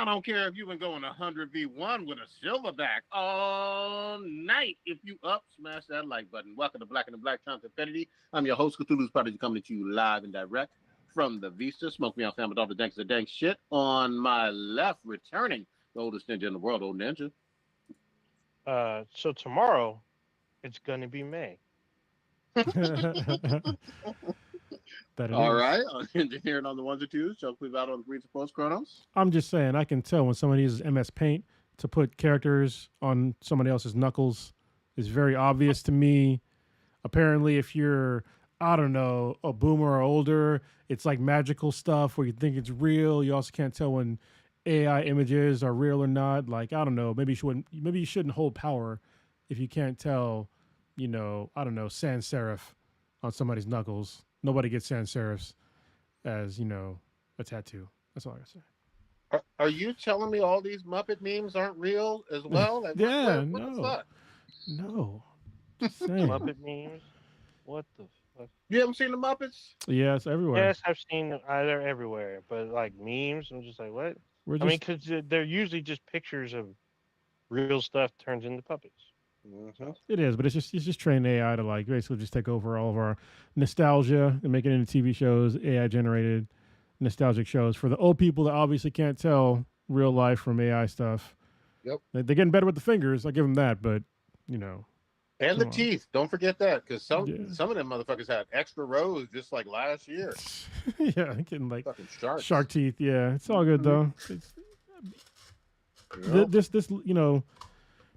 I don't care if you've been going 100v1 with a silverback all night. If you up, smash that like button. Welcome to Black and the Black Times Infinity. I'm your host, Cthulhu's Prodigy, coming to you live and direct from the Vista. Smoke me out, fam, with all the danks of dank shit. On my left, returning, the oldest ninja in the world, old ninja. So tomorrow, it's gonna be May. All right, engineering on the ones and twos. Chuck, we've out on the threes and post chronos. I'm just saying, I can tell when somebody uses MS Paint to put characters on somebody else's knuckles. It's very obvious to me. Apparently, if you're, I don't know, a boomer or older, it's like magical stuff where you think it's real. You also can't tell when AI images are real or not. Like, I don't know, maybe you shouldn't hold power if you can't tell, I don't know, sans serif on somebody's knuckles. Nobody gets sans serifs as, a tattoo. That's all I gotta say. Are you telling me all these Muppet memes aren't real as well? Like, yeah, what the fuck? No. Muppet memes? What the fuck? You haven't seen the Muppets? Yeah, it's everywhere. Yes, I've seen them. They're everywhere. But like memes, I'm just like, what? Because they're usually just pictures of real stuff turned into puppets. Mm-hmm. It is, but it's just trained AI to like basically just take over all of our nostalgia and make it into TV shows, AI generated nostalgic shows for the old people that obviously can't tell real life from AI stuff. Yep, they're getting better with the fingers. I give them that, but and the teeth. Don't forget that, because some of them motherfuckers had extra rows just like last year. Yeah, getting like fucking shark teeth. Yeah, it's all good though. This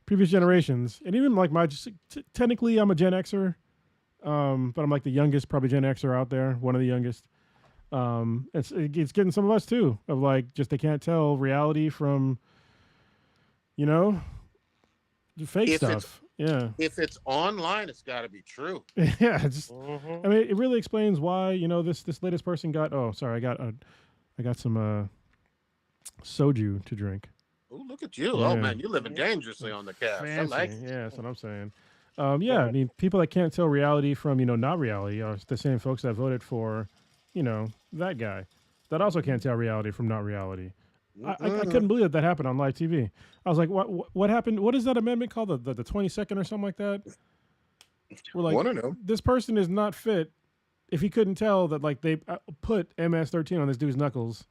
previous generations, and even like technically I'm a Gen Xer, but I'm like the youngest, probably Gen Xer out there, one of the youngest. It's getting some of us too, of like just they can't tell reality from, the fake stuff. Yeah. If it's online, it's got to be true. Yeah. I mean, it really explains why this latest person got. Oh, sorry, I got some soju to drink. Oh, look at you. Yeah. Oh, man, you're living dangerously on the cast. I like it. Yeah, that's what I'm saying. I mean, people that can't tell reality from, not reality are the same folks that voted for, that guy. That also can't tell reality from not reality. I couldn't believe that happened on live TV. I was like, what happened? What is that amendment called? The 22nd or something like that? We're like, this person is not fit if he couldn't tell that, like, they put MS-13 on this dude's knuckles.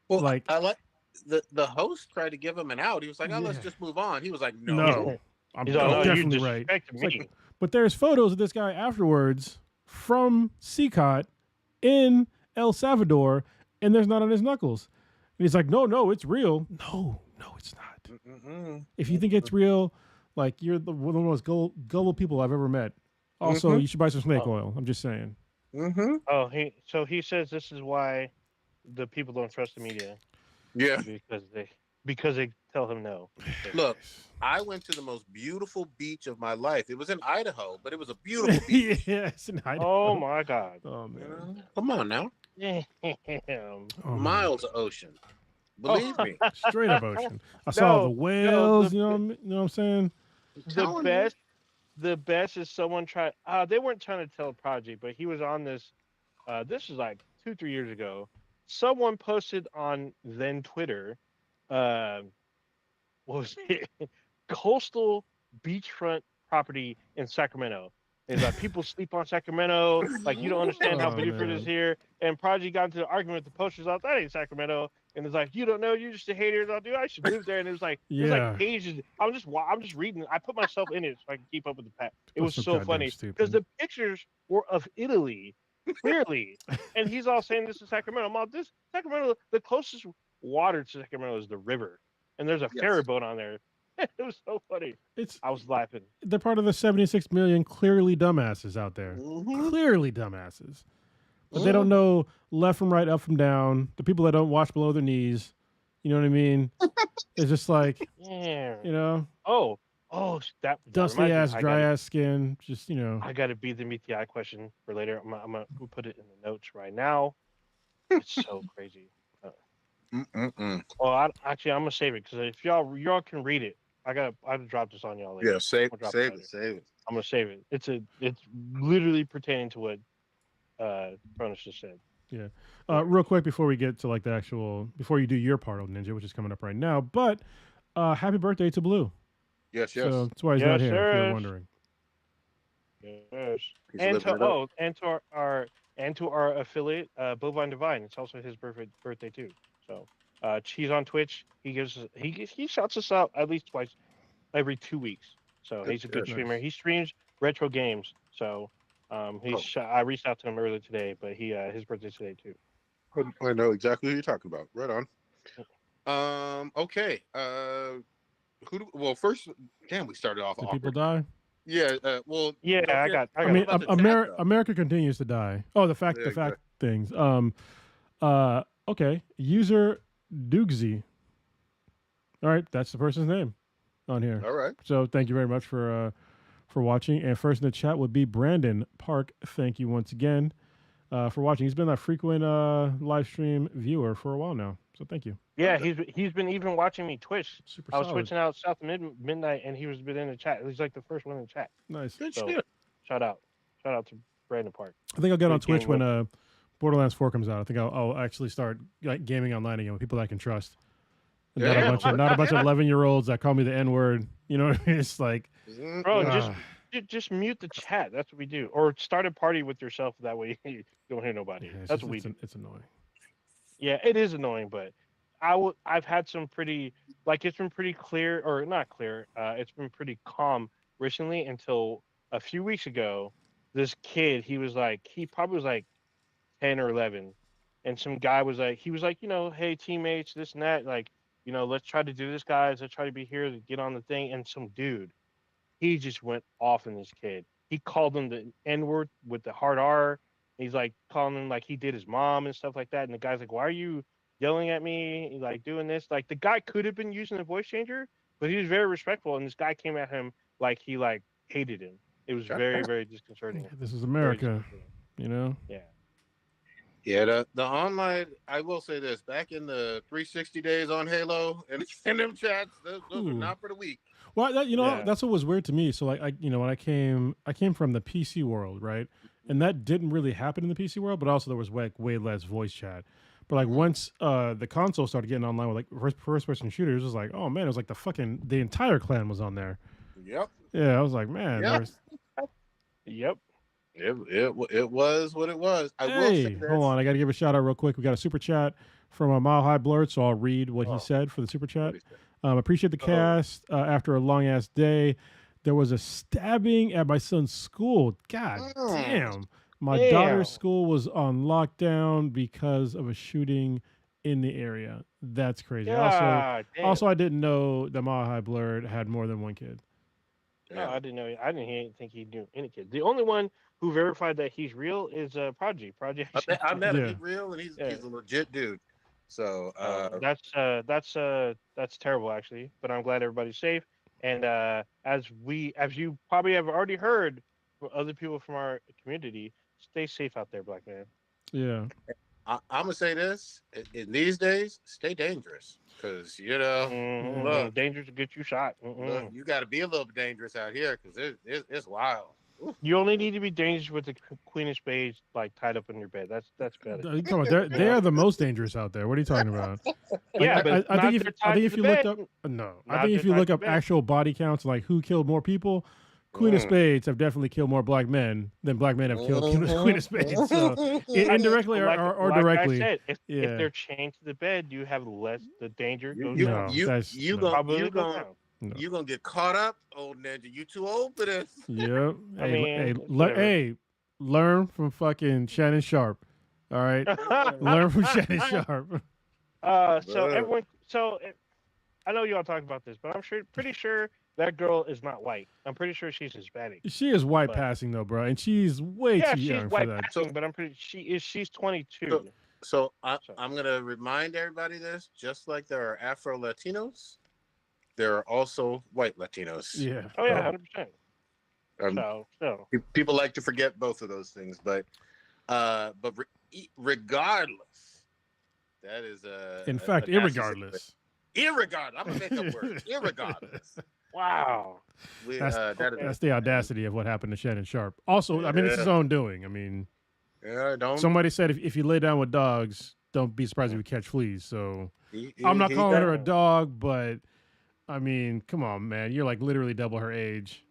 Well, like... I like... The host tried to give him an out. He was like, "Oh, let's just move on." He was like, "No, I'm definitely right." Like, but there's photos of this guy afterwards from CCOT in El Salvador, and there's not on his knuckles. And he's like, "No, it's real." No, it's not. If you think it's real, like you're one of the most gullible people I've ever met. Also, you should buy some snake oil. I'm just saying. Oh, he says this is why the people don't trust the media. Yeah, because they tell him no. Look, I went to the most beautiful beach of my life. It was in Idaho, but it was a beautiful beach. Yeah, it's in Idaho. Oh my God! Oh man, come on now. Damn. Miles of ocean. Believe me, straight up ocean. I saw the whales. You know what I'm saying? The best is someone tried. They weren't trying to tell a project, but he was on this. This was like 2-3 years ago. Someone posted on then Twitter, what was it? Coastal beachfront property in Sacramento. It's like people sleep on Sacramento. Like you don't understand how beautiful it is here. And Prodigy got into the argument with the posters out that ain't Sacramento. And it's like, you don't know, you're just a hater. Dude, I should move there. And it was like, it was like pages. I'm just reading. I put myself in it so I can keep up with the pack. It was so funny because the pictures were of Italy. Clearly, and he's all saying this is Sacramento. Mom, this Sacramento, the closest water to Sacramento is the river, and there's a ferry boat on there. It was so funny. I was laughing. They're part of the 76 million clearly dumbasses out there. Clearly dumbasses, but they don't know left from right, up from down. The people that don't watch below their knees. You know what I mean? It's just like, Oh, that dusty ass, dry ass skin. Just I got to beat the meet the eye question for later. I'm gonna put it in the notes right now. It's so crazy. Well, I'm gonna save it because if y'all can read it, I gotta drop this on y'all later. Yeah, save it. I'm gonna save it. It's literally pertaining to what Cronus just said. Yeah. Real quick before we get to like the actual, before you do your part of Ninja, which is coming up right now, but happy birthday to Blue. Yes, So yes. that's why he's Yes, not here, if you're sir. wondering. Yes. He's And living to it up. our affiliate, Bovine Divine. It's also his birthday too. So he's on Twitch. He shouts us out at least twice every 2 weeks. So Good, he's a good good. streamer. Nice. He streams retro games. So Oh, I reached out to him earlier today, but his birthday's today too. I know exactly who you're talking about. Right on. Okay. Well, first, damn, we started off Did awkward. people die? Yeah. Well, Yeah, don't I forget- got. I mean, about the chat, though? America continues to die. Oh, the fact Yeah, things. Okay. User Doogsy. All right, that's the person's name on here. All right. So thank you very much for watching. And first in the chat would be Brandon Park. Thank you once again for watching. He's been a frequent live stream viewer for a while now. So thank you. Yeah, he's been even watching me Twitch. Super I was solid. switching out South Midnight, and he was been in the chat. He's like the first one in the chat. Nice. Good So shit. shout out to Brandon Park. I think I'll get on Great Twitch game, when Borderlands 4 comes out. I think I'll actually start like gaming online again with people that I can trust. And not Yeah. a bunch of 11-year-olds that call me the N-word. You know what I mean? It's like, Bro, ah, just mute the chat. That's what we do. Or start a party with yourself. That way you don't hear nobody. yeah, That's what we do. it's annoying. Yeah, it is annoying, but I've had some pretty, like, it's been pretty clear, or not clear. It's been pretty calm recently until a few weeks ago. This kid, he probably was like 10 or 11, and some guy was like, hey teammates, this and that, like, let's try to do this, guys. Let's try to be here to get on the thing. And some dude, he just went off on this kid. He called him the N word with the hard R. He's like calling him like he did his mom and stuff like that. And the guy's like, "Why are you yelling at me? He's like doing this?" Like the guy could have been using a voice changer, but he was very respectful. And this guy came at him like he like hated him. It was very, very disconcerting. Yeah, this is Very America, disconcerting. you know? Yeah. Yeah, the online. I will say this: back in the 360 days on Halo and in them chats, those are Ooh. not for the weak. Well, Yeah. that's what was weird to me. So like when I came from the PC world, right? And that didn't really happen in the PC world, but also there was way less voice chat. But like once the console started getting online with like first person shooters, it was like, oh man, it was like the entire clan was on there. Yep. Yeah, I was like, man, Yeah. Yep. It was what it was. I will say hey, this. hold on, I got to give a shout out real quick. We got a super chat from a Mile High Blurred, so I'll read what he Oh. said for the super chat. What he said. Appreciate the cast. After a long ass day, there was a stabbing at my son's school. God damn. My Damn. daughter's school was on lockdown because of a shooting in the area. That's crazy. God damn. Also, I didn't know that Mile High Blurred had more than one kid. No, I didn't know. I didn't think he knew any kid. The only one who verified that he's real is Prodigy. Prodigy. I met him. Yeah. He's real and he's Yeah. a legit dude. So That's terrible actually, but I'm glad everybody's safe. And as you probably have already heard from other people from our community, stay safe out there, black man. Yeah. I'm gonna say this: in these days, stay dangerous because Mhm. look, Dangerous to get you shot. look, you got to be a little dangerous out here because it's wild. You only need to be dangerous with the Queen of Spades like tied up in your bed. That's better. You talking about they are the most dangerous out there. What are you talking about? Yeah, but I think not if I think if you looked up I Not think if they're you tied look to up bed. actual body counts, like who killed more people, Queen of Spades have definitely killed more black men than black men have killed Queen of Spades. So indirectly or like directly, I said, if yeah. they're chained to the bed, you have less. The danger goes You down. Probability goes down. you gonna get caught up, old ninja. You too old for this. Yeah. I mean, Hey, learn from fucking Shannon Sharp. All right, learn from Shannon Sharp. So everyone, I know you all talked about this, but I'm pretty sure that girl is not white. I'm pretty sure she's Hispanic. She is white But- passing though, bro, and she's way Yeah, too she's young for white that. passing, but I'm pretty. She's 22. So I'm gonna remind everybody this: just like there are Afro Latinos, there are also white Latinos. Yeah. Oh yeah, 100%. Um, So People like to forget both of those things, but regardless, that is In fact, irregardless. Irregardless, I'm gonna make up words. Irregardless, wow. we, That's, that is, that's the audacity of what happened to Shannon Sharp. Also, I mean, it's his own doing. I mean, Don't. Somebody said if you lay down with dogs, don't be surprised if you catch fleas. So He I'm not calling her a got- dog, but I mean, come on, man. You're like literally double her age.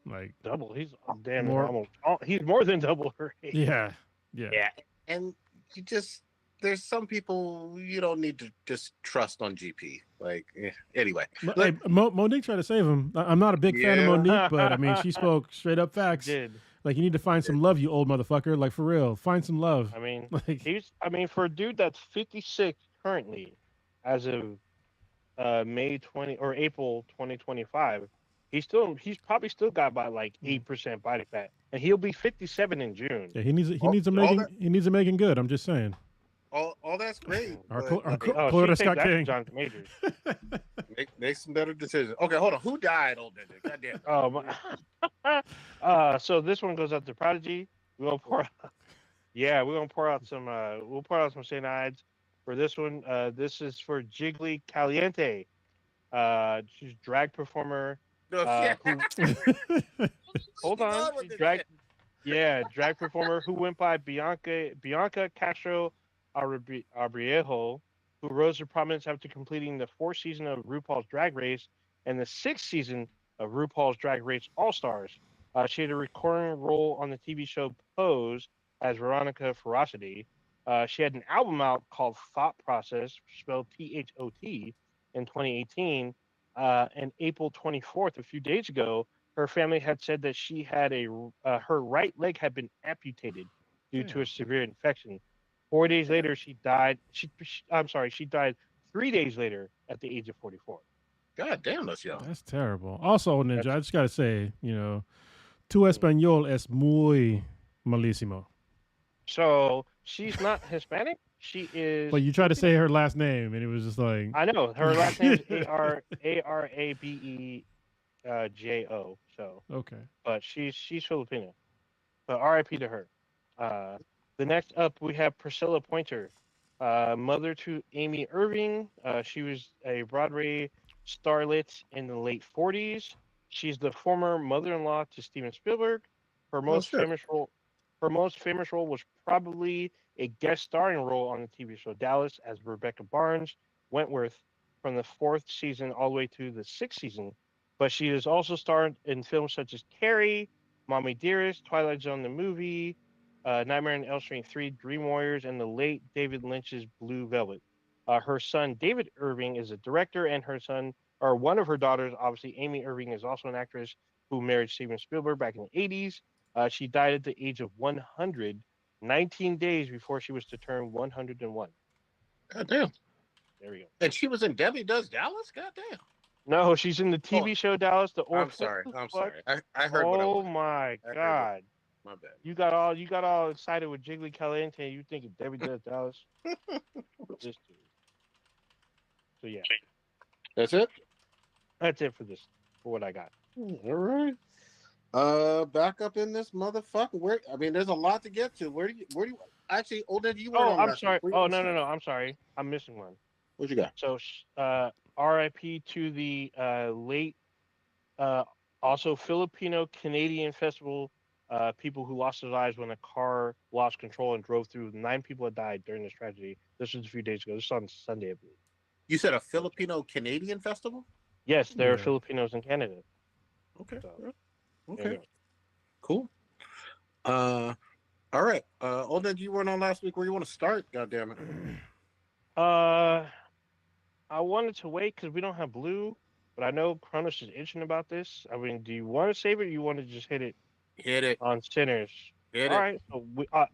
Like double. He's damn near more. almost. He's more than double her age. Yeah. Yeah, and you just there's some people you don't need to just trust on GP. Like anyway, Hey, Monique tried to save him. I'm not a big fan of Yeah. Monique, but I mean, she spoke straight up facts. Did. Like, you need to find some love, you old motherfucker. Like, for real, find some love. I mean, Like, for a dude that's 56 currently, as of May 20 or April 2025, he's probably still got about like 8% body fat, and he'll be 57 in June. yeah, he needs that- he needs a Megan Good. I'm just saying. all that's great. Our but, like, Clarita she Scott takes that to King. Jonathan Majors. make some better decisions. Okay, hold on. Who died? Old Ninja. Goddamn. So this one goes out to Prodigy. We're gonna pour out some cyanides for this one. This is for Jiggly Caliente. She's a drag performer. No, Hold on. She's drag performer who went by Bianca Castro Abriejo, who rose to prominence after completing the 4th season of RuPaul's Drag Race and the 6th season of RuPaul's Drag Race All Stars. She had a recurring role on the TV show Pose as Veronica Ferocity. She had an album out called Thought Process, spelled Thot, in 2018. And April 24th, a few days ago, her family had said that she had her right leg had been amputated due to a severe infection. 4 days later, she died. She died 3 days later at the age of 44. God damn, that's young. That's terrible. Also, Ninja, I just gotta say, tu español es muy malísimo. So she's not Hispanic. She is. But you tried to say her last name, and it was just like. I know her last name is Arabejo. So Okay. but she's Filipino. But R.I.P. to her. The next up we have Priscilla Pointer, mother to Amy Irving. She was a Broadway starlet in the late 40s. She's the former mother-in-law to Steven Spielberg. Her most famous role was probably a guest starring role on the TV show Dallas as Rebecca Barnes Wentworth from the 4th season all the way to the 6th season. But she has also starred in films such as Carrie, Mommy Dearest, Twilight Zone the movie, Nightmare on Elm Street 3, Dream Warriors, and the late David Lynch's Blue Velvet. Her son David Irving is a director, and one of her daughters, obviously Amy Irving, is also an actress who married Steven Spielberg back in the 80s. She died at the age of 100, 19 days before she was to turn 101. God damn. There we go. And she was in Debbie Does Dallas? God damn. No, she's in the TV show Dallas. I'm sorry. I heard what I Oh was. my God. My bad. You got all excited with Jiggly Caliente and you thinking Debbie Does Dallas. Just so yeah. That's it? That's it for what I got. All right. Back up in this motherfucker. There's a lot to get to. Where do you actually, Odin, you were on I'm last sorry. week. Oh, no. I'm sorry. I'm missing one. What you got? So, RIP to the late, also Filipino Canadian festival people who lost their lives when a car lost control and drove through. 9 people had died during this tragedy. This was a few days ago. This was on Sunday, I believe. You said a Filipino Canadian festival? Yes, there are Filipinos in Canada. Okay. So, Okay. Cool. All right. Odin, you weren't on last week. Where you want to start? God damn it. I wanted to wait because we don't have Blue, but I know Kronos is itching about this. I mean, do you want to save it or you want to just hit it? Hit it. On Sinners. Hit All it. right. So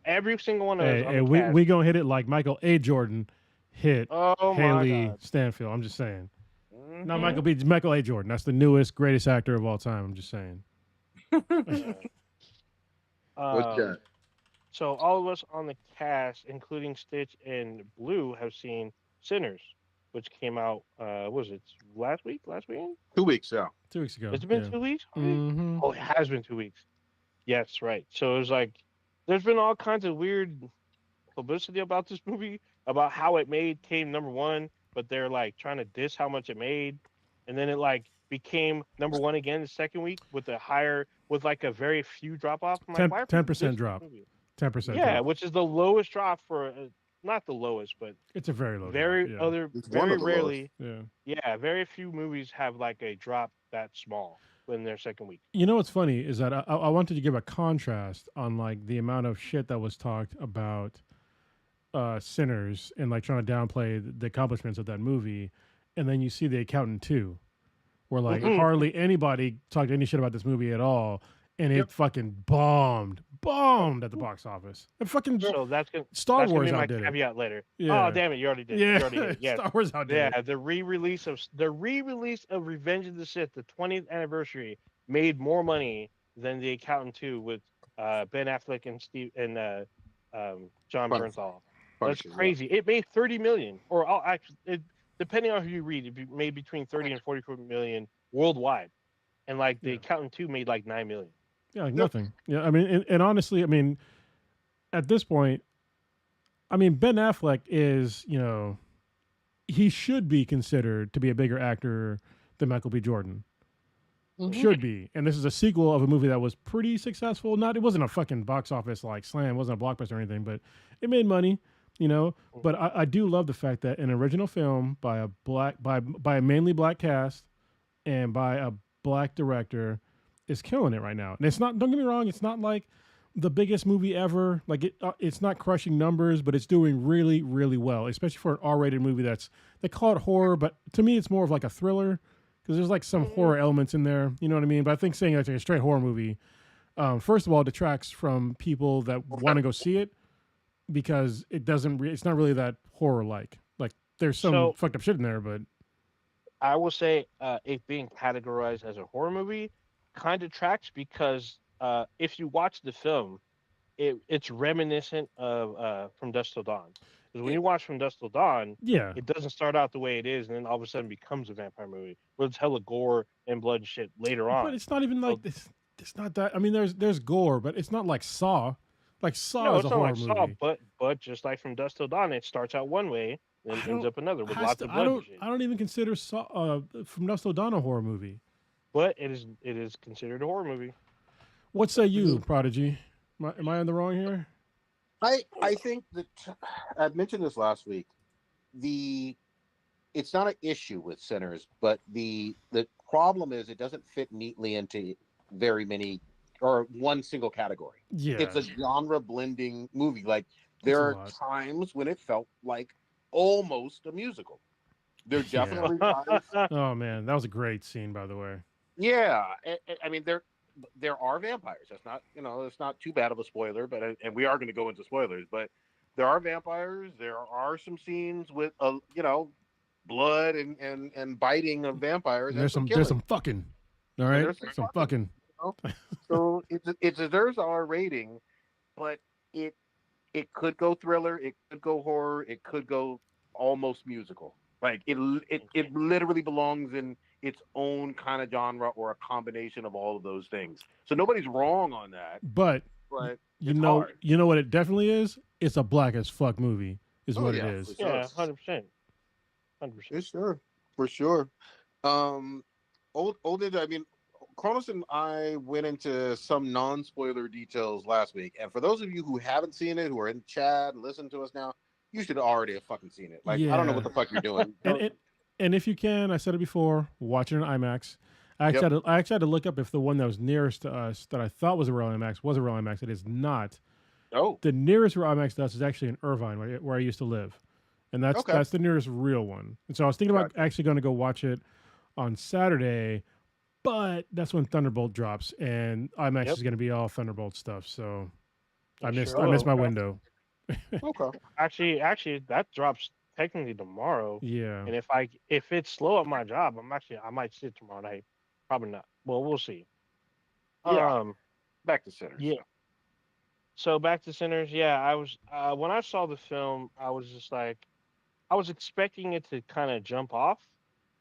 every single one of us. Hey, we gonna hit it like Michael A. Jordan hit Oh Haley my God. Stanfield. I'm just saying. Mm-hmm. Not Michael A. Jordan. That's the newest, greatest actor of all time. I'm just saying. What's that? So all of us on the cast, including Stitch and Blue, have seen Sinners, which came out. Was it last week? Last weekend? 2 weeks, yeah. 2 weeks ago. Has it been 2 weeks? Mm-hmm. Oh, it has been 2 weeks. Yes, right. So it was like, there's been all kinds of weird publicity about this movie, about how it came number 1, but they're like trying to diss how much it made, and then it like became number 1 again the second week with like a very few drop off. 10% drop. 10% Yeah, drop. which is the lowest drop for not the lowest, but It's a very low drop. very Yeah. other It's one very of the lowest. rarely. Yeah. Yeah, very few movies have like a drop that small in their second week. You know what's funny is that I wanted to give a contrast on like the amount of shit that was talked about Sinners and like trying to downplay the accomplishments of that movie, and then you see The Accountant 2, where like hardly anybody talked any shit about this movie at all, and it Yep. fucking bombed at the box office. And fucking So Star that's gonna Wars be my outdid it. caveat later. Oh Yeah, damn it, you already did. You yeah. already hit it. Yes. Star Wars outdid Yeah, it. the re-release of Revenge of the Sith, the 20th anniversary, made more money than The Accountant 2 with Ben Affleck and John Punisher. Bernthal. That's Punisher, yeah. crazy. It made 30 million, or actually, depending on who you read, it made between 30 and 44 million worldwide, and like The Yeah. Accountant 2 made like 9 million. Yeah, like Yep. nothing. Yeah, I mean, and honestly, I mean, at this point, I mean, Ben Affleck is, he should be considered to be a bigger actor than Michael B. Jordan. Should be. And this is a sequel of a movie that was pretty successful. It wasn't a fucking box office like slam, it wasn't a blockbuster or anything, but it made money, But I do love the fact that an original film by a mainly black cast and by a black director is killing it right now. And it's not, don't get me wrong, it's not like the biggest movie ever. Like it's not crushing numbers, but it's doing really, really well, especially for an R-rated movie they call it horror, but to me it's more of like a thriller because there's like some horror elements in there. You know what I mean? But I think saying it's like a straight horror movie, first of all, detracts from people that want to go see it because it's not really that horror-like. Like there's some fucked up shit in there, but I will say it being categorized as a horror movie kind of tracks because if you watch the film, it's reminiscent of From Dusk Till Dawn. Because when you watch From Dusk Till Dawn, yeah, it doesn't start out the way it is, and then all of a sudden becomes a vampire movie where it's hella gore and blood and shit later on. but it's not even like this. It's not that. I mean, there's gore, but it's not like Saw. Like Saw No, is it's a not horror like Saw, movie. but just like From Dusk Till Dawn, it starts out one way and ends up another with lots of blood and shit. I don't even consider Saw From Dusk Till Dawn a horror movie. But it is considered a horror movie. What say you, Prodigy? Am I in the wrong here? I think that I mentioned this last week. It's not an issue with Sinners, but the problem is it doesn't fit neatly into very many or one single category. Yeah, It's a genre blending movie. Like there are times when it felt like almost a musical. There definitely times. Oh man, that was a great scene, by the way. Yeah, I mean there are vampires. That's not it's not too bad of a spoiler, but and we are going to go into spoilers, but there are vampires. There are some scenes with blood and biting of vampires. And there's some fucking. All right, there's some fucking. So it deserves our rating, but it could go thriller, it could go horror, it could go almost musical. Like it literally belongs in its own kind of genre or a combination of all of those things. So nobody's wrong on that. But you know what it definitely is? It's a black as fuck movie, is what it is. Yeah, 100%. 100%. For sure. Old I mean, Kronos and I went into some non-spoiler details last week, and for those of you who haven't seen it, who are in chat and listen to us now, you should already have fucking seen it. Like, I don't know what the fuck you're doing. And if you can, I said it before, watch it in IMAX. I actually had to look up if the one that was nearest to us that I thought was a real IMAX was a real IMAX. It is not. Oh. The nearest real IMAX to us is actually in Irvine, where I used to live. And that's the nearest real one. And so I was thinking about actually going to go watch it on Saturday, but that's when Thunderbolt drops, and IMAX is going to be all Thunderbolt stuff. So I missed my window. Okay. Actually, that drops technically tomorrow. Yeah. And if it's slow at my job, I might see it tomorrow night. Probably not. Well, we'll see. Yeah. Back to Sinners. Yeah. So back to Sinners. Yeah, I was when I saw the film, I was just like, I was expecting it to kind of jump off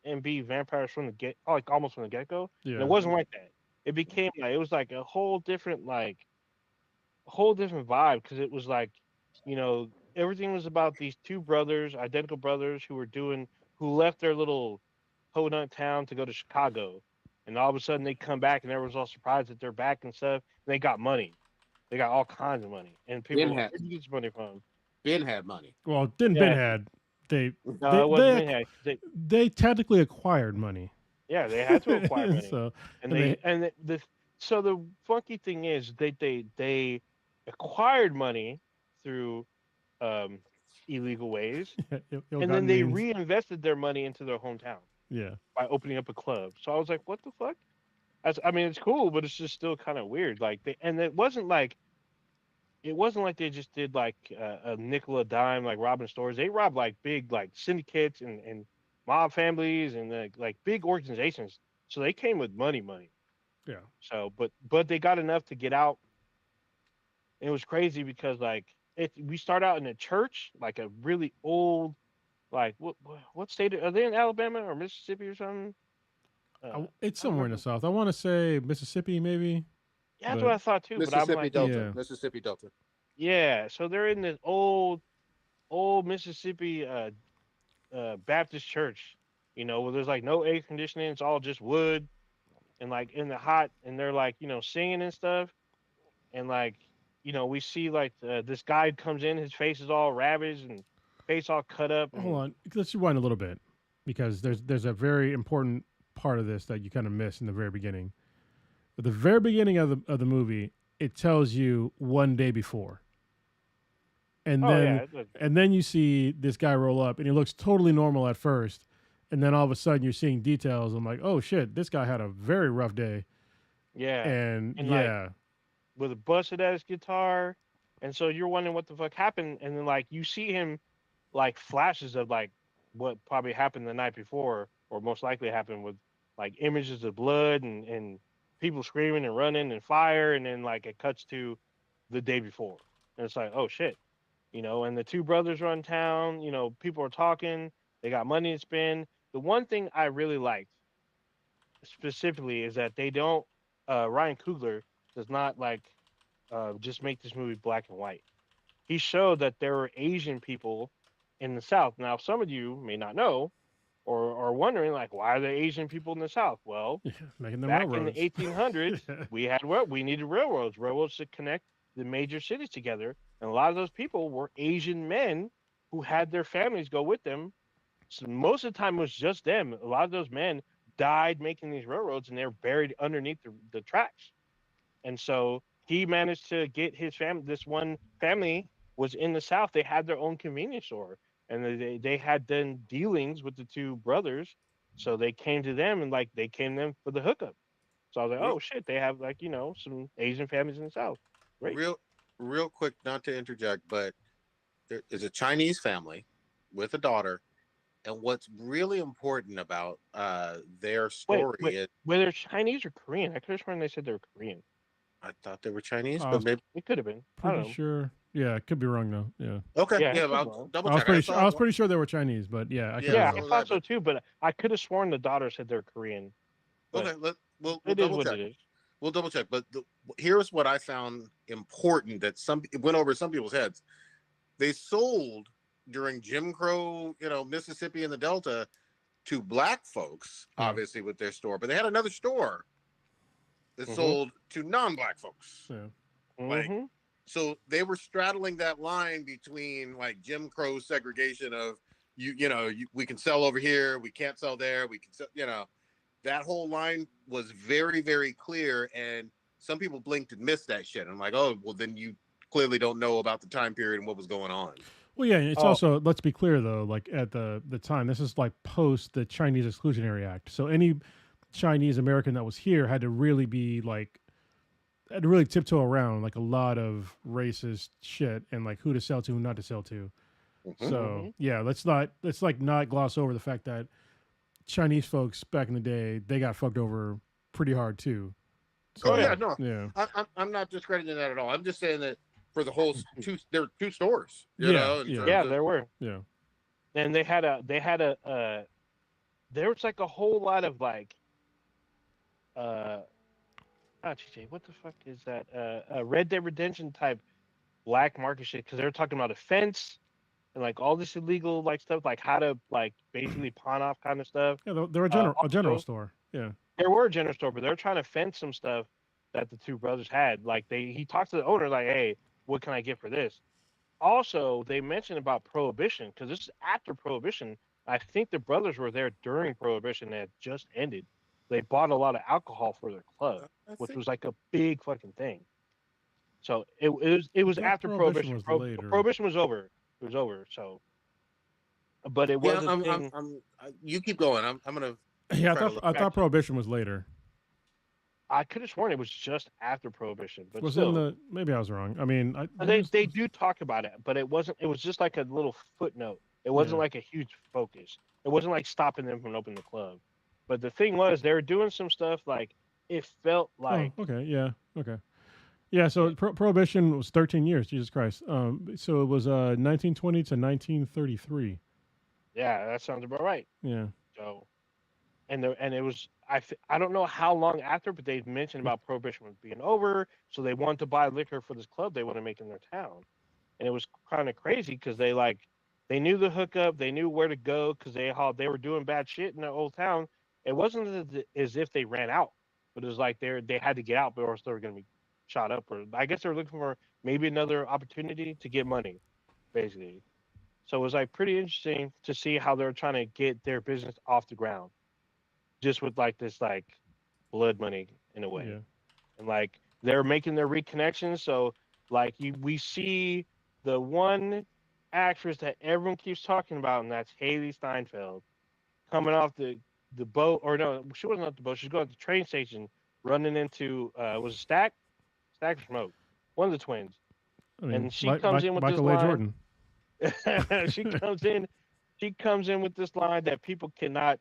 and be vampires from the almost from the get go. Yeah. And it wasn't like that. It became it was like a whole different vibe because it was like, everything was about these two brothers, identical brothers who left their little podunk town to go to Chicago. And all of a sudden they come back and everyone's all surprised that they're back and stuff. And they got money. They got all kinds of money, and people Ben are like, had "Where'd you get this money from?" Ben had money. Well, didn't Ben Yeah, had they no, they it wasn't they Ben. Had. they technically acquired money. They had to acquire money, So and and they so the funky thing is they acquired money through um, illegal ways, and then ill-gotten they means. reinvested their money into their hometown Yeah. by opening up a club. So I was like, what the fuck? I mean, it's cool, but it's just still kind of weird. Like and it wasn't like they just did like a nickel a dime like robbing stores. They robbed like big like syndicates and mob families and like big organizations. So they came with money. Yeah. So but they got enough to get out. It was crazy because like we start out in a church, like a really old, like what state are they in, Alabama or Mississippi or something? It's I don't somewhere in the remember. South. I want to say Mississippi, maybe. Yeah, that's But what I thought too. But I'm Mississippi like, Delta. yeah, Mississippi Delta. yeah. So they're in this old Mississippi Baptist church, where there's like no air conditioning. It's all just wood and like in the hot, and they're like, singing and stuff. And like, we see like this guy comes in, his face is all ravaged and face all cut up. hold And on. Let's rewind a little bit because there's a very important part of this that you kind of miss in the very beginning. At the very beginning of the movie, it tells you one day before, and oh yeah, then you see this guy roll up, and he looks totally normal at first, and then all of a sudden you're seeing details. I'm like, oh shit, this guy had a very rough day, yeah. and And like yeah, with a busted ass guitar. And so you're wondering what the fuck happened. And then like you see him like flashes of like what probably happened the night before, or most likely happened with like images of blood and people screaming and running and fire. And then like it cuts to the day before. And it's like, oh shit. And the two brothers run town, people are talking, they got money to spend. The one thing I really liked specifically is that they don't Ryan Coogler does not like just make this movie black and white. He showed that there were Asian people in the South. Now, some of you may not know or are wondering, like, why are there Asian people in the South? Well, yeah, making them back in the railroads. 1800s, we needed railroads to connect the major cities together. And a lot of those people were Asian men who had their families go with them. So most of the time, it was just them. A lot of those men died making these railroads, and they're buried underneath the tracks. And so he managed to get his family. This one family was in the South. They had their own convenience store, and they had done dealings with the two brothers. So they came to them, and like they came to them for the hookup. So I was like, Real, oh shit, they have like some Asian families in the South. Great. real, real quick, not to interject, but there is a Chinese family with a daughter, and what's really important about their Wait, story wait, is whether Chinese or Korean? I could have sworn they said they were Korean. I thought they were Chinese, I but was maybe It could have been. I pretty don't know. sure. Yeah, could be wrong though. Yeah, okay, Yeah, yeah, it could be I'll wrong. double I was check. I pretty saw sure. I was pretty sure they were Chinese, but yeah, I could. Yeah, Yeah, Be I so wrong. was I, thought so but too, but I could have sworn the daughter said they're Korean. But okay, we'll it is double what check. it is. We'll double check. But here's what I found important that it went over some people's heads. They sold during Jim Crow, Mississippi and the Delta to black folks, Yeah. obviously with their store, but they had another store that sold to non-black folks. Yeah. Like, so they were straddling that line between like Jim Crow segregation of we can sell over here, we can't sell there, we can sell, that whole line was very, very clear. And some people blinked and missed that shit. I'm like, oh, well, then you clearly don't know about the time period and what was going on. Well, yeah, it's Oh, also, let's be clear though, like at the time, this is like post the Chinese Exclusionary Act. So any Chinese American that was here had to really be like, had to really tiptoe around like a lot of racist shit and like who to sell to, who not to sell to. So yeah, let's like not gloss over the fact that Chinese folks back in the day, they got fucked over pretty hard too. So, Oh yeah, no, yeah, I'm not discrediting that at all. I'm just saying that for the whole there are two stores, Yeah, in yeah. terms yeah, of, there were. yeah. And there was like a whole lot of like TJ, what the fuck is that? Red Dead Redemption type black market shit, because they were talking about a fence and like all this illegal like stuff, like how to like basically pawn off kind of stuff. Yeah, they're a general Also, store. Yeah, there were a general store, but they were trying to fence some stuff that the two brothers had. Like he talked to the owner like, hey, what can I get for this? Also, they mentioned about Prohibition because this is after Prohibition. I think the brothers were there during Prohibition that had just ended. They bought a lot of alcohol for their club, I which think was like a big fucking thing. So it was thought after Prohibition Prohibition. was later. Prohibition was over. It was over. So, but it yeah. was a thing. You keep going. I'm gonna Yeah, try to look I back. thought Prohibition was later. I could have sworn it was just after Prohibition, but Was still, in the maybe I was wrong. I mean, they do talk about it, but it wasn't. It was just like a little footnote. It wasn't Yeah. like a huge focus. It wasn't like stopping them from opening the club. But the thing was, they were doing some stuff like it felt like okay, yeah, okay, yeah. So Prohibition was 13 years. Jesus Christ. So it was 1920 to 1933. yeah, that sounds about right. Yeah. So, and it was I don't know how long after, but they mentioned about Prohibition was being over, so they wanted to buy liquor for this club they want to make in their town, and it was kind of crazy because they knew the hookup, they knew where to go because they were doing bad shit in their old town. It wasn't as if they ran out, but it was like they had to get out, or else they were going to be shot up, or I guess they were looking for maybe another opportunity to get money, basically. So it was like pretty interesting to see how they're trying to get their business off the ground, just with like this like blood money in a way, Yeah. and like they're making their reconnections. So like we see the one actress that everyone keeps talking about, and that's Haley Steinfeld coming off the boat, or no, she wasn't off the boat. She's going to the train station, running into was it Stack or Smoke, one of the twins, I mean, and she comes in with this Michael A. line. Jordan. she comes in. She comes in with this line that people cannot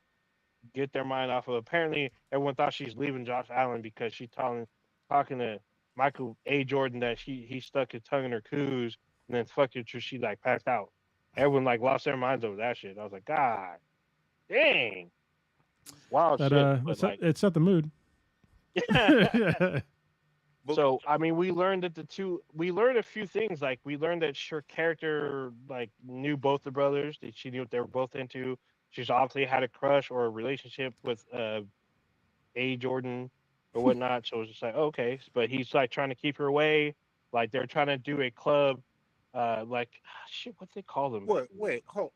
get their mind off of. Apparently, everyone thought she's leaving Josh Allen because she's talking to Michael A. Jordan that he stuck his tongue in her coos and then fucked her till she like passed out. Everyone like lost their minds over that shit. I was like, God, dang, wild That shit. But like, it set the mood. so I mean, we learned that we learned a few things. Like we learned that her character like knew both the brothers. That she knew what they were both into. She's obviously had a crush or a relationship with A. Jordan or whatnot. So it was just like, okay, but he's like trying to keep her away. Like they're trying to do a club, shit, what they call them? Wait, hold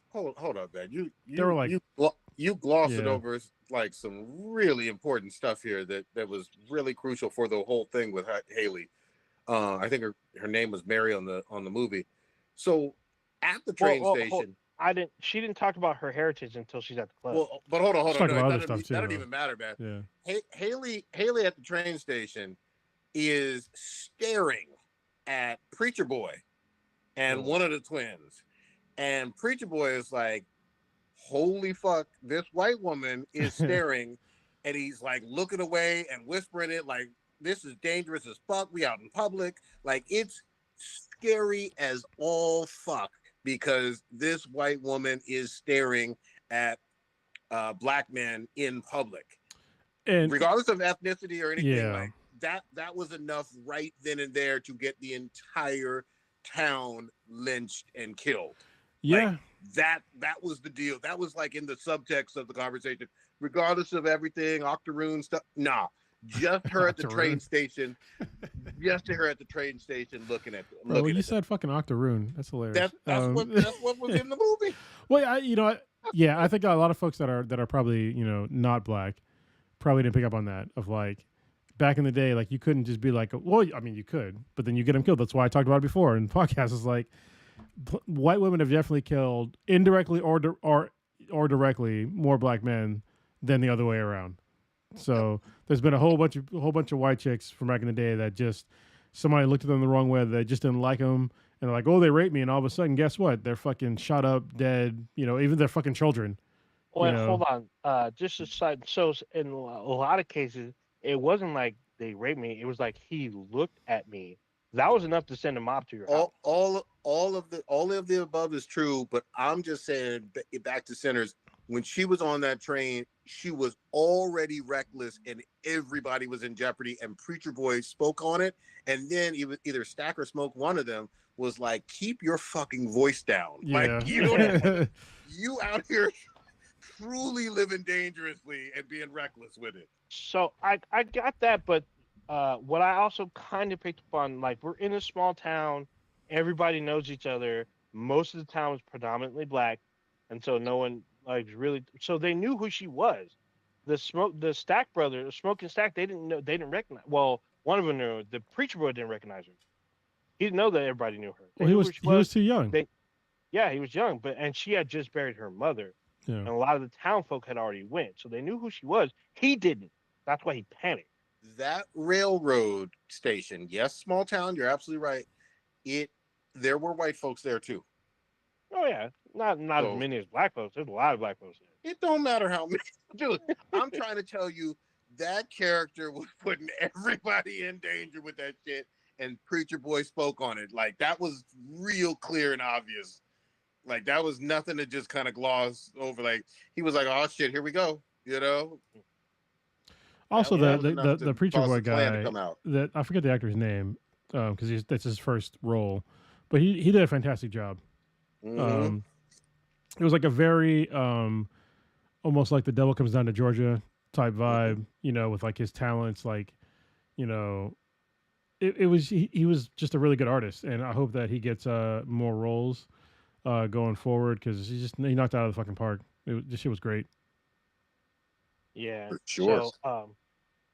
up, man. They were like- you glossed it Yeah. over like some really important stuff here that was really crucial for the whole thing with Haley. I think her name was Mary on the movie. So at the train station, She didn't talk about her heritage until she's at the club. well, but hold on. Let's talk No, about other that stuff too, doesn't though. even matter, man. Yeah. Haley at the train station is staring at Preacher Boy and one of the twins, and Preacher Boy is like, holy fuck, this white woman is staring, and he's like looking away and whispering it like, this is dangerous as fuck, we out in public. Like, it's scary as all fuck because this white woman is staring at black men in public, And regardless of ethnicity or anything. Yeah. Like that was enough right then and there to get the entire town lynched and killed. yeah, Like, that was the deal. That was like in the subtext of the conversation, regardless of everything, Octoroon stuff. Nah, just her at the train station. Just her at the train station looking at them. bro, you said fucking Octoroon. That's hilarious. That's what was in the movie. Well, I think a lot of folks that are probably not black probably didn't pick up on that. Of like back in the day, like you couldn't just be like, well, I mean you could, but then you get them killed. That's why I talked about it before in podcasts. Is like white women have definitely killed indirectly or directly more black men than the other way around. So there's been a whole bunch of white chicks from back in the day that just somebody looked at them the wrong way. They just didn't like them, and they're like, oh, they raped me, and all of a sudden, guess what? They're fucking shot up, dead. Even their fucking children. Wait, hold on. Just a side. So in a lot of cases, it wasn't like they raped me. It was like he looked at me. That was enough to send a mob to your house. All of the above is true, but I'm just saying, back to Sinners, when she was on that train, she was already reckless and everybody was in jeopardy, and Preacher Boy spoke on it, and then either Stack or Smoke, one of them, was like, keep your fucking voice down. Yeah. Like, you out here truly living dangerously and being reckless with it. So I got that, but what I also kind of picked up on, like we're in a small town, everybody knows each other. Most of the town was predominantly black, and so no one like really. So they knew who she was. The Stack brother, the Smoking Stack, they didn't know, they didn't recognize. Well, one of them knew. The preacher boy didn't recognize her. He didn't know that everybody knew her. They Well, knew who she he was was. too young. They, yeah, he was young, and she had just buried her mother, Yeah. and a lot of the town folk had already went, so they knew who she was. He didn't. That's why he panicked. That railroad station, yes, small town, you're absolutely right. There were white folks there too. Oh yeah, not as So many as black folks. There's a lot of black folks there. it don't matter how many. Dude, I'm trying to tell you that character was putting everybody in danger with that shit, and Preacher Boy spoke on it. Like that was real clear and obvious. Like that was nothing to just kind of gloss over. Like he was like, "Oh shit, here we go," you know. Also, That was enough the to preacher cause boy the Klan to guy come out. that I forget the actor's name because that's his first role, but he did a fantastic job. Mhm. It was like a very almost like The Devil Comes Down to Georgia type vibe, you know, with like his talents, like you know, it was he was just a really good artist, and I hope that he gets more roles going forward because he knocked it out of the fucking park. This shit was great. Yeah. For sure. So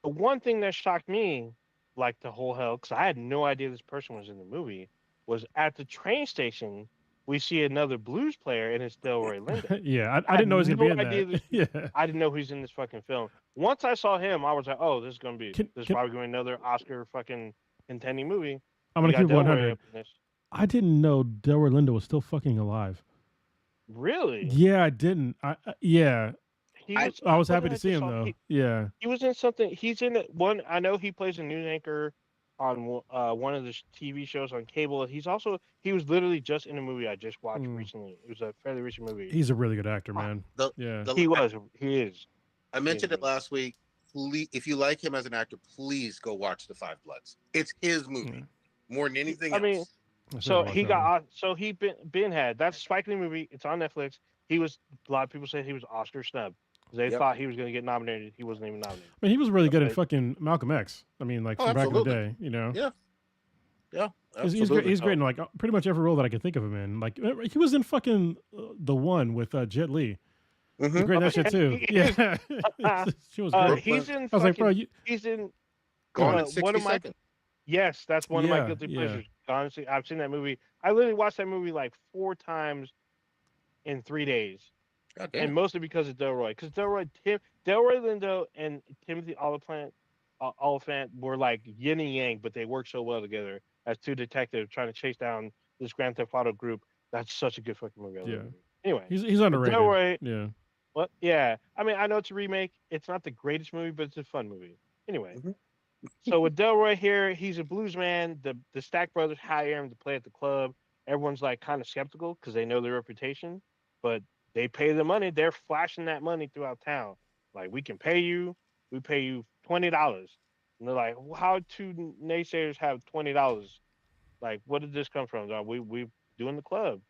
the one thing that shocked me, like the whole hell, because I had no idea this person was in the movie, was at the train station. We see another blues player, and it's Delroy Lindo. Yeah, I I had didn't know he was gonna be no in idea that. Yeah. I didn't know he's in this fucking film. Once I saw him, I was like, "Oh, this is gonna be Can, this is can, probably gonna be another Oscar fucking contending movie." I'm You gonna got keep it Delroy 100. up in this. I didn't know Delroy Lindo was still fucking alive. Really? Yeah, I didn't. Yeah, He I was. I was What happy did to I see just him saw? though. Yeah, He was in something. He's in one. I know he plays a news anchor on one of the TV shows on cable. He was literally just in a movie I just watched recently. It was a fairly recent movie. he's a really good actor, Ah, man. the Yeah, the he I, was. He is. I He is mentioned it really. last week. Please, if you like him as an actor, please go watch The Five Bloods. It's his yeah. movie more than anything I mean, else. I still so gotta watch he that one. got. So he been had. That's a Spike Lee movie. It's on Netflix. He was. A lot of people said he was Oscar snub. They Yep. thought he was going to get nominated. He wasn't even nominated. I mean, he was really good in Okay. fucking Malcolm X. I mean, like Oh, from back in the absolutely. day, you know. Yeah. Yeah. He's great. Absolutely. He's great in like pretty much every role that I can think of him in. Like he was in fucking The One with Jet Li. He's Mhm. great in that shit too. He is. Yeah, she was great. He's in. I was like, bro, Fucking, you he's in. Gone in One 60 of my. seconds. Yes, that's one of my yeah, guilty yeah. pleasures. Honestly, I've seen that movie. I literally watched that movie like 4 times in 3 days, God and damn. mostly because of Delroy. Because Delroy Lindo, and Timothy Oliphant were like yin and yang, but they work so well together as two detectives trying to chase down this Grand Theft Auto group. That's such a good fucking movie. I love Yeah. that movie. Anyway, He's but underrated. Delroy, Yeah. well, yeah. I mean, I know it's a remake. It's not the greatest movie, but it's a fun movie. Anyway, Mhm. so with Delroy here, he's a blues man. The Stack brothers hire him to play at the club. Everyone's like kind of skeptical because they know their reputation, but they pay the money. They're flashing that money throughout town. Like, we can pay you. We pay you $20. And they're like, well, how two naysayers have $20? Like, what did this come from? We doing the club.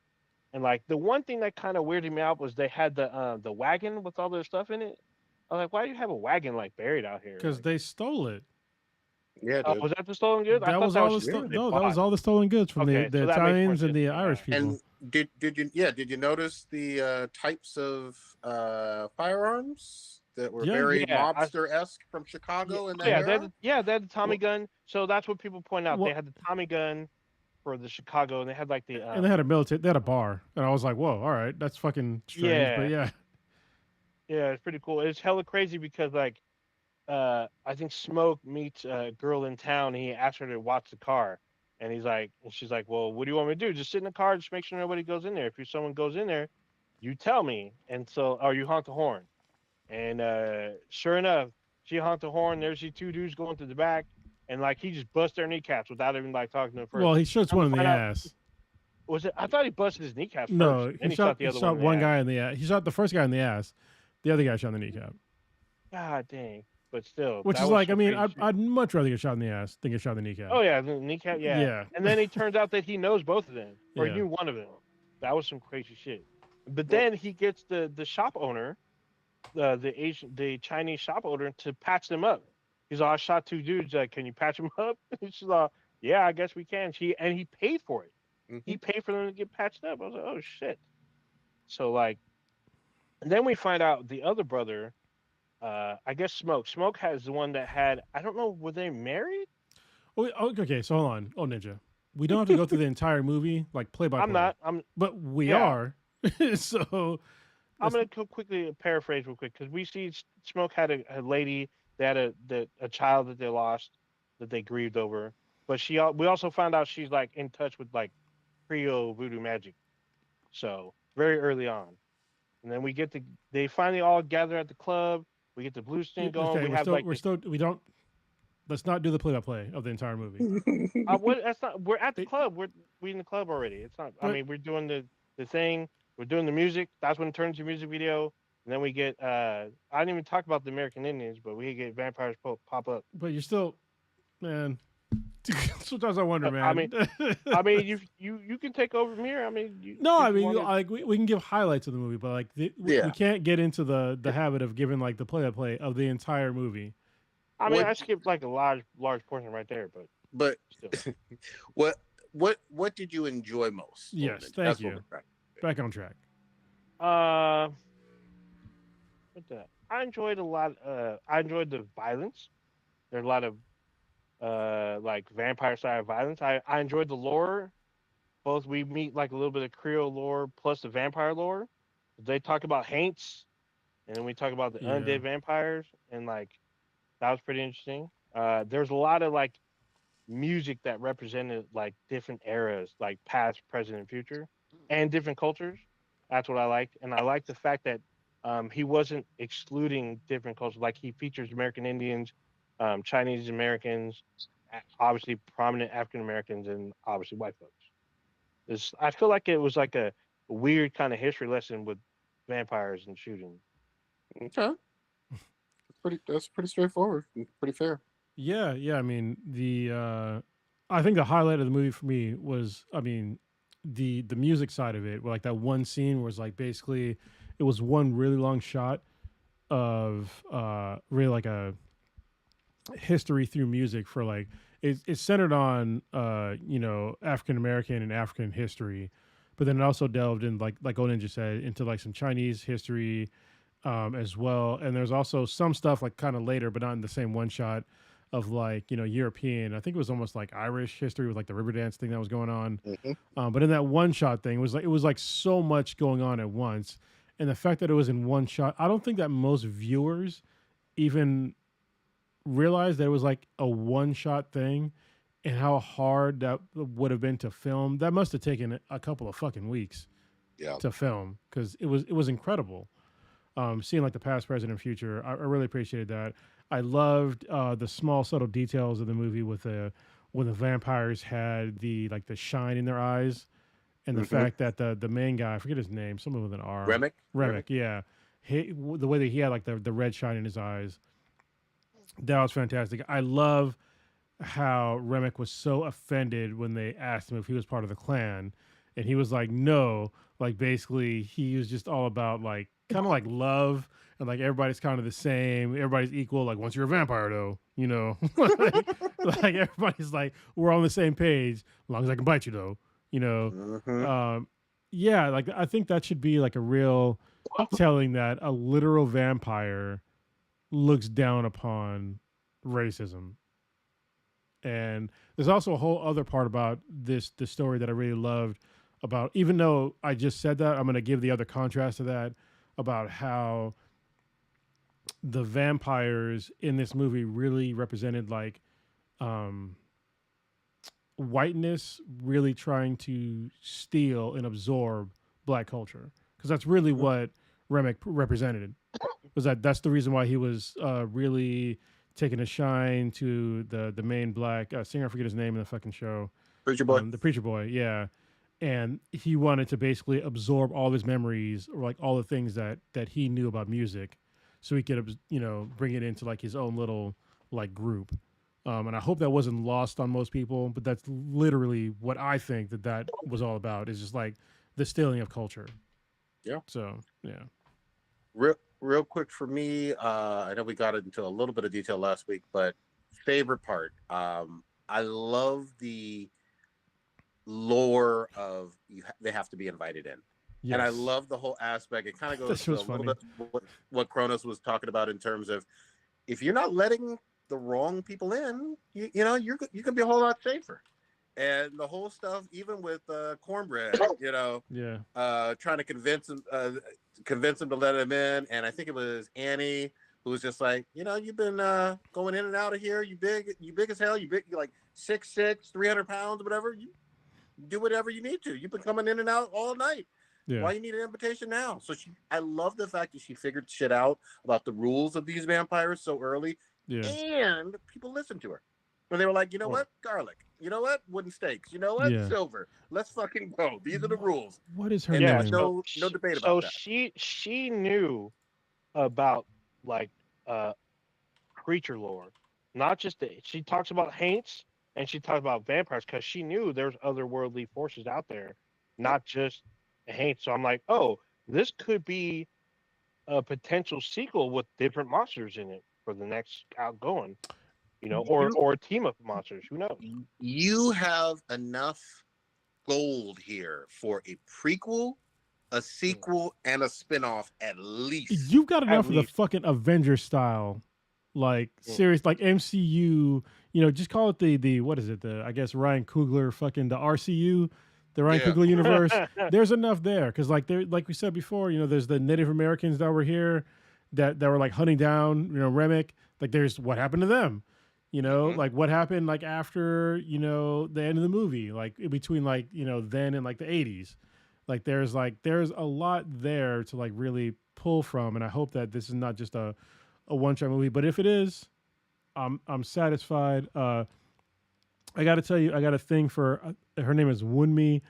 And like the one thing that kind of weirded me out was they had the wagon with all their stuff in it. I was like, why do you have a wagon like buried out here? Because Like, they stole it. Yeah, dude. was that the stolen goods? I That thought was that all was the just Yeah. what they no. That was bought. all the stolen goods from Okay, the so that makes more Italians and sense the than Irish that. people. And did you notice the types of firearms that were Yeah. very Yeah, mobster esque from Chicago in that yeah, era? they had the Tommy Well, gun. So that's what people point out. well, They had the Tommy gun for the Chicago, and they had like the and they had a military. They had a bar, and I was like, whoa, all right, that's fucking strange. But yeah, yeah, yeah, it's pretty cool. It's hella crazy because like I think Smoke meets a girl in town. And he asks her to watch the car, and she's like, well, what do you want me to do? Just sit in the car, just make sure nobody goes in there. If someone goes in there, you tell me. And so, or you honk the horn. And sure enough, she honked the horn. There's these two dudes going to the back, and like he just bust their kneecaps without even like talking to them first. well, he shoots Come one to in the find out, ass. was it? I thought he busted his kneecaps first, No, and then he shot the other one in the one ass. guy in the ass. He shot the first guy in the ass. The other guy shot in the kneecap. God dang! But still, Which that is was like, I some mean, crazy shit. I'd much rather get shot in the ass than get shot in the kneecap. Oh yeah, the kneecap, yeah. Yeah. And then it turns out that he knows both of them, or Yeah. knew one of them. That was some crazy shit. But Well- then he gets the shop owner, the Chinese shop owner, to patch them up. He's like, I shot two dudes. Like, can you patch them up? She's like, yeah, I guess we can. He paid for it. Mhm. He paid for them to get patched up. I was like, oh shit. So like, and then we find out the other brother. I guess Smoke. Smoke has the one that had. I don't know. Were they married? Okay, so hold on. Oh, Ninja. We don't have to go through the entire movie, like play by I'm play. not. But we Yeah. are. So I'm gonna quickly paraphrase real quick because we see Smoke had a lady that had a child that they lost that they grieved over, but we also found out she's like in touch with like Creole voodoo magic, so very early on, and then they finally all gather at the club. We get the blues thing going. okay, We have like we don't. Let's not do the play by play of the entire movie. what that's not. We're at the club. We in the club already. It's not. I But- mean, we're doing the thing. We're doing the music. That's when it turns to music video. And then we get. I didn't even talk about the American Indians, but we get vampires pop up. But you're still, man. Sometimes I wonder, man. I mean, you can take over from here. I mean, no, if I you mean, wanna- like we can give highlights of the movie, but like we Yeah. can't get into the habit of giving like the play by play of the entire movie. I mean, what- I skipped like a large portion right there, but But still. what did you enjoy most? Yes, That's thank what you. we're trying- Back on track. What the? I enjoyed a lot. I enjoyed the violence. There's a lot of like vampire style violence. I enjoyed the lore. Both we meet like a little bit of Creole lore plus the vampire lore. They talk about haints, and then we talk about the Yeah. undead vampires, and like that was pretty interesting. There's a lot of like music that represented like different eras, like past, present, and future, and different cultures. That's what I liked, and I like the fact that he wasn't excluding different cultures. Like he features American Indians, Chinese Americans, obviously prominent African Americans, and obviously white folks. I feel like it was like a weird kind of history lesson with vampires and shooting. Okay. That's pretty straightforward. And pretty fair. Yeah, yeah. I mean, I think the highlight of the movie for me was, I mean, the music side of it. Where like that one scene was like basically, it was one really long shot of really like a history through music for like it's centered on African American and African history, but then it also delved in like Old Ninja said into like some Chinese history as well. And there's also some stuff like kind of later, but not in the same one shot of like European. I think it was almost like Irish history with like the river dance thing that was going on. Mhm. But in that one shot thing, it was like so much going on at once, and the fact that it was in one shot, I don't think that most viewers even realized that it was like a one shot thing, and how hard that would have been to film. That must have taken a couple of fucking weeks Yeah. to film because it was incredible. Seeing like the past, present, and future, I really appreciated that. I loved the small subtle details of the movie with when the vampires had the shine in their eyes, and the Mhm. fact that the main guy, I forget his name, someone with an R. Remick. Yeah. The way that he had like the red shine in his eyes, that was fantastic. I love how Remick was so offended when they asked him if he was part of the clan, and he was like, no. Like basically, he was just all about like kind of like love, and like everybody's kind of the same, everybody's equal. Like once you're a vampire, though, like everybody's like we're on the same page as long as I can bite you, though, Mhm. Yeah, like I think that should be like a real telling that a literal vampire looks down upon racism. And there's also a whole other part about the story that I really loved about, even though I just said that, I'm going to give the other contrast to that about how the vampires in this movie really represented like whiteness really trying to steal and absorb black culture, because that's really what Remick represented. Was that's the reason why he was really taking a shine to the main black singer. I forget his name in the fucking show. Preacher Boy. The preacher boy, yeah. And he wanted to basically absorb all of his memories, or like all the things that he knew about music, so he could bring it into like his own little like group. And I hope that wasn't lost on most people, but that's literally what I think that was all about, is just like the stealing of culture. Yeah. So yeah. Real real quick for me. I know we got into a little bit of detail last week, but favorite part. I love the lore of they have to be invited in. Yes. And I love the whole aspect. It kind of That goes shit to a was little funny. bit what Kronos was talking about in terms of if you're not letting the wrong people in, you know, you can be a whole lot safer. And the whole stuff, even with Cornbread, you know, Yeah. trying to convince him to let him in. And I think it was Annie who was just like, you know, you've been going in and out of here. You big as hell. You're like 6'6", 300 pounds, whatever. You do whatever you need to. You've been coming in and out all night. Yeah. Why you need an invitation now? So I love the fact that she figured shit out about the rules of these vampires so early, Yeah. and people listened to her. Where they were like, you know what, garlic. You know what, wooden steaks. You know what, Yeah. silver. Let's fucking go. These are the rules. What is her And there name? was no debate about that. she knew about like creature lore, not just she talks about haints and she talks about vampires because she knew there's otherworldly forces out there, not just a haint. So I'm like, oh, this could be a potential sequel with different monsters in it for the next outgoing, you know, or a team of monsters. Who knows? You have enough gold here for a prequel, a sequel, and a spinoff at least. You've got enough At of the least. fucking Avenger style, like Yeah. serious, like MCU. You know, just call it the what is it? The I guess Ryan Coogler fucking the RCU, the Ryan Yeah. Coogler universe. There's enough there because like we said before, you know, there's the Native Americans that were here, that were like hunting down, you know, Remick. Like there's what happened to them. You know, Mhm. like what happened like after, you know, the end of the movie, like in between like, you know, then and like the 80s. Like there's a lot there to like really pull from, and I hope that this is not just a one-shot movie. But if it is, I'm satisfied. I got to tell you, I got a thing for her name is Wunmi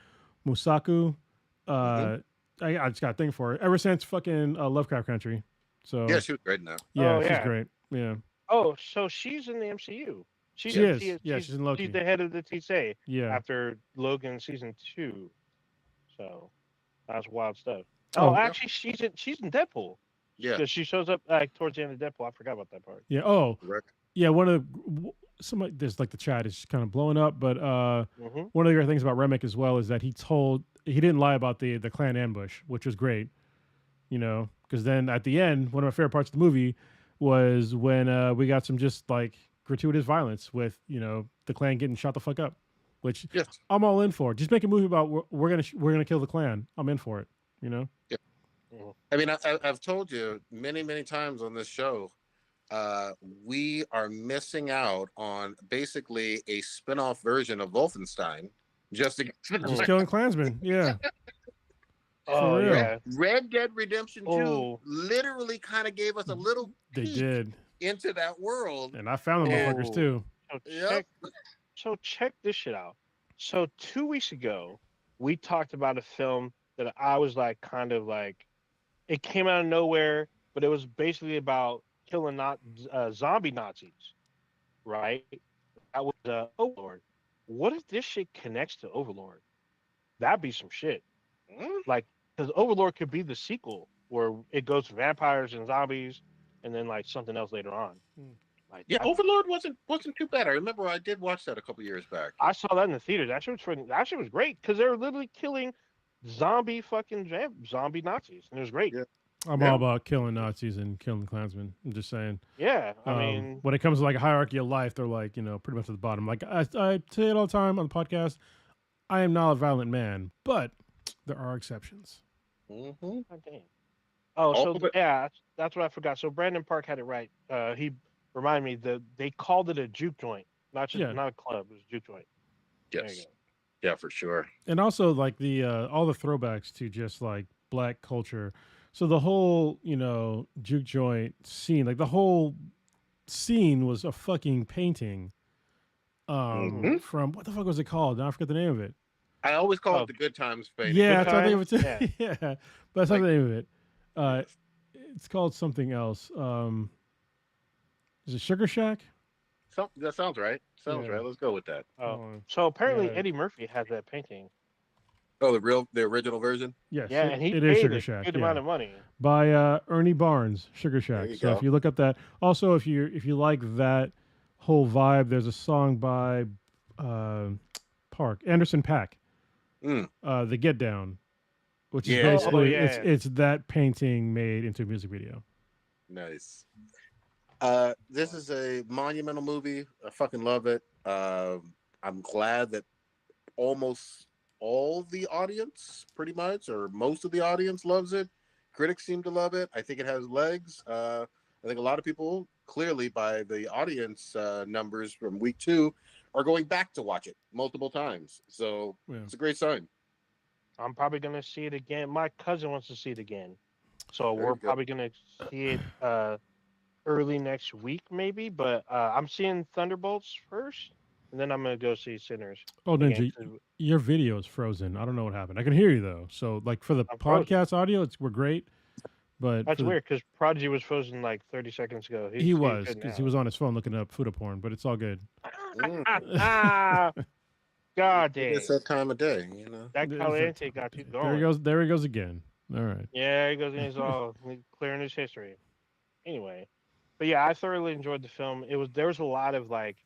Musaku. I just got a thing for her ever since fucking Lovecraft Country. So Yeah, she was great now. yeah, Oh, she's yeah. great. Yeah, Oh, so she's in the MCU. She's she is. Yeah, she's in Loki. She's the head of the TSA Yeah. after Logan season 2. So that's wild stuff. Oh, Oh, actually, she's in Deadpool Yeah. because she shows up like towards the end of Deadpool. I forgot about that part. Yeah. Oh, Correct. yeah. One of somebody there's like the chat is kind of blowing up, but Mm-hmm. one of the great things about Remick as well is that he didn't lie about the clan ambush, which was great. You know, because then at the end, one of my favorite parts of the movie was when we got some just like gratuitous violence with, you know, the clan getting shot the fuck up, which Yes. I'm all in for. Just make a movie about we're gonna kill the clan. I'm in for it. You know. I mean, I've told you many times on this show, we are missing out on basically a spin-off version of Wolfenstein just to Just killing Klansmen. Yeah. Oh, real. yeah. Red Dead Redemption 2 Oh. literally kind of gave us a little They peek did. into that world. And I found the motherfuckers Oh. too. So check this shit out. So 2 weeks ago, we talked about a film that I was like, kind of like, it came out of nowhere, but it was basically about killing zombie Nazis, right? That was Overlord. What if this shit connects to Overlord? That'd be some shit. Like, because Overlord could be the sequel where it goes to vampires and zombies, and then like something else later on. Like, Yeah, Overlord wasn't too bad. I remember I did watch that a couple years back. I saw that in the theater. That shit was great because they were literally killing zombie Nazis, and it was great. Yeah. I'm all about killing Nazis and killing Klansmen. I'm just saying. Yeah, I mean, when it comes to like a hierarchy of life, they're like, you know, pretty much at the bottom. Like I say it all the time on the podcast. I am not a violent man, but there are exceptions. Mm-hmm. God damn. Oh, so yeah, that's what I forgot. So Brandon Park had it right. He reminded me that they called it a juke joint, not a club. It was a juke joint. Yes. There you go. Yeah, for sure. And also like the all the throwbacks to just like black culture. So the whole, you know, juke joint scene, like the whole scene was a fucking painting. From what the fuck was it called? I forget the name of it. I always call it the Good Times painting. Yeah, Good that's what I think of it too. Times? Yeah, but that's not the name of it. It's called something else. Is it Sugar Shack? That sounds right. Sounds Yeah. right. Let's go with that. Oh, so apparently Eddie Murphy has that painting. Oh, the original version. Yes, Yeah, and he it is paid Sugar a Shack. good Yeah, amount of money. by Ernie Barnes, Sugar There Shack. you So if go. you look up that, also if you like that whole vibe, there's a song by uh, Anderson Paak, Mm, "The Get Down," which is yeah, yeah, Oh basically yeah. it's that painting made into a music video. nice. This is a monumental movie. I fucking love it. I'm glad that almost all the audience, pretty much, or most of the audience, loves it. Critics seem to love it. I think it has legs. I think a lot of people, clearly by the audience numbers from week 2, are going back to watch it multiple times. So Yeah. it's a great sign. I'm probably gonna see it again. My cousin wants to see it again, so There we're you go. probably gonna see it early next week, maybe. But I'm seeing Thunderbolts first, and then I'm gonna go see Sinners Oh, again. Ninja, 'Cause your video is frozen. I don't know what happened. I can hear you though. So like for the I'm frozen. podcast audio, we're great, but That's for the weird because Prodigy was frozen like 30 seconds ago. he He's was good because he now. was on his phone looking up food porn, but it's all good. Mm. God It's dang. that time of day, you know. That There's that caliente time. got you There he going. goes. There he goes again. All right. Yeah, he goes in his all clearing his history. Anyway, but yeah, I thoroughly enjoyed the film. There was a lot of like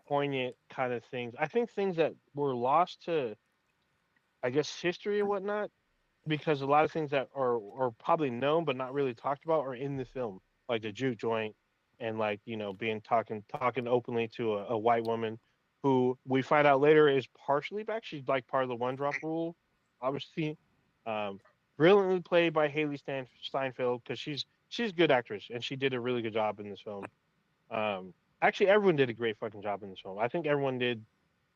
poignant kind of things. I think things that were lost to, I guess, history and whatnot, because a lot of things that are probably known but not really talked about are in the film, like the juke joint, and like being talking openly to a white woman, who we find out later is partially back. She's like part of the one drop rule, obviously. Um, Brilliantly played by Steinfeld, because she's a good actress and she did a really good job in this film. Actually, everyone did a great fucking job in this film. I think everyone did.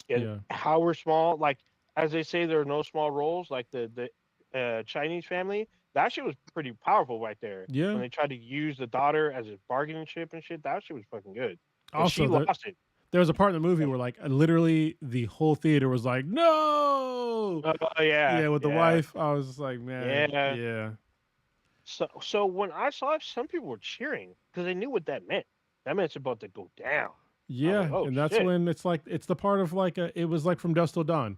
And Yeah. how we're small, like as they say, there are no small roles. Like the Chinese family, that shit was pretty powerful right there. Yeah. When they tried to use the daughter as a bargaining chip and shit, that shit was fucking good. And she Also, lost it. there was a part in the movie where like literally the whole theater was like, "No!" Oh yeah, Yeah, with the yeah, wife, I was just like, man, yeah. yeah, So when I saw it, some people were cheering because they knew what that meant. That meant it's about to go down. I was yeah, like, oh and that's shit, when it's like it's the part of like it was like From Dusk Till Dawn,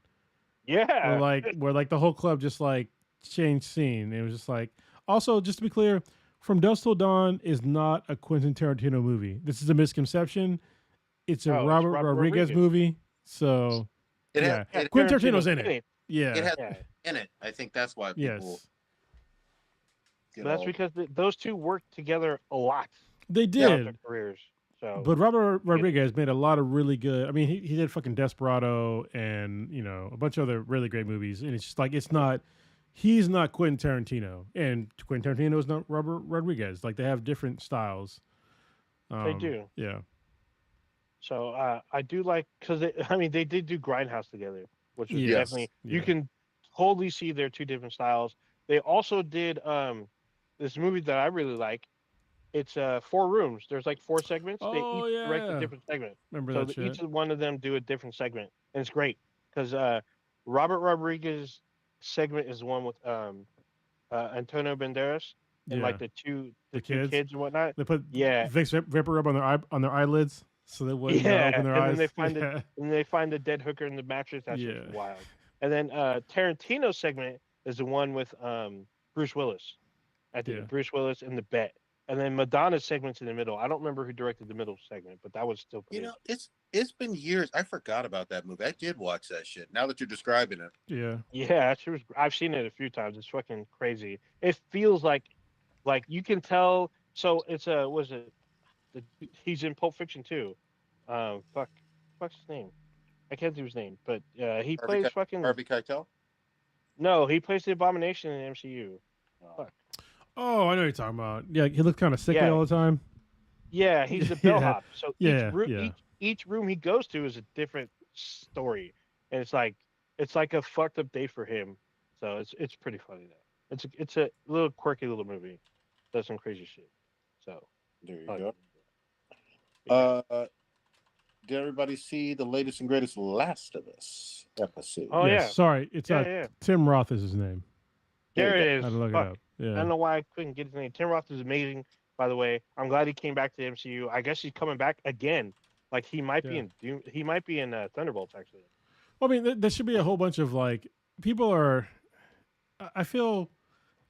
yeah. where like the whole club just like changed scene. It was just like also just to be clear, From Dusk Till Dawn is not a Quentin Tarantino movie. This is a misconception. It's a Oh, it's Robert Robert Rodriguez Rodriguez. movie. So It yeah, has Yeah, Quentin Tarantino's in it. it. Yeah, it has Yeah, in it. I think that's why people yes, get but that's all. because those two worked together a lot they throughout their did. careers. So But Robert yeah, Rodriguez made a lot of really good. I mean, he did fucking Desperado and a bunch of other really great movies. And it's just like he's not Quentin Tarantino, and Quentin Tarantino is not Robert Rodriguez. Like they have different styles. they do. Yeah, So I do like, because I mean they did do Grindhouse together, which was yeah, Yes. definitely, you yeah. can totally see their two different styles. They also did this movie that I really like. It's 4 rooms. There's like 4 segments. They Oh each direct a yeah, different segment. remember So that each shit? one of them do a different segment, and it's great because Robert Rodriguez segment is the one with Antonio Banderas and Yeah, like the the two kids. kids and whatnot. They put Yeah, Vicks vapor rub on their eyelids so they wouldn't open yeah, their and then eyes. they find Yeah, the dead hooker in the mattress. That's just yeah, wild. And then Tarantino's segment is the one with Bruce Willis. At the yeah. Bruce Willis and the Bet. And then Madonna's segment's in the middle. I don't remember who directed the middle segment, but that was still You pretty. know, it's been years. I forgot about that movie. I did watch that shit. Now that you're describing it, Yeah. Yeah, she was. I've seen it a few times. It's fucking crazy. It feels like you can tell. So it's was it? He's in Pulp Fiction too. Fuck's his name? I can't do his name, but he Harvey plays fucking. Harvey Keitel. No, he plays the Abomination in the MCU. Fuck. Oh, I know what you're talking about. Yeah, he looked kind of sickly Yeah, all the time. yeah, he's the Yeah, bellhop. So yeah, yeah. each room he goes to is a different story, and it's like a fucked up day for him. So it's pretty funny though. It's a little quirky little movie. Does some crazy shit. So There you uh, go. yeah. Did everybody see the latest and greatest Last of Us episode? Oh Yes. yeah, Sorry, it's yeah. Tim Roth is his name. There you it I is. had to look Fuck. it up. I Yeah. don't know why I couldn't get his name. Tim Roth is amazing, by the way. I'm glad he came back to the MCU. I guess he's coming back again. Like he might be Yeah. in Doom. He might be in Thunderbolts actually. Well, I mean, there should be a whole bunch of like people are. I feel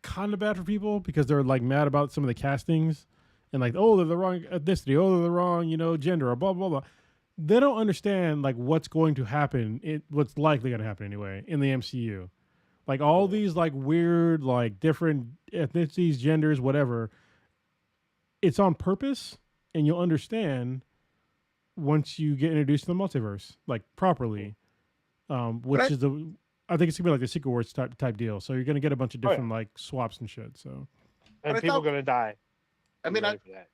kind of bad for people because they're like mad about some of the castings and like, oh, they're the wrong ethnicity, oh, they're the wrong, gender, or blah blah blah. They don't understand like what's going to happen, what's likely going to happen anyway in the MCU. Like all these like weird, like different ethnicities, genders, whatever. It's on purpose, and you'll understand once you get introduced to the multiverse, like properly. Which is I think it's gonna be like a Secret Wars type deal. So you're gonna get a bunch of different like swaps and shit. So, and But I people are thought- gonna die. I Be mean, ready for that.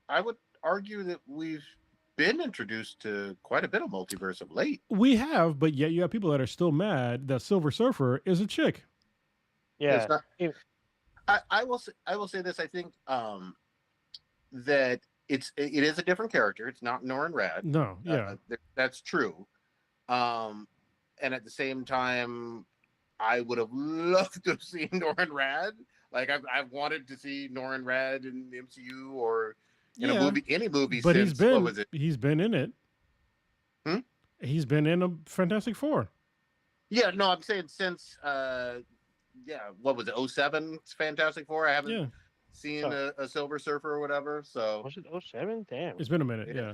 I would argue that we've been introduced to quite a bit of multiverse of late. we have, but yet you have people that are still mad that Silver Surfer is a chick. Yeah, It's not, If- I will say this. I think that it is a different character. It's not Norrin Rad. No, yeah, That's true. And at the same time, I would have loved to have seen Norrin Rad. Like I've wanted to see Norrin Rad in the MCU or in a movie, any movie. But since, what was it? he's been in it. Hmm? He's been in a Fantastic Four. Yeah, no, I'm saying since what was it? 07 Fantastic Four. I haven't Yeah, seen a Silver Surfer or whatever. So was it 07? Damn. it's been a minute. Yeah. Yeah.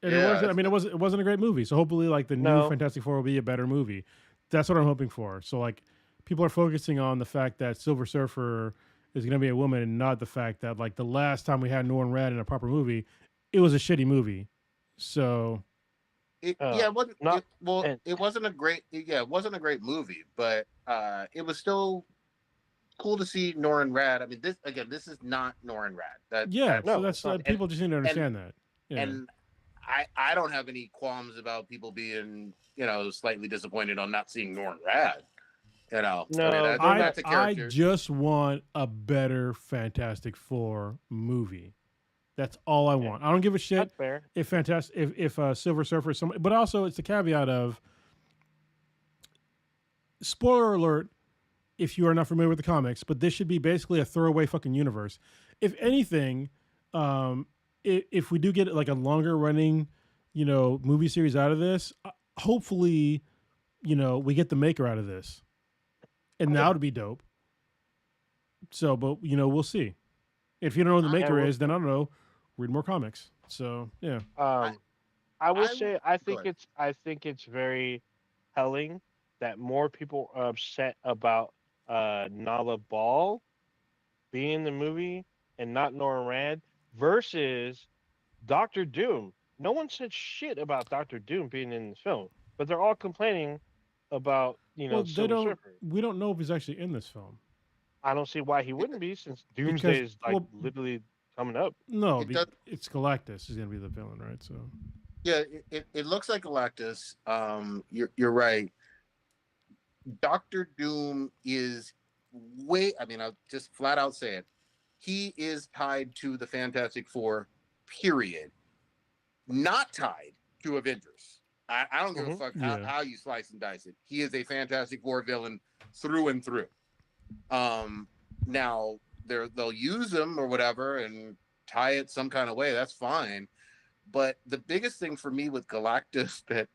And Yeah, it wasn't. I mean, it wasn't a great movie. So hopefully, like the new No. Fantastic Four will be a better movie. That's what I'm hoping for. So like, people are focusing on the fact that Silver Surfer is going to be a woman, and not the fact that like the last time we had Norrin Rad in a proper movie, it was a shitty movie. So it wasn't. It wasn't a great. Yeah, it wasn't a great movie, but it was still cool to see Norrin Rad. I mean, this is not Norrin Rad. so no, that's it's not. people just need to understand that. Yeah. And I don't have any qualms about people being, slightly disappointed on not seeing Norrin Rad. No, that's a I character. just want a better Fantastic Four movie. That's all I want. I don't give a shit That's fair. if Silver Surfer is somebody, but also it's the caveat of spoiler alert if you are not familiar with the comics, but this should be basically a throwaway fucking universe. If anything, if we do get like a longer running, movie series out of this, hopefully, we get the maker out of this, and that would be dope. So, but we'll see. If you don't know who the maker is, then I don't know. Read more comics. So yeah. I would say I go think it's very telling that more people are upset about Nala Ball being in the movie and not Norrin Rad versus Doctor Doom. No one said shit about Doctor Doom being in the film, but they're all complaining about Silver Surfer. We don't know if he's actually in this film. I don't see why he wouldn't be, since Doomsday Because- is like literally coming up. No, It it's Galactus is gonna be the villain, right? So Yeah, it looks like Galactus. You're right. Doctor Doom is way. I mean, I'll just flat out say it. He is tied to the Fantastic Four. Period. Not tied to Avengers. I don't give a fuck how you slice and dice it. He is a Fantastic Four villain through and through. Now they'll use him or whatever and tie it some kind of way. That's fine. But the biggest thing for me with Galactus that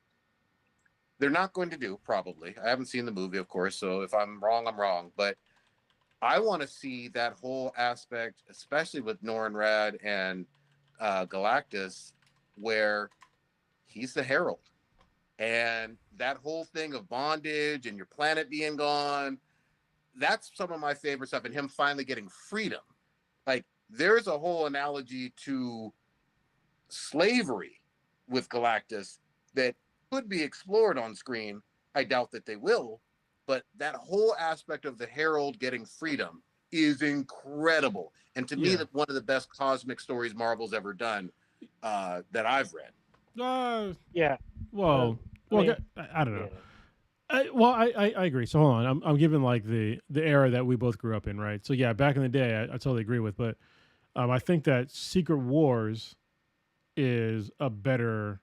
they're not going to do, probably. I haven't seen the movie, of course, so if I'm wrong, I'm wrong. But I want to see that whole aspect, especially with Norrin Rad and Galactus, where he's the Herald. And that whole thing of bondage and your planet being gone, that's some of my favorite stuff. And him finally getting freedom. Like, there's a whole analogy to slavery with Galactus that could be explored on screen. I doubt that they will, but that whole aspect of the Herald getting freedom is incredible, and to me, that's one of the best cosmic stories Marvel's ever done that I've read. Yeah. Well, I don't know. Yeah. I agree. So hold on, I'm giving like the era that we both grew up in, right? So yeah, back in the day, I totally agree with, but I think that Secret Wars is a better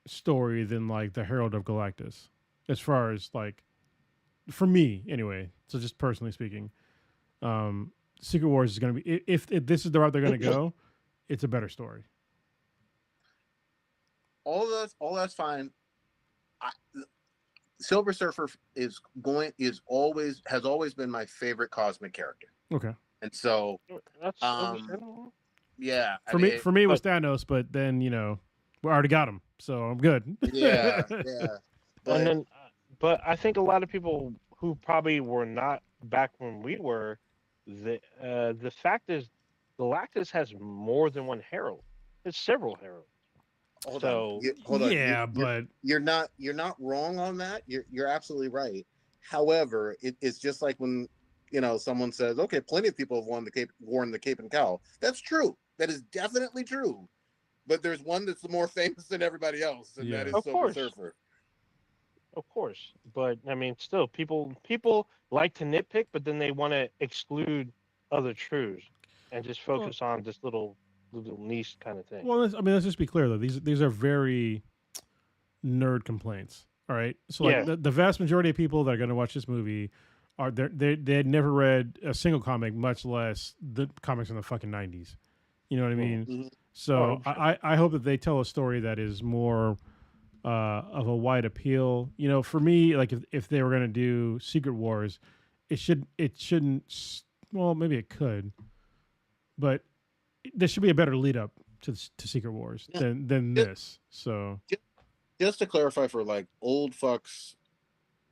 story than like the Herald of Galactus, as far as like for me anyway. So just personally speaking, Secret Wars is going to be if this is the route they're going to go, it's a better story. All that's fine. Silver Surfer has always been my favorite cosmic character, Okay. and so That's um understandable. yeah, For me, it was Thanos, but then we already got him, so I'm good. yeah, And but then, but I think a lot of people who probably were not back when we were, the fact is, Galactus has more than one herald. It's several heralds. hold on, So hold on. Yeah, but You're not wrong on that. You're absolutely right. However, it's just like when someone says, "Okay, plenty of people have worn the cape and cowl." That's true. That is definitely true. But there's one that's more famous than everybody else, and that Yeah. is of Silver course, Surfer. of course. But I mean, still, people like to nitpick, but then they want to exclude other truths and just Well, focus on this little niche kind of thing. well, let's just be clear though. These are very nerd complaints. All right, so like Yeah. the vast majority of people that are going to watch this movie they had never read a single comic, much less the comics in the fucking 90s. You know what I mean? Mhm. So Oh, I hope that they tell a story that is more of a wide appeal. For me, like if they were going to do Secret Wars, it shouldn't. Well, maybe it could, but there should be a better lead up to Secret Wars Yeah. than Yeah. this. So Just to clarify for like old fucks,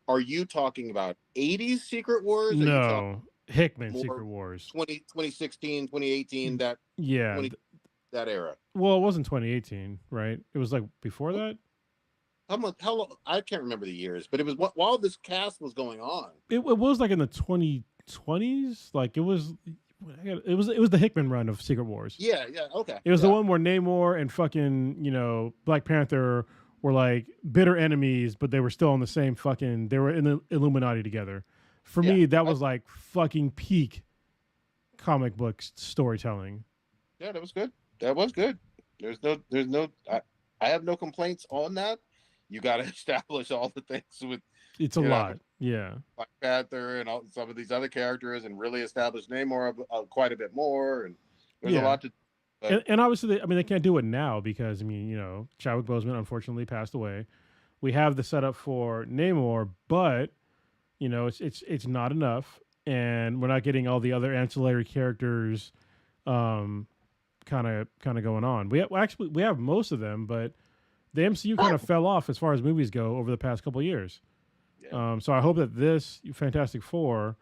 are you talking about 80s Secret Wars? Or are you talking no, Hickman more Secret Wars. 2016, 2018, Yeah. 20, that era? Well, it wasn't 2018, right? It was like before that. How long? I can't remember the years, but it was while this cast was going on. It was like in the 2020s. Like it was the Hickman run of Secret Wars. Yeah, okay. It was yeah. the one where Namor and fucking Black Panther were like bitter enemies, but they were still on the same fucking. They were in the Illuminati together. For me, that was like fucking peak comic book storytelling. Yeah, that was good. That was good. There's no. I have no complaints on that. You got to establish all the things with It's a lot. Yeah. Black Panther and some of these other characters, and really establish Namor quite a bit more. And there's a lot to. And obviously, they can't do it now because Chadwick Boseman unfortunately passed away. We have the setup for Namor, but it's not enough, and we're not getting all the other ancillary characters, kind of going on. We have most of them, but the MCU kind of fell off as far as movies go over the past couple of years. Yeah. So I hope that this Fantastic Four,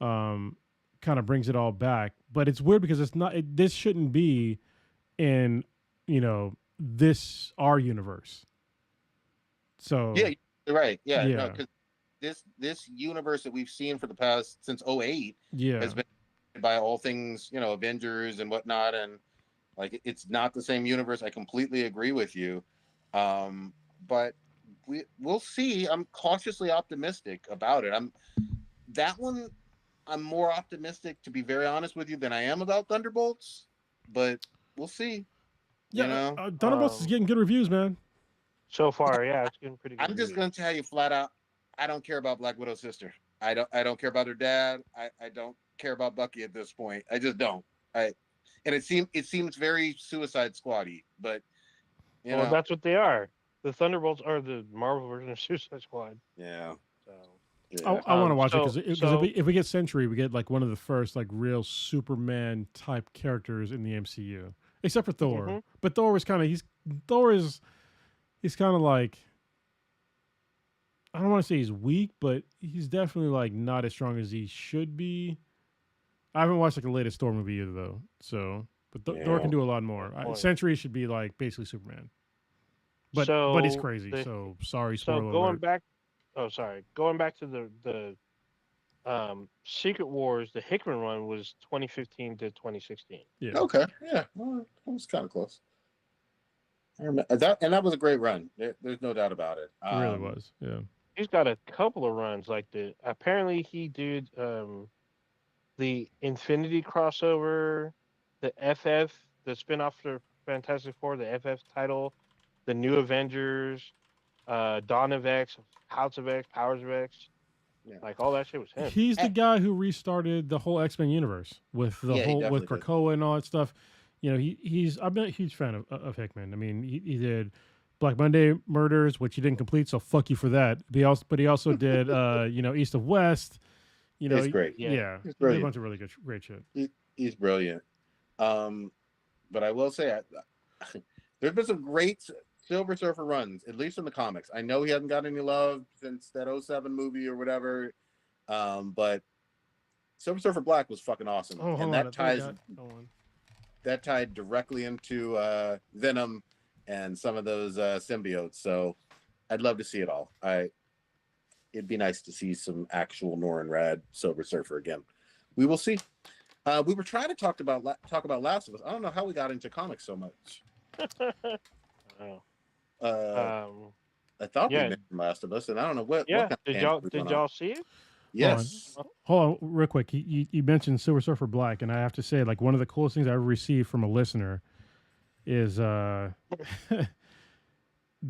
kind of brings it all back. But it's weird because it's not. This shouldn't be in this our universe. So Yeah, you're right. Yeah, Yeah. no, because this universe that we've seen for the past since '08 has been by all things Avengers and whatnot, and like it's not the same universe. I completely agree with you, but we'll see. I'm cautiously optimistic about it. I'm more optimistic, to be very honest with you, than I am about Thunderbolts, but we'll see. Yeah, Thunderbolts is getting good reviews, man. So far, yeah, it's getting pretty good. I'm just gonna tell you flat out, I don't care about Black Widow's sister. I don't care about her dad. I don't care about Bucky at this point. I just don't. And it seems very Suicide Squad-y, but well, that's what they are. The Thunderbolts are the Marvel version of Suicide Squad. Yeah. So I want to watch it because so- if we get Sentry, we get like one of the first like real Superman type characters in the MCU, except for Thor. Mhm. But Thor was kind of he's kind of like, I don't want to say he's weak, but he's definitely like not as strong as he should be. I haven't watched like the latest Thor movie either though, so but Thor can do a lot more. Sentry should be like basically Superman, but he's crazy. So sorry, spoiler So going alert. back, going back to the Secret Wars, the Hickman run was 2015 to 2016. Yeah. Okay. Yeah. Well, that was kind of close. I remember that was a great run. There's no doubt about it. It really was. Yeah. He's got a couple of runs like apparently he did the Infinity crossover, the FF, the spinoff for Fantastic Four, the FF title, the New Avengers, Dawn of X, House of X, Powers of X. Yeah. Like all that shit was him. He's the guy who restarted the whole X-Men universe with the with Krakoa and all that stuff. I've been a huge fan of Hickman. I mean, he did Black Monday Murders, which he didn't complete, so fuck you for that. But he also did, East of West. It's great. Yeah, He's he did a brilliant. bunch of really great shit. He's brilliant. But I will say, there's been some great Silver Surfer runs, at least in the comics. I know he hasn't got any love since that 07 movie or whatever, but Silver Surfer Black was fucking awesome, and that tied directly into Venom and some of those symbiotes. So I'd love to see it all. It'd be nice to see some actual Norrin Rad Silver Surfer again. We will see. We were trying to talk about Last of Us. I don't know how we got into comics so much. I thought we mentioned Last of Us, and I don't know what. Yeah, what did y'all see it? Yes. Hold on, real quick. You mentioned Silver Surfer Black, and I have to say, like, one of the coolest things I ever received from a listener is the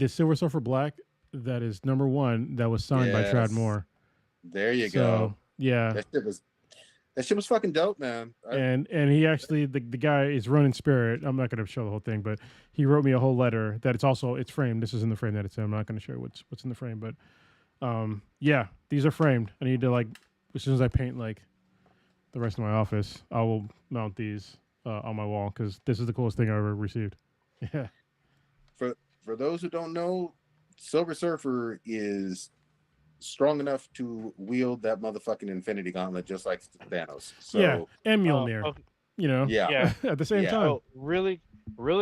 Silver Surfer Black that is #1 that was signed by Trad Moore. There you go. Yeah, that shit was fucking dope, man. And he actually the guy is running Spirit. I'm not going to show the whole thing, but he wrote me a whole letter that it's framed. This is in the frame that it's in. I'm not going to show what's in the frame, but yeah, these are framed. I need to, like, as soon as I paint like the rest of my office, I will mount these on my wall because this is the coolest thing I ever received. Yeah. For those who don't know, Silver Surfer is strong enough to wield that motherfucking Infinity Gauntlet just like Thanos. So, yeah, and Mjolnir. Okay. Yeah. At the same time. So really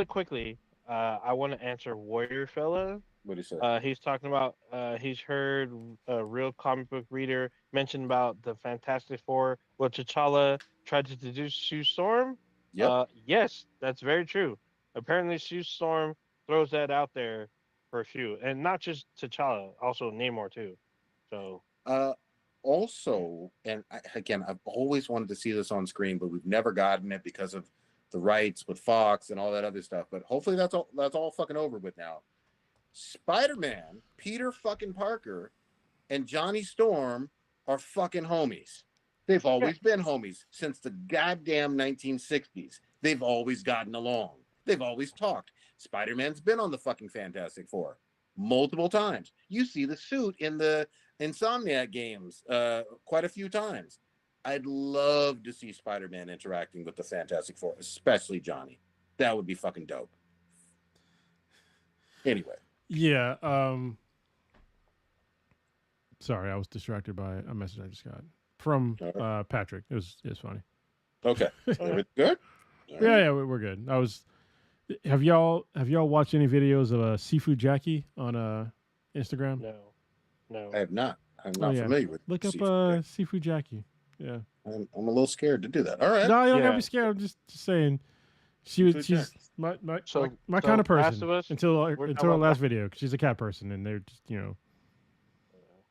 quickly, I want to answer Warrior Fella. What do you say? He's talking about he's heard a real comic book reader mention about the Fantastic Four. Well, T'Challa tried to seduce Sue Storm. Yep. Yes, that's very true. Apparently, Sue Storm throws that out there for a few, and not just T'Challa, also Namor too. So. Also, and again, I've always wanted to see this on screen, but we've never gotten it because of the rights with Fox and all that other stuff. But hopefully, that's all fucking over with now. Spider-Man, Peter fucking Parker, and Johnny Storm are fucking homies. They've always been homies since the goddamn 1960s. They've always gotten along. They've always talked. Spider-Man's been on the fucking Fantastic Four multiple times. You see the suit in the Insomniac games quite a few times. I'd love to see Spider-Man interacting with the Fantastic Four, especially Johnny. That would be fucking dope. Anyway. Yeah. Sorry, I was distracted by a message I just got from Patrick. It was funny. Okay. Everything good? Yeah, we're good. Have y'all watched any videos of Seafood Jackie on Instagram? No. I have not. I'm not familiar with. Look up Seafood Jackie. Yeah. I'm a little scared to do that. All right. No, you don't gotta be scared. I'm just saying. She's my kind of person until her last video. 'Cause she's a cat person, and they're just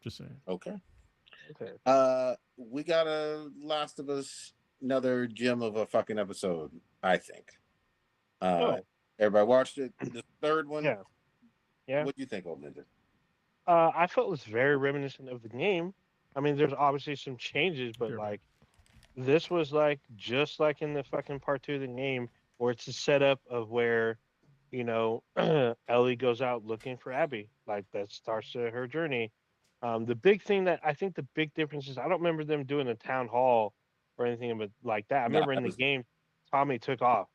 just saying. Okay. We got a Last of Us, another gem of a fucking episode, I think. Everybody watched it. The third one. Yeah. What do you think, old ninja? I felt it was very reminiscent of the game. I mean, there's obviously some changes, but like this was like just like in the fucking part 2 of the game, where it's a setup of where, Ellie goes out looking for Abby. Like that starts her journey. The big thing that I think the big difference is I don't remember them doing a town hall or anything but like that. I remember in the game, Tommy took off.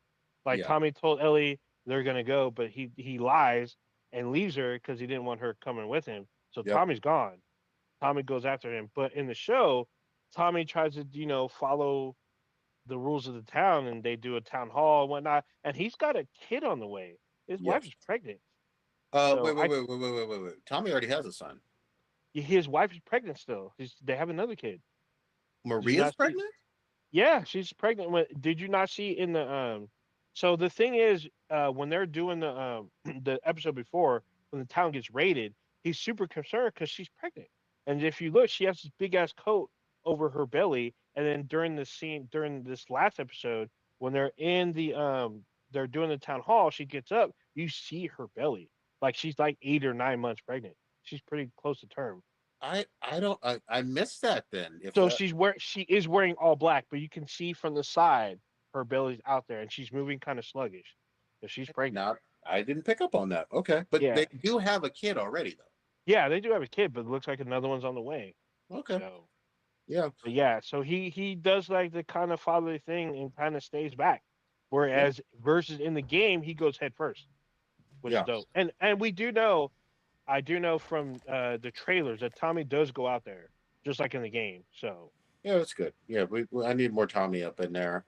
Like Tommy told Ellie they're gonna go, but he lies and leaves her because he didn't want her coming with him. So Tommy's gone. Tommy goes after him. But in the show, Tommy tries to, follow the rules of the town, and they do a town hall and whatnot. And he's got a kid on the way. His wife is pregnant. Wait. Tommy already has a son. His wife is pregnant still. They have another kid. Maria's pregnant? Yeah, she's pregnant. Did you not see in the So the thing is, when they're doing the episode before, when the town gets raided, he's super concerned because she's pregnant. And if you look, she has this big ass coat over her belly. And then during this last episode, when they're in they're doing the town hall, she gets up. You see her belly, like she's like 8 or 9 months pregnant. She's pretty close to term. I missed that then. She is wearing all black, but you can see from the side her belly's out there, and she's moving kind of sluggish. So she's pregnant. I didn't pick up on that. Okay, but Yeah. they do have a kid already, though. Yeah, they do have a kid, but it looks like another one's on the way. Okay, So, yeah, but yeah, so he does like the kind of fatherly thing and kind of stays back, yeah, whereas versus in the game he goes head first, which is yeah. dope. And we do know, I do know from the trailers that Tommy does go out there just like in the game. So Yeah, that's good. Yeah, I need more Tommy up in there.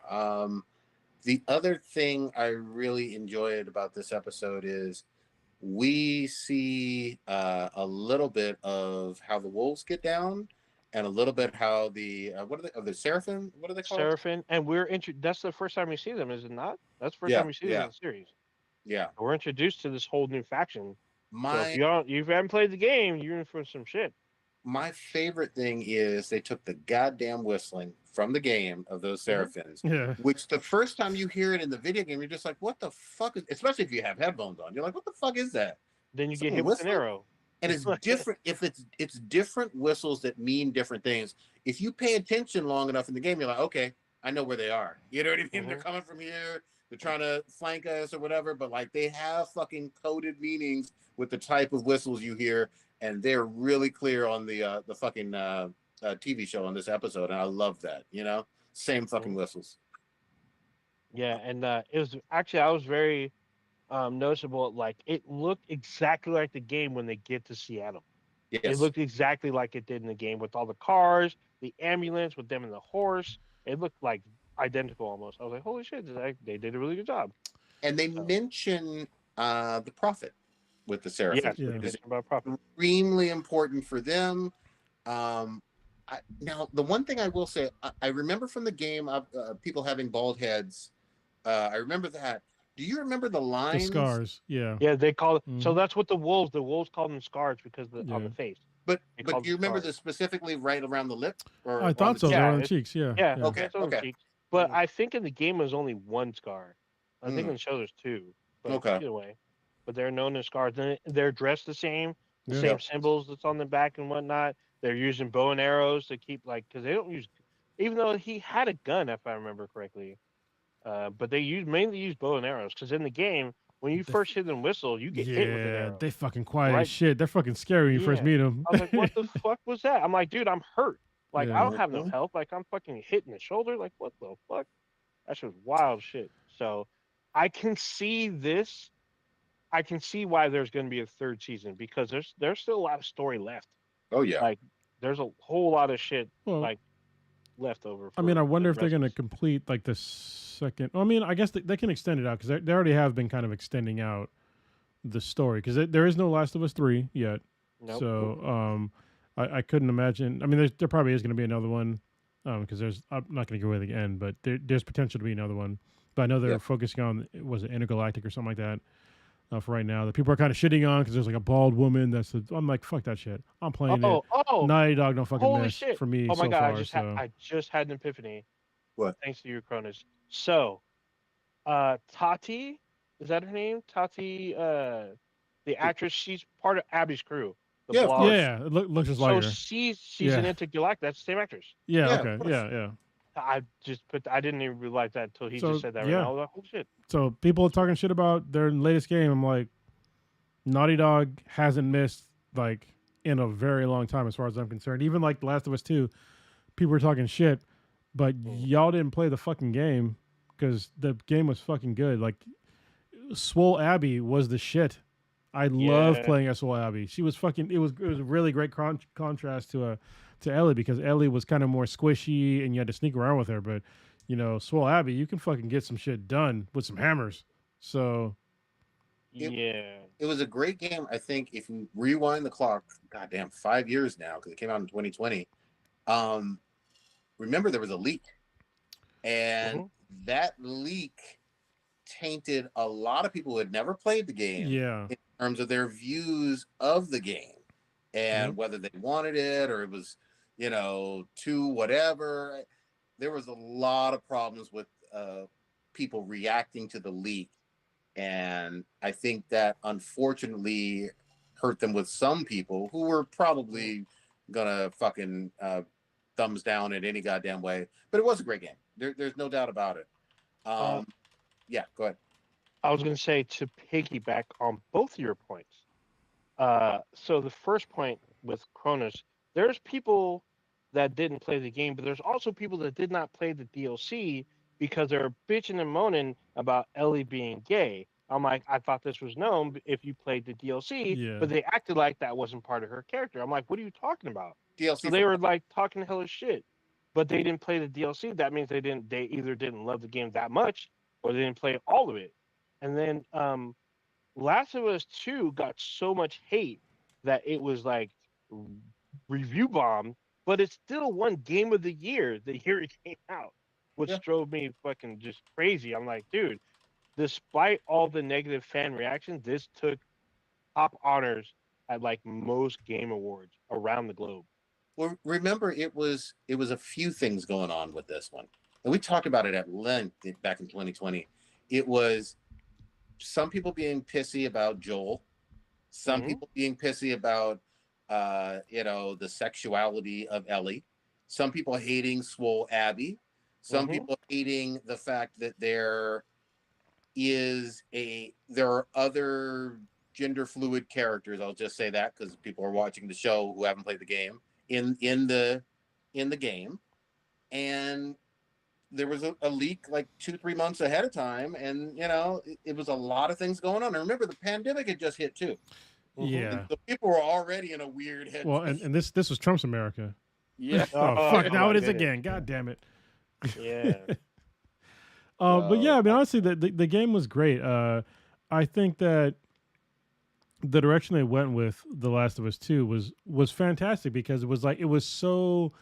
The other thing I really enjoyed about this episode is we see a little bit of how the wolves get down, and a little bit how the what are they? The seraphim? What are they called? Seraphim, and that's the first time we see them, is it not? That's the first Yeah, time we see them yeah, in the series. yeah. We're introduced to this whole new faction. So My if you haven't played the game, you're in for some shit. my favorite thing is they took the goddamn whistling from the game of those seraphims, Yeah. which the first time you hear it in the video game, you're just like, what the fuck is, especially if you have headphones on, you're like, what the fuck is that? Then you get Someone hit with an whistling? arrow. And it's different. If it's different whistles that mean different things. If you pay attention long enough in the game, you're like, okay, I know where they are. You know what I mean? They're coming from here. They're trying to flank us or whatever. But like they have fucking coded meanings with the type of whistles you hear, and they're really clear on the fucking TV show on this episode, and I love that. You know, same fucking whistles. Yeah, and it was actually I was very noticeable. Like it looked exactly like the game when they get to Seattle. It Yes. looked exactly like it did in the game with all the cars, the ambulance, with them and the horse. It looked like identical almost. I was like, holy shit, they did a really good job. And they So, mention the prophet with the seraphim, yes, Yeah. they which is mentioned about profit. extremely important for them. Now, the one thing I will say, I remember from the game of people having bald heads. I remember that. Do you remember the The lines? scars. Yeah. Yeah, they call it. So Mhm. that's what the wolves call them scars because on Yeah. the face. But They call do you them remember scars. this specifically right around the lip or I on thought the so. cheek? They're Yeah, on the cheeks. Yeah. yeah, Yeah. Okay, it's on the okay, cheeks. But I think in the game it was only one scar. I think in mm, the show there's two. But okay, either way, but they're known as scars. And they're dressed the Yeah. same yep. symbols that's on the back and whatnot. They're using bow and arrows to keep because they don't use, even though he had a gun if I remember correctly. But they mainly use bow and arrows because in the game when you They first hit and whistle, you get hit with an Yeah, arrow. they fucking quiet as Right? shit. They're fucking scary when you first Yeah. meet them. I was like, what the fuck was that? I'm like, dude, I'm hurt. Like, I Yeah. don't have no Mhm. health. Like, I'm fucking hit in the shoulder. Like, what the fuck? That's just wild shit. So, I can see this. I can see why there's going to be a third season because there's still a lot of story left. Oh yeah. Like, there's a whole lot of shit Well, like left over I mean, I for wonder the if they're rest of going to us. complete like the second. I mean, I guess they can extend it out because they already have been kind of extending out the story because there is no Last of Us 3 yet. Nope. So I couldn't imagine. I mean, there probably is going to be another one because I'm not going to go away the end, but there's potential to be another one. But I know they're Yeah. focusing on was it Intergalactic or something like that for right now. The people are kind of shitting on because there's like a bald woman. I'm like, fuck that shit. I'm playing it. Oh, Naughty Dog don't fucking holy miss shit. for me Oh my so god, far. So I just had an epiphany. What? Thanks to you, Cronus. So, Tati, is that her name? Tati, the actress. She's part of Abby's crew. The Yeah, of blonde. course. yeah, it looks just So like her. she's Yeah. an Intergalactic. That's the same actress. Yeah. Yeah, of Okay. course. Yeah. I didn't even realize that until he So, just said that right yeah. now. I was like, oh shit. So people are talking shit about their latest game. I'm like, Naughty Dog hasn't missed like in a very long time as far as I'm concerned. Even like The Last of Us 2, people were talking shit, but y'all didn't play the fucking game because the game was fucking good. Like Swole Abby was the shit. I love Yeah. playing as Swole Abby. She was fucking. It was a really great contrast to Ellie because Ellie was kind of more squishy and you had to sneak around with her. But you know, Swole Abby, you can fucking get some shit done with some hammers. So Yeah. It was a great game. I think if you rewind the clock, goddamn, 5 years now because it came out in 2020. Remember there was a leak, and that leak tainted a lot of people who had never played the game yeah, in terms of their views of the game and whether they wanted it or it was, too whatever. There was a lot of problems with people reacting to the leak. And I think that unfortunately hurt them with some people who were probably gonna fucking thumbs down it any goddamn way. But it was a great game. There's no doubt about it. Yeah, go ahead. I was going to say to piggyback on both of your points. So the first point with Cronus, there's people that didn't play the game, but there's also people that did not play the DLC because they're bitching and moaning about Ellie being gay. I'm like, I thought this was known if you played the DLC, Yeah. but they acted like that wasn't part of her character. I'm like, what are you talking about? So DLC they for were like talking hella shit, but they didn't play the DLC. That means they didn't. They either didn't love the game that much, or they didn't play all of it. And then Last of Us 2 got so much hate that it was like review bomb, but it still won Game of the Year the year it came out, yeah. which drove me fucking just crazy. I'm like, dude, despite all the negative fan reactions, this took top honors at like most game awards around the globe. Well, remember it was a few things going on with this one, and we talked about it at length back in 2020. It was some people being pissy about Joel, some Mm-hmm. people being pissy about the sexuality of Ellie, some people hating Swole Abby, some Mm-hmm. people hating the fact that there are other gender fluid characters. I'll just say that because people are watching the show who haven't played the game in the game, and there was a leak like 2-3 months ahead of time, and it was a lot of things going on. And remember, the pandemic had just hit too, Mm-hmm. and Yeah. so people were already in a weird head. Well, and this was Trump's America. Yeah. Oh fuck! Oh Now my it is goodness. again. God damn it. Yeah. But yeah, I mean, So, honestly, the game was great. I think that the direction they went with The Last of Us 2 was fantastic because it was so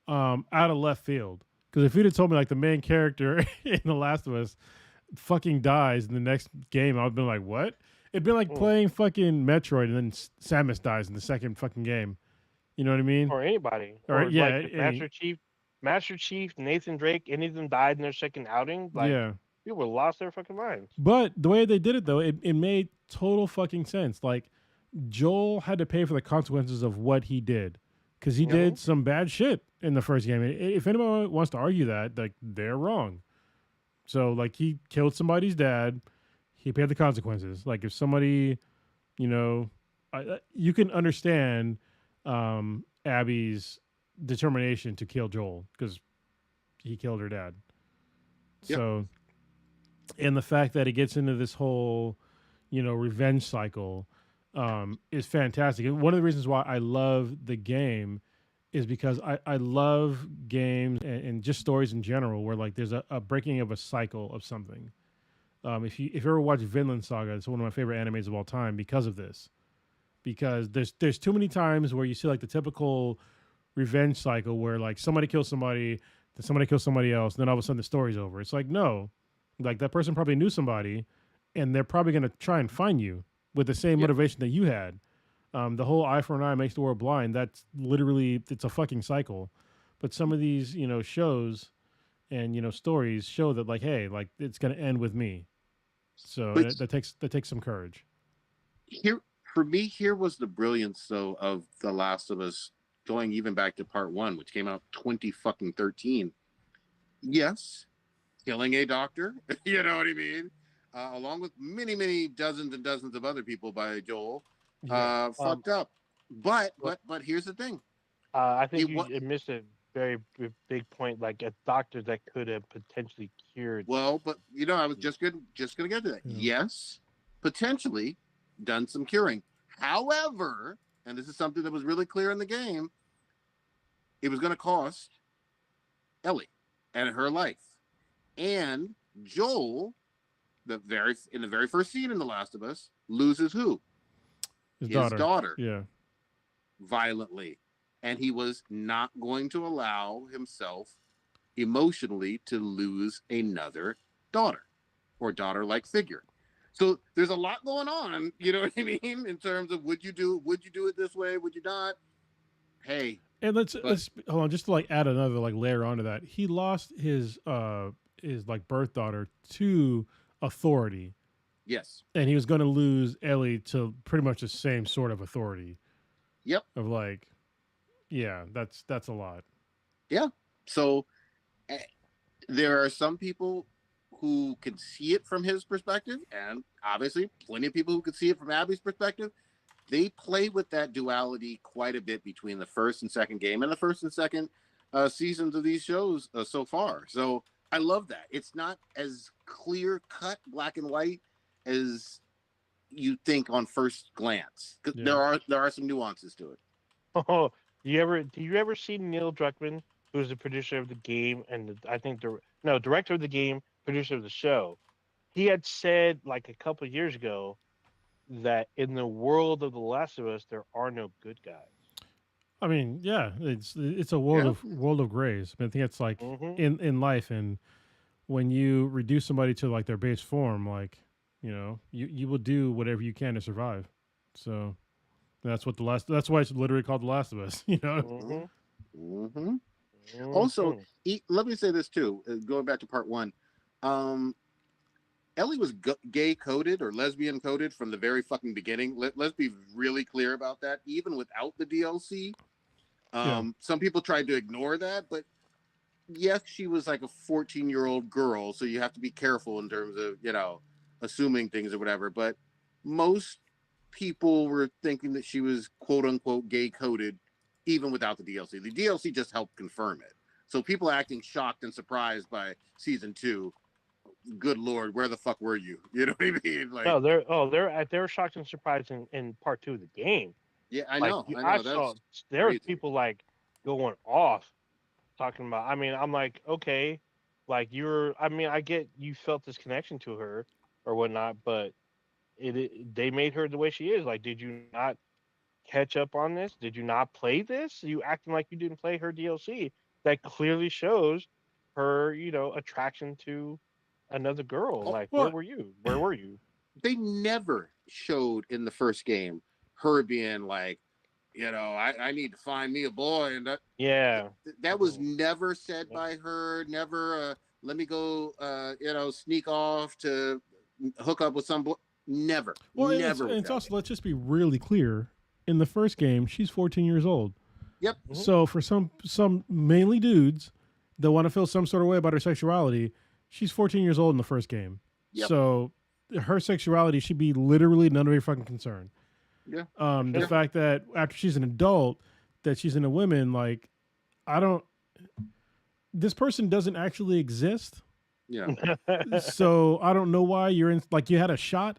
out of left field. Because if you'd have told me like the main character in The Last of Us fucking dies in the next game, I would have been like, what? It'd been like Mm. playing fucking Metroid and then Samus dies in the second fucking game. You know what I mean? Or anybody. Or Or yeah, like if Master Chief, Nathan Drake, any of them died in their second outing, like yeah. people lost their fucking minds. But the way they did it though, it made total fucking sense. Like Joel had to pay for the consequences of what he did because he Mhm. did some bad shit in the first game. If anyone wants to argue that, like they're wrong. So like he killed somebody's dad, he paid the consequences. Like if somebody, you know, you can understand Abby's determination to kill Joel because he killed her dad. Yep. So, and the fact that it gets into this whole, revenge cycle is fantastic. And one of the reasons why I love the game is because I love games and just stories in general where like there's a breaking of a cycle of something. If you ever watch Vinland Saga, it's one of my favorite animes of all time because of this. Because there's too many times where you see like the typical revenge cycle where like somebody kills somebody, then somebody kills somebody else, and then all of a sudden the story's over. It's like no, like that person probably knew somebody, and they're probably gonna try and find you with the same Yep. motivation that you had. The whole eye for an eye makes the world blind. That's literally it's a fucking cycle. But some of these shows and stories show that like hey like it's gonna end with me. So But that takes some courage. here for me, here was the brilliance though of The Last of Us, going even back to part one, which came out 2013. Yes, killing a doctor, you know what I mean? Along with many, many dozens and dozens of other people by Joel, fucked up. But Well, here's the thing. I think It wa- you missed a very big point, like a doctor that could have potentially cured. Well, but I was just gonna get to that. Yeah. Yes, potentially done some curing. However, and this is something that was really clear in the game, it was going to cost Ellie and her life. And Joel, in the very first scene in The Last of Us, loses who? His His daughter. daughter Yeah. violently. And he was not going to allow himself emotionally to lose another daughter or daughter-like figure. So there's a lot going on, you know what I mean? In terms of would you do it this way? Would you not? Hey, And let's hold on, just to like add another like layer onto that. He lost his like birth daughter to authority, yes. and he was going to lose Ellie to pretty much the same sort of authority. Yep. Of like, yeah, that's a lot. Yeah. So there are some people who can see it from his perspective, and obviously plenty of people who can see it from Abby's perspective. They play with that duality quite a bit between the first and second game and the first and second seasons of these shows so far. So I love that. It's not as clear cut, black and white as you think on first glance. Yeah. There are some nuances to it. Oh, do you ever see Neil Druckmann, who's the producer of the game and I think director of the game, producer of the show? He had said like a couple of years ago that in the world of The Last of Us, there are no good guys. I mean, yeah, it's a world of grays. I think it's like Mm-hmm. in life, and when you reduce somebody to like their base form, like you will do whatever you can to survive. So that's why it's literally called The Last of Us. Mm-hmm. Mm-hmm. Mm-hmm. Also, let me say this too. Going back to part one, Ellie was gay coded or lesbian coded from the very fucking beginning. Let's be really clear about that. Even without the DLC, some people tried to ignore that, but yes, she was like a 14-year-old girl, so you have to be careful in terms of assuming things or whatever. But most people were thinking that she was quote unquote gay coded, even without the DLC. The DLC just helped confirm it. So people acting shocked and surprised by season 2. Good Lord, where the fuck were you? You know what I mean? Like, No, they're shocked and surprised in part 2 of the game. yeah, I Like know. I That's saw there was crazy. people like going off talking about. I mean, I'm like, okay, like I mean, I get you felt this connection to her or whatnot, but they made her the way she is. Like, did you not catch up on this? Did you not play this? You acting like you didn't play her DLC. That clearly shows her, attraction to another girl. Oh, Like, where Well, were you? Where were you? they never showed in the first game her being like, I need to find me a boy, and Yeah. that was never said by her. Never. Let me go. Sneak off to hook up with some boy. Never. well, Never was it's that. also, let's just be really clear. In the first game, she's 14 years old. Yep. Mhm. So for some mainly dudes that want to feel some sort of way about her sexuality, she's 14 years old in the first game. Yep. So her sexuality should be literally none of your fucking concern. Yeah. The Sure. fact that after she's an adult, that she's into women, like, this person doesn't actually exist. Yeah. So I don't know why you had a shot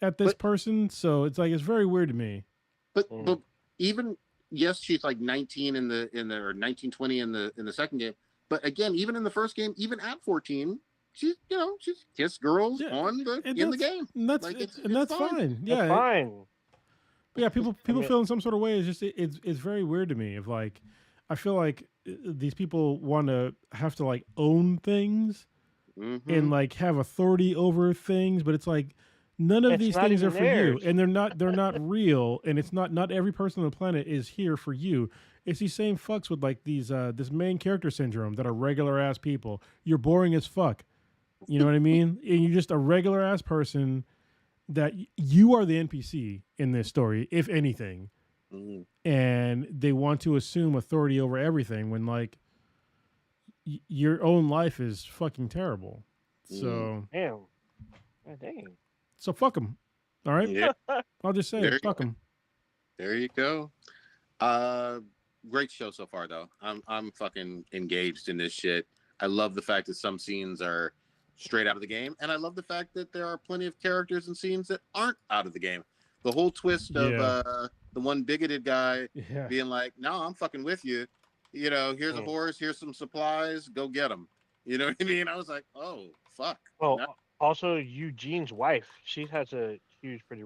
at this But- person. So it's very weird to me. But Mm. but even yes, she's like 19 in the or 19, 20 in the second game. But again, even in the first game, even at 14, she's kissed girls Yeah, in the and game. And that's Like, it's that's fine. fine. That's Yeah, fine. yeah. People mean- feel in some sort of way. It's just it's very weird to me. Of like, I feel like these people want to have to like own things Mhm. and like have authority over things, but it's like none of It's these not things are even for you, theirs. and they're not real, and it's not every person on the planet is here for you. It's these same fucks with like these this main character syndrome that are regular ass people. You're boring as fuck. You know what I mean? And you're just a regular ass person that you are the NPC in this story, if anything. Mhm. And they want to assume authority over everything when like your own life is fucking terrible. So Damn. God dang. so fuck them. All right, Yeah. I'll just say There it. Fuck them. There you go. Great show so far, though. I'm fucking engaged in this shit. I love the fact that some scenes are straight out of the game, and I love the fact that there are plenty of characters and scenes that aren't out of the game. The whole twist of the one bigoted guy Yeah. being like, "No, I'm fucking with you. Here's a horse, here's some supplies, go get them." You know what I mean? I was like, "Oh fuck." Well, No, also Eugene's wife, she has a pretty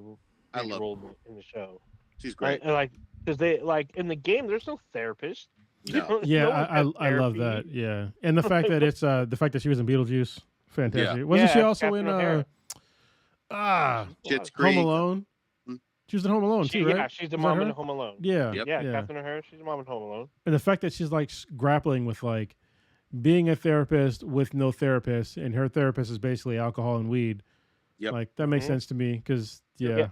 I huge love role her. in the show. She's great. And like, because they like in the game, there's no therapist. No. Yeah, No one has I love that. therapy. Yeah, and the fact that it's the fact that she was in Beetlejuice, fantastic. Yeah. Wasn't she Yeah, also Catherine in O'Hara. Schitt's Home Creek. Alone? Mm. She was in Home Alone too, right? Yeah, she's the Was that mom her? in Home Alone. Yeah, Yep. Yeah, yeah. Catherine O'Hara, she's the mom in Home Alone. And the fact that she's like grappling with like being a therapist with no therapist, and her therapist is basically alcohol and weed. Yep. Like that makes Mhm. sense to me because Yeah.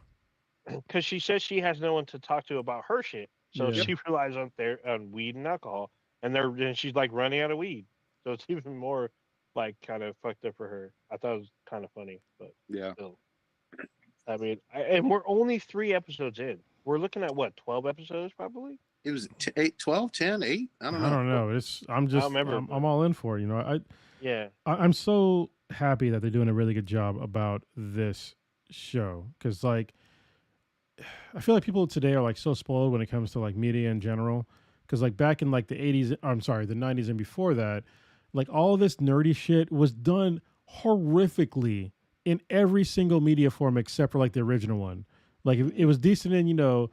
Because she says she has no one to talk to about her shit, so Yeah. she relies on weed and alcohol, and she's like running out of weed, so it's even more like kind of fucked up for her. I thought it was kind of funny, but Yeah. still. I mean, and we're only 3 episodes in. We're looking at what, 12 episodes probably? It was 8, 12, 10, 8. I don't I know. don't know. I'm just remember, I'm, but- I'm all in for it. You know, Yeah. I'm so happy that they're doing a really good job about this show because like I feel like people today are like so spoiled when it comes to like media in general. Because like back in like the 80s, I'm sorry, the 90s and before that, like all this nerdy shit was done horrifically in every single media form except for like the original one. Like it was decent in, you know,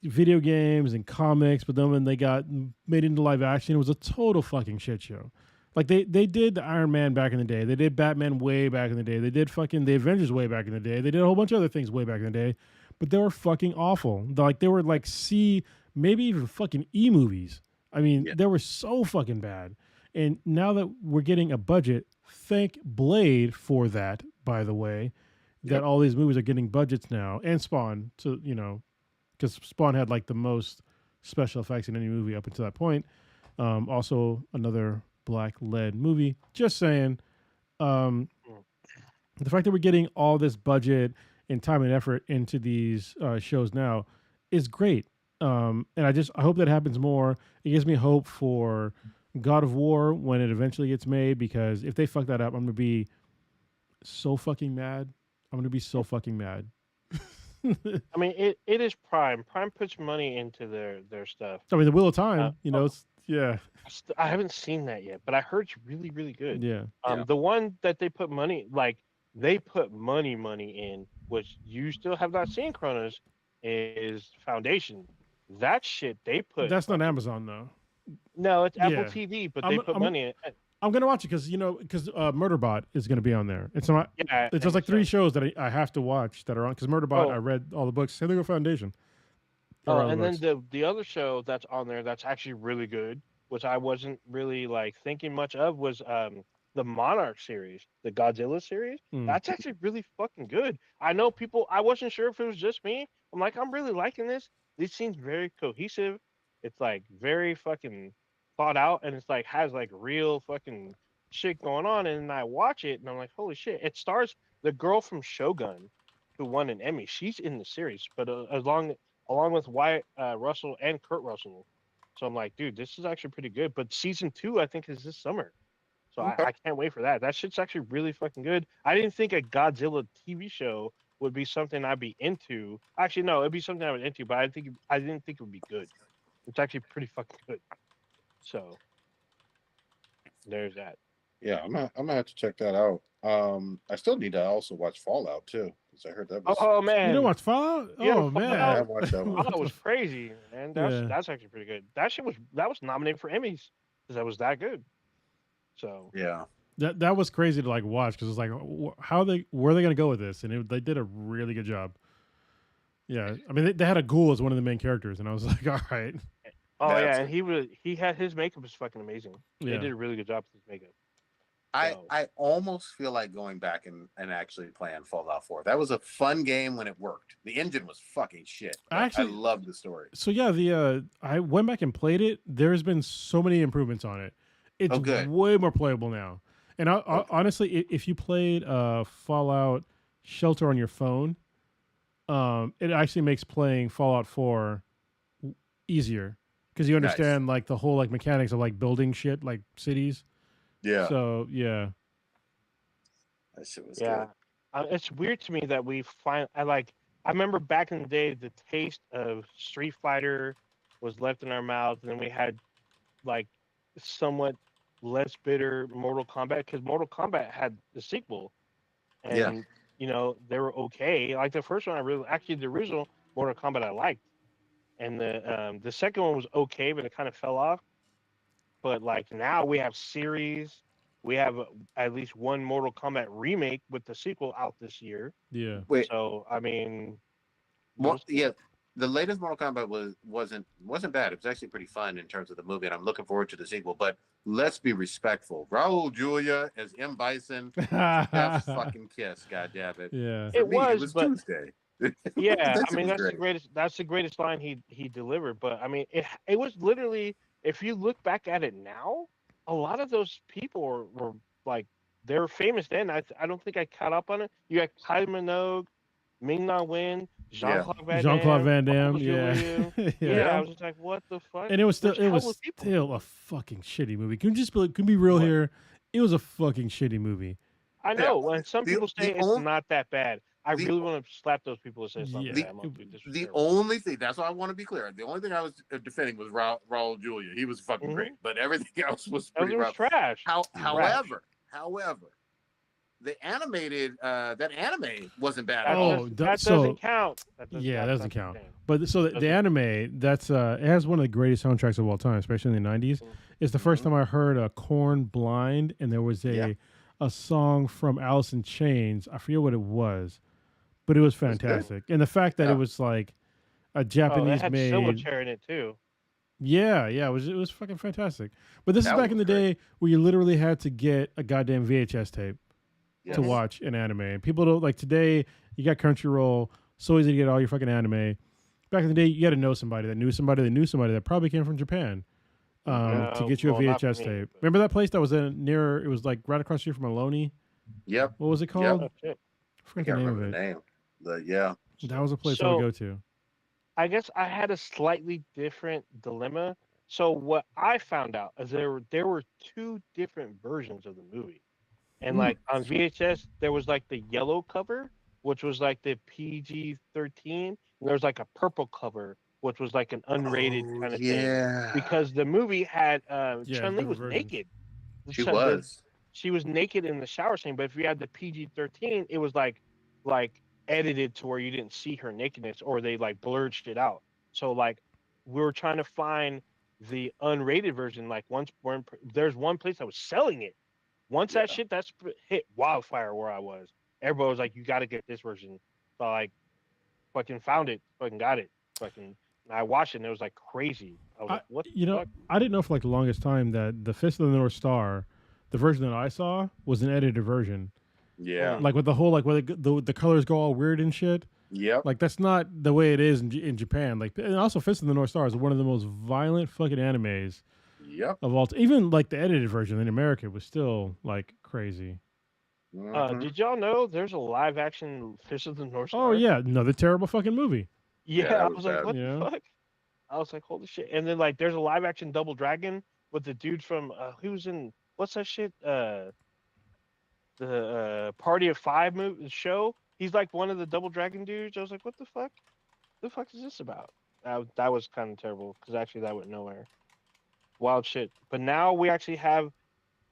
video games and comics, but then when they got made into live action, it was a total fucking shit show. Like they did the Iron Man back in the day. They did Batman way back in the day. They did fucking the Avengers way back in the day. They did a whole bunch of other things way back in the day, but they were fucking awful. Like they were like C, maybe even fucking E movies. I mean, Yeah. they were so fucking bad. And now that we're getting a budget, thank Blade for that, by the way, that Yep. all these movies are getting budgets now, and Spawn, to you know, because Spawn had like the most special effects in any movie up until that point. Also, another black led movie. Just saying, the fact that we're getting all this budget and time and effort into these shows now is great. And I hope that happens more. It gives me hope for God of War when it eventually gets made, because if they fuck that up, I'm gonna be so fucking mad. I'm gonna be so fucking mad. I mean, it is Prime. Prime puts money into their stuff. I mean, the Wheel of Time, Uh, you know, it's, yeah, I haven't seen that yet, but I heard it's really, really good. yeah. Yeah. The one that they put money, like they put money in, which you still have not seen, Kronos, is Foundation. That shit they put. That's not Amazon though. No, it's Apple Yeah. TV, but I'm- they put I'm- money in. I'm gonna watch it because Murderbot is gonna be on there. It's not. Yeah, It's just like 3 shows that I have to watch that are on because Murderbot. Oh. I read all the books. Same thing with Foundation. I read all the And then books. the other show that's on there that's actually really good, which I wasn't really like thinking much of, was the Monarch series, the Godzilla series. Mm. That's actually really fucking good. I know people. I wasn't sure if it was just me. I'm like, I'm really liking this. This seems very cohesive. It's like very fucking thought out, and it's like has like real fucking shit going on. And I watch it, and I'm like, holy shit! It stars the girl from Shogun, who won an Emmy. She's in the series, but along with Wyatt Russell and Kurt Russell. So I'm like, dude, this is actually pretty good. But season 2, I think, is this summer. So Okay. I can't wait for that. That shit's actually really fucking good. I didn't think a Godzilla TV show would be something I'd be into. Actually, no, it'd be something I was into, but I didn't think it would be good. It's actually pretty fucking good. So there's that. Yeah, I'm gonna have to check that out. I still need to also watch Fallout too, because I heard that was. Oh man, You don't watch Fallout? You Oh don't man, I have watched that Oh, one. that was crazy, man. Yeah. That's actually pretty good. That was nominated for Emmys because that was that good. So Yeah, that was crazy to like watch because it's like where are they gonna go with this, and they did a really good job. Yeah, I mean they had a ghoul as one of the main characters, and I was like, all right, oh That's yeah, it. and he had his makeup was fucking amazing. They yeah. did a really good job with his makeup. I So- I almost feel like going back and actually playing Fallout 4. That was a fun game when it worked. The engine was fucking shit. But Actually- I loved the story. So yeah, I went back and played it. There's been so many improvements on it. It's Oh, good. way more playable now. And Okay. honestly, if you played Fallout Shelter on your phone, it actually makes playing Fallout 4 easier because you Nice. understand like the whole like mechanics of like building shit like cities. Yeah, So yeah, that shit was Yeah, good. it's weird to me that we find. I remember back in the day, the taste of Street Fighter was left in our mouths, and then we had like somewhat less bitter Mortal Kombat because Mortal Kombat had the sequel, and Yeah. you know they were okay. Like the first one, the original Mortal Kombat I liked, and the second one was okay, but it kind of fell off. But like now we have series, we have at least one Mortal Kombat remake with the sequel out this year. yeah. Wait, So I mean, yeah, the latest Mortal Kombat wasn't bad. It was actually pretty fun in terms of the movie, and I'm looking forward to the sequel. But let's be respectful. Raul Julia as M. Bison, that fucking kiss. God damn it. Yeah. For It me, was, it was but- Tuesday. yeah, That I mean shit was that's the great. greatest. That's the greatest line he delivered. But I mean, it was literally, if you look back at it now, a lot of those people were like they were famous then. I don't think I caught up on it. You got Kylie Minogue, Ming Na Wen, Yeah. Jean-Claude Van Jean-Claude Damme, Van Damme, Raul yeah. Julia. Yeah. Yeah, I Yeah. was just like, what the fuck? And it was There's hella people. still a fucking shitty movie. Can we be real What? here? It was a fucking shitty movie. I Yeah. know, and some people say The it's only not that bad. I the really want to slap those people that say it's not that Yeah. the bad. I'm like, dude, this was the terrible. only thing, that's why I want to be clear. The only thing I was defending was Raul Julia. He was fucking great, but everything else was pretty It was rough. trash. However, the animated that anime wasn't bad at That, all. Oh, that so doesn't count. That yeah, that that's doesn't not count. the same. But so the Doesn't- anime, that's it has one of the greatest soundtracks of all time, especially in the '90s. It's the first time I heard a Korn Blind, and there was Yeah. a song from Alice in Chains. I forget what it was, but it was It was good. fantastic. And the fact that Yeah. it was like a Oh, Japanese that had made, Silverchair in it too. yeah, it was fucking fantastic. But this That is back in was the great. day where you literally had to get a goddamn VHS tape to Yes. watch an anime. And people don't like today. You got Crunchyroll, so easy to get all your fucking anime. Back in the day, you had to know somebody that knew somebody that knew somebody that probably came from Japan to No, get you a well, not for VHS me, tape. but- Remember that place that was near? It was like right across the street from Maloney. Yep. What was it called? Oh, shit. I I forget can't the name remember of the it. name. But yeah. That was a place I So- would go to. I guess I had a slightly different dilemma. So what I found out is there were two different versions of the movie, and like on VHS there was like the yellow cover, which was like the PG-13, and there was like a purple cover, which was like an unrated kind of thing. Yeah. Because the movie had Yeah, Chun-Li different was versions. naked. She Chun- was. she was naked in the shower scene, but if you had the PG-13, it was like edited to where you didn't see her nakedness, or they like blurred shit out. So like we were trying to find the unrated version. Like there's one place that was selling it. Once that shit hit wildfire where I was, everybody was like, "You got to get this version." So I like fucking found it, fucking got it, fucking. And I watched it, and it was like crazy. I was like, "What?" You the know, fuck? I didn't know for like the longest time that the Fist of the North Star, the version that I saw, was an edited version. Yeah. Like with the whole like where the colors go all weird and shit. Yep. Like that's not the way it is in Japan. Like, and also Fist of the North Star is one of the most violent fucking animes Yep. of all. Even like the edited version in America was still like crazy. Mhm. Did y'all know there's a live action Fist of the North Star? Oh yeah, another terrible fucking movie. Yeah, that I was was like, bad. what Yeah. the fuck? I was like, holy shit. And then like there's a live action Double Dragon with the dude from who's in what's that shit? The Party of Five show. He's like one of the Double Dragon dudes. I was like, what the fuck? The fuck is this about? That was kind of terrible because actually that went nowhere. Wild shit. But now we actually have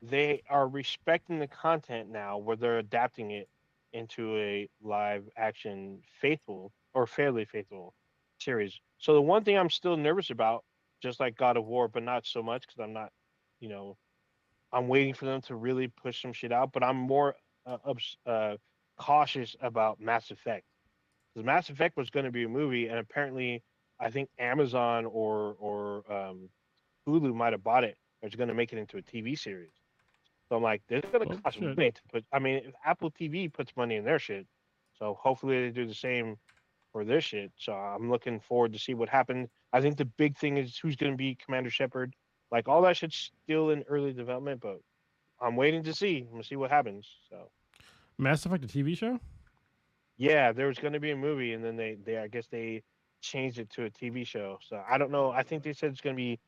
they are respecting the content now where they're adapting it into a live action faithful or fairly faithful series. So the one thing I'm still nervous about, just like God of War, but not so much because I'm not, you know, I'm waiting for them to really push some shit out. But I'm more cautious about Mass Effect because Mass Effect was going to be a movie, and apparently I think Amazon or Hulu might have bought it. Or it's going to make it into a TV series. So I'm like, this is going to Oh, cost shit. money to put. I mean, if Apple TV puts money in their shit, so hopefully they do the same for this shit. So I'm looking forward to see what happens. I think the big thing is who's going to be Commander Shepard. Like all that shit's still in early development, but I'm waiting to see. I'm gonna see what happens. So Mass Effect, a TV show. yeah, there was going to be a movie, and then they I guess they changed it to a TV show. So I don't know. I think they said it's going to be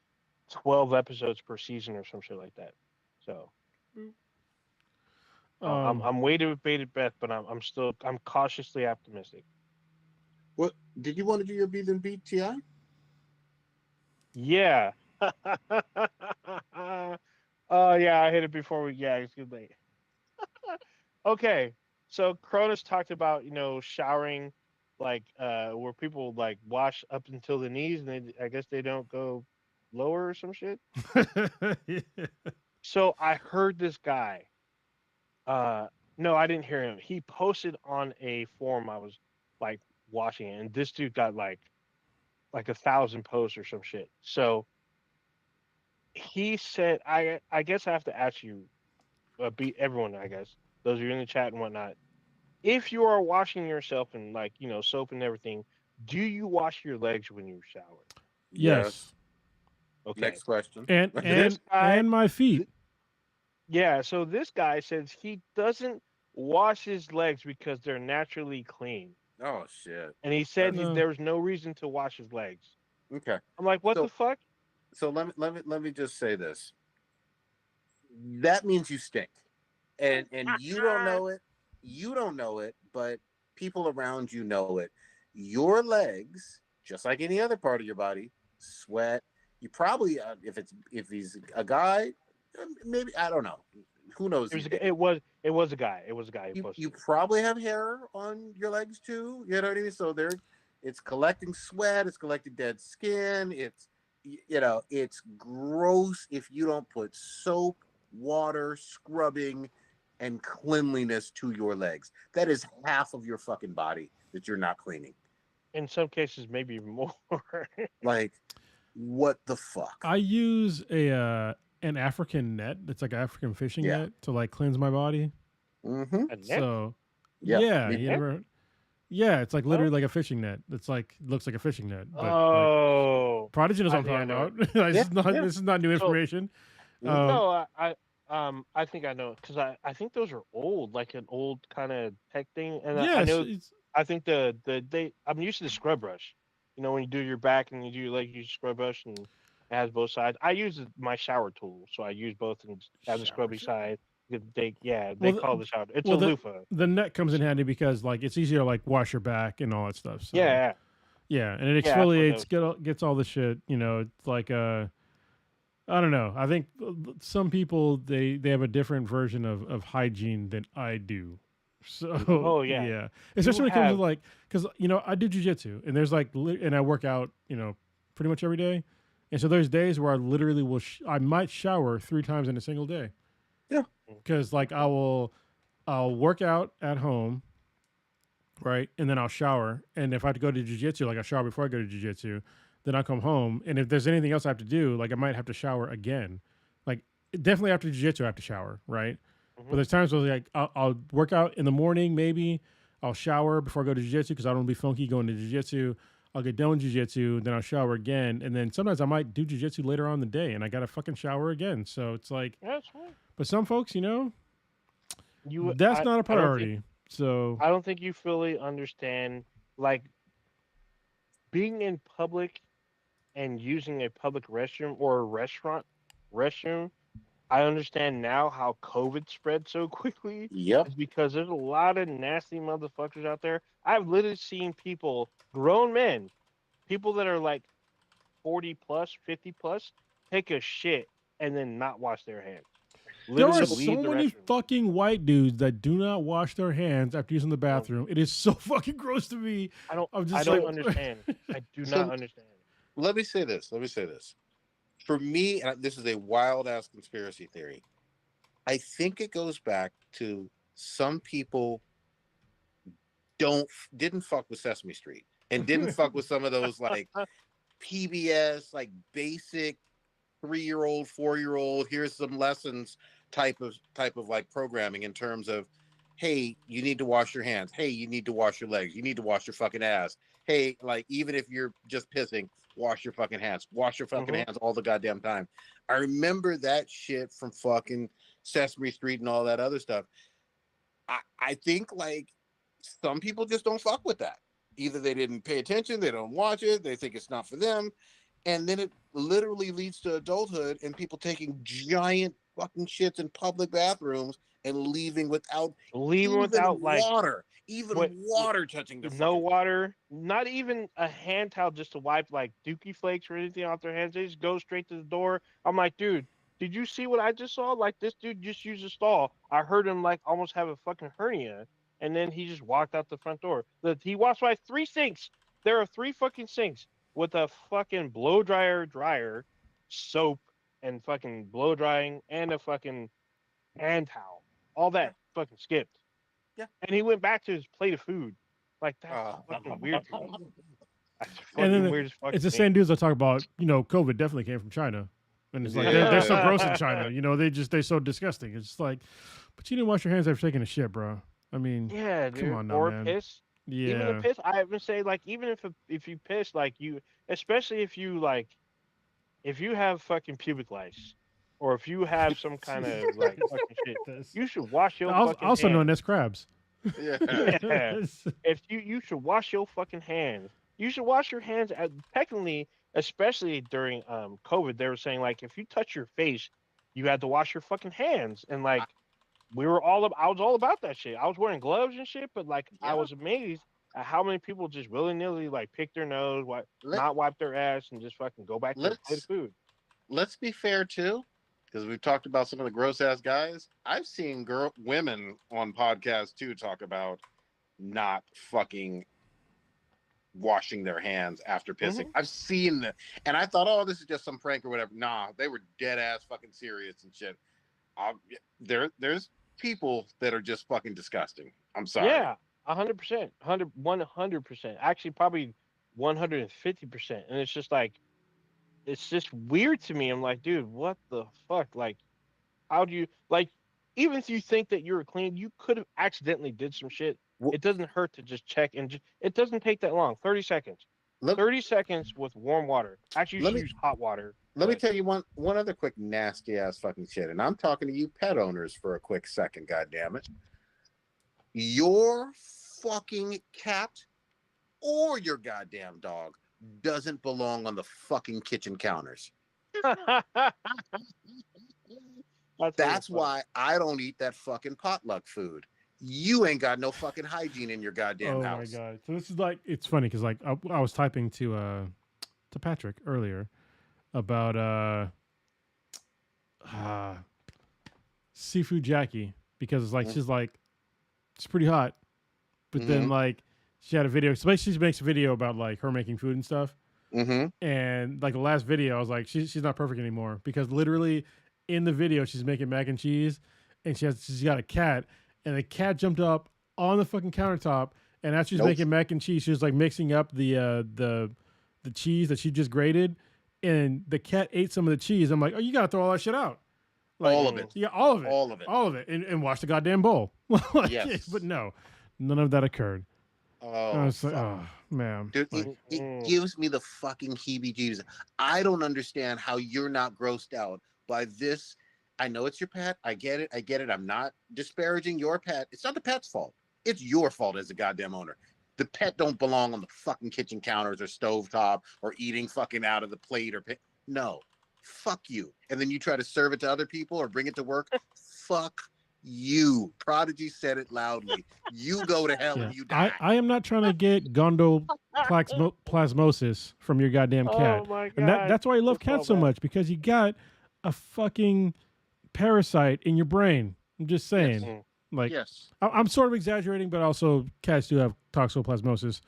12 episodes per season or some shit like that. So I'm waiting with bated breath, but I'm cautiously optimistic. What did you want to do your B then beat TI? Yeah. Oh yeah, I hit it before we. Yeah, it's good late. Okay, so Cronus talked about showering, like where people like wash up until the knees, and I guess they don't go lower or some shit. Yeah. So I heard this guy. No, I didn't hear him. He posted on a forum I was like watching it, and this dude got like 1,000 posts or some shit. So he said, I guess I have to ask you, beat everyone, I guess those of you in the chat and whatnot. If you are washing yourself and like soap and everything, do you wash your legs when you shower? Yes. Okay. Next question. And This guy- and my feet. Yeah, so this guy says he doesn't wash his legs because they're naturally clean. Oh shit. And he said No. there was no reason to wash his legs. Okay. I'm like, what the So fuck? let me just say this. That means you stink. And you don't know it. You don't know it, but people around you know it. Your legs, just like any other part of your body, sweat. You probably if he's a guy, maybe I don't know. Who knows It was these a, days? it was a guy. It was a guy who You posted it. probably have hair on your legs too. You know what I mean? So it's collecting sweat. It's collecting dead skin. It's gross if you don't put soap, water, scrubbing, and cleanliness to your legs. That is half of your fucking body that you're not cleaning. In some cases, maybe even more. Like, what the fuck? I use an African net. It's like an African fishing Yeah. net to like cleanse my body. Mm-hmm. A net? So Yeah. yeah, Me- you never. Yeah, it's like literally like a fishing net. It's like looks like a fishing net. But like, Oh, Prodigy knows I what I'm think I talking know about. Yeah, This yeah. is not new So- information. Mhm. no, I think I know because I think those are old, like an old kind of tech thing, and I Yes, know it's I think I'm used to the scrub brush. You know, when you do your back and you do your leg, you use scrub brush and it has both sides. I use my shower tool, so I use both and have the Shower scrubby tool. side. They Well, call it the shower. It's well, a loofah. the net comes in handy because like it's easier to like wash your back and all that stuff. So Yeah, yeah, and it Yeah, that's what exfoliates, gets all the shit. It's like I don't know. I think some people they have a different version of hygiene than I do. So Oh, yeah. yeah, especially when it comes to have- like because I do jujitsu and there's like and I work out pretty much every day, and so there's days where I literally I might shower 3 times in a single day. Yeah. Because like I'll work out at home, right, and then I'll shower, and if I have to go to jujitsu, like I shower before I go to jujitsu, then I'll come home, and if there's anything else I have to do, like I might have to shower again. Like definitely after jiu-jitsu I have to shower, right? But there's times where like I'll work out in the morning, maybe I'll shower before I go to jiu-jitsu because I don't want to be funky going to jiu-jitsu. I'll get done with jiu-jitsu, then I'll shower again, and then sometimes I might do jiu-jitsu later on in the day, and I gotta fucking shower again. So it's like, that's fine. but some folks, You that's I- not a I don't think- priority. So I don't think you fully understand, like, being in public and using a public restroom or a restaurant restroom. I understand now how COVID spread so quickly. Yep. Is because there's a lot of nasty motherfuckers out there. I've literally seen people, grown men, people that are like 40 plus, 50 plus, take a shit and then not wash their hands. there Literally are leave so the many restroom. fucking white dudes that do not wash their hands after using the bathroom. It is so fucking gross to me. I don't. I'm just I don't like- understand. I do So- not understand. Let me say this. For me, and this is a wild ass conspiracy theory. I think it goes back to some people didn't fuck with Sesame Street and didn't fuck with some of those like PBS like basic 3-year-old, 4-year-old. Here's some lessons type of like programming in terms of, hey, you need to wash your hands. Hey, you need to wash your legs. You need to wash your fucking ass. Hey, like even if you're just pissing, wash your fucking hands. Wash your fucking hands all the goddamn time. I remember that shit from fucking Sesame Street and all that other stuff. I think like some people just don't fuck with that. Either they didn't pay attention, they don't watch it, they think it's not for them. And then it literally leads to adulthood and people taking giant fucking shits in public bathrooms and leaving without Leaving without like water, even water touching the no fucking- water, not even a hand towel just to wipe like dookie flakes or anything off their hands. They just go straight to the door. I'm like, dude, did you see what I just saw? Like this dude just used a stall. I heard him like almost have a fucking hernia, and then he just walked out the front door. He walks by 3 sinks. There are 3 fucking sinks with a fucking blow dryer, soap, and fucking blow drying, and a fucking hand towel. All that fucking skipped. Yeah. And he went back to his plate of food. Like that's fucking weird to me. That's fucking then weird as fuck. it's the to me. same dudes that talk about, COVID definitely came from China. And it's like they're so gross in China, they're so disgusting. It's just like, but you didn't wash your hands after taking a shit, bro. I mean, Yeah, dude. come on now, or man. piss. Even yeah. the piss, I even say like even if you piss, like you, especially if you have fucking pubic lice, or if you have some kind of like fucking shit, This. you should wash your Also, fucking also hands. known as crabs. Yeah. Yeah. If you should wash your fucking hands. You should wash your hands technically, especially during COVID. They were saying like if you touch your face, you had to wash your fucking hands. And like I was all about that shit. I was wearing gloves and shit, but like I Yeah. was amazed at how many people just willy nilly like pick their nose, not wipe their ass, and just fucking go back to their plate of food. Let's be fair too, because we've talked about some of the gross ass guys. I've seen women on podcasts too talk about not fucking washing their hands after pissing. Mhm. I've seen that, and I thought, oh, this is just some prank or whatever. Nah, they were dead ass fucking serious and shit. There's people that are just fucking disgusting. I'm sorry. Yeah, 100%, 100%. Actually, probably 150%. And it's just like it's just weird to me. I'm like, dude, what the fuck? Like, how do you like? Even if you think that you're clean, you could have accidentally did some shit. Well- It doesn't hurt to just check, and it doesn't take that long. 30 seconds. Let- 30 seconds with warm water. Actually, you Let should me- use hot water. Let me but- tell you one other quick nasty ass fucking shit, and I'm talking to you pet owners for a quick second. God damn it, your fucking cat or your goddamn dog doesn't belong on the fucking kitchen counters. That's why I don't eat that fucking potluck food. You ain't got no fucking hygiene in your goddamn house. Oh my god! So this is like it's funny because like I was typing to Patrick earlier about seafood Jackie because it's like she's like it's pretty hot, but then like she had a video. So basically she makes a video about like her making food and stuff. And like the last video, I was like, she's not perfect anymore because literally in the video she's making mac and cheese, and she's got a cat, and the cat jumped up on the fucking countertop, and as she's making mac and cheese, she was like mixing up the cheese that she just grated, and the cat ate some of the cheese. I'm like, oh, you gotta throw all that shit out. Like, all of it. Yeah, all of it. All of it. And wash the goddamn bowl. Like, yes. But no, none of that occurred. Oh, I was like, oh man. dude, Like, it gives me the fucking heebie-jeebies. I don't understand how you're not grossed out by this. I know it's your pet. I get it. I'm not disparaging your pet. It's not the pet's fault. It's your fault as a goddamn owner. The pet don't belong on the fucking kitchen counters or stovetop or eating fucking out of the plate or no. Fuck you. And then you try to serve it to other people or bring it to work. Fuck you. Prodigy said it loudly. You go to hell and you die. I am not trying to get gondoplasmosis from your goddamn cat. Oh my god! And that's why I love cats so much, because you got a fucking parasite in your brain. I'm just saying. Yes. Like, yes. I'm sort of exaggerating, but also cats do have toxoplasmosis.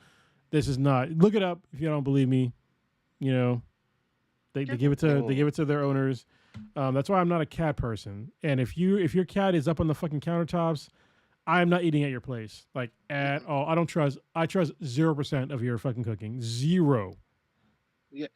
This is not. Look it up if you don't believe me. You know, they give it to their owners. That's why I'm not a cat person. And if your cat is up on the fucking countertops, I'm not eating at your place, like at all. I trust 0% of your fucking cooking. 0. Yeah.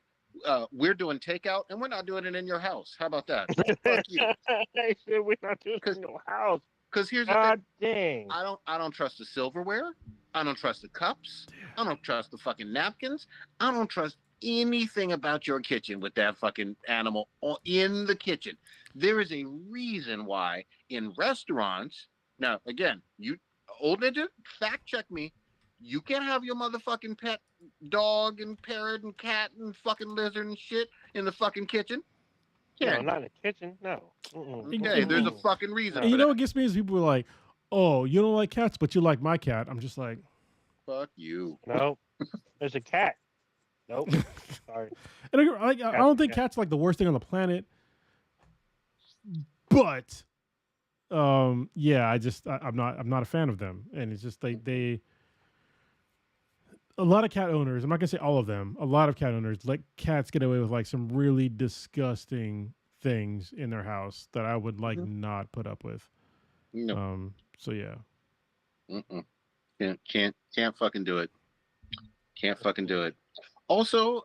We're doing takeout and we're not doing it in your house. How about that? Fuck you. I said we're not doing it in your house. Because here's the God thing. dang. I don't trust the silverware. I don't trust the cups. I don't trust the fucking napkins. I don't trust anything about your kitchen with that fucking animal in the kitchen. There is a reason why in restaurants. Now, again, you old ninja, fact check me. You can't have your motherfucking pet dog and parrot and cat and fucking lizard and shit in the fucking kitchen. No, not in the kitchen. No. Okay, there's a fucking reason. And you for know that. what gets me is people are like, "Oh, you don't like cats, but you like my cat." I'm just like, Fuck you. No, there's a cat. Nope. Sorry. and I don't think cats are like the worst thing on the planet, but yeah, I'm not a fan of them, and it's just they a lot of cat owners, I'm not gonna say all of them, a lot of cat owners let cats get away with like some really disgusting things in their house that I would like not put up with. No. So yeah. Can't fucking do it. Can't fucking do it. Also,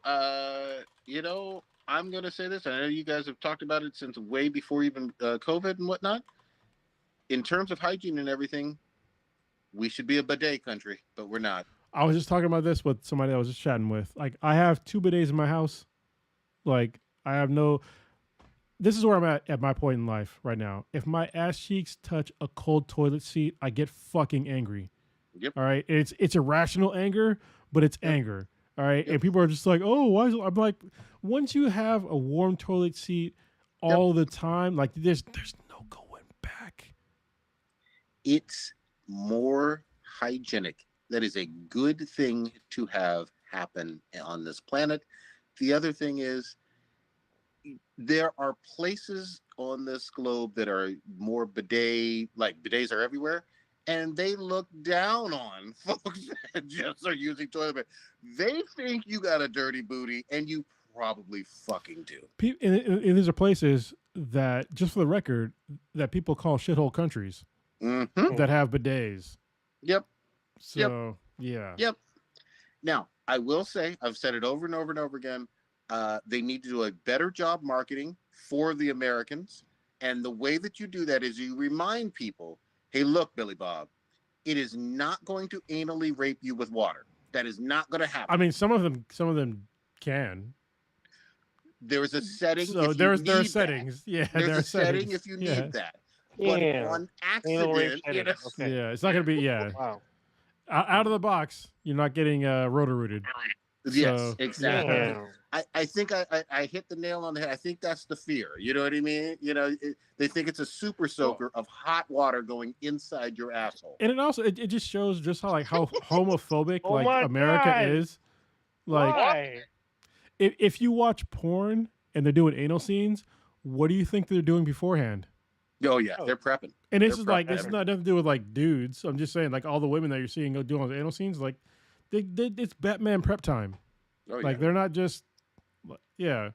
you know, I'm gonna say this. I know you guys have talked about it since way before even COVID and whatnot. In terms of hygiene and everything, we should be a bidet country, but we're not. I was just talking about this with somebody I was just chatting with. Like, I have 2 bidets in my house. Like, I have no. this is where I'm at my point in life right now. If my ass cheeks touch a cold toilet seat, I get fucking angry. Yep. All right. It's irrational anger, but it's Yep. anger. All right. Yep. And people are just like, oh, why is it? I'm like, once you have a warm toilet seat all the time, like there's no going back. It's more hygienic. That is a good thing to have happen on this planet. The other thing is, there are places on this globe that are more bidet, like bidets are everywhere, and they look down on folks that just are using toilet paper. They think you got a dirty booty, and you probably fucking do. And these are places that, just for the record, that people call shithole countries Mm-hmm. that have bidets. Yep. So, yeah. Yep. Now, I will say, I've said it over and over and over again, they need to do a better job marketing for the Americans. And the way that you do that is you remind people, hey, look, Billy Bob, it is not going to anally rape you with water. That is not going to happen. I mean, some of them can. There is a setting. So if there you are need settings. that. Yeah, There's there a are setting settings. if you Yeah. need that. Yeah. But on Anal rape accident, setting. Okay. Yeah, it's not going to be, yeah. Wow. Out of the box, you're not getting rotor-rooted. Yes, So, exactly. Damn. I think I hit the nail on the head. I think that's the fear. You know what I mean? You know, they think it's a super soaker of hot water going inside your asshole. And it also it just shows just how homophobic Oh like my America God. is. Like Why? if you watch porn and they're doing anal scenes, what do you think they're doing beforehand? Oh yeah, Oh. they're prepping. And this They're is like prepping it's not nothing to do with like dudes. I'm just saying like all the women that you're seeing go doing those anal scenes, like it's Batman prep time. Oh yeah. Like they're not just yeah.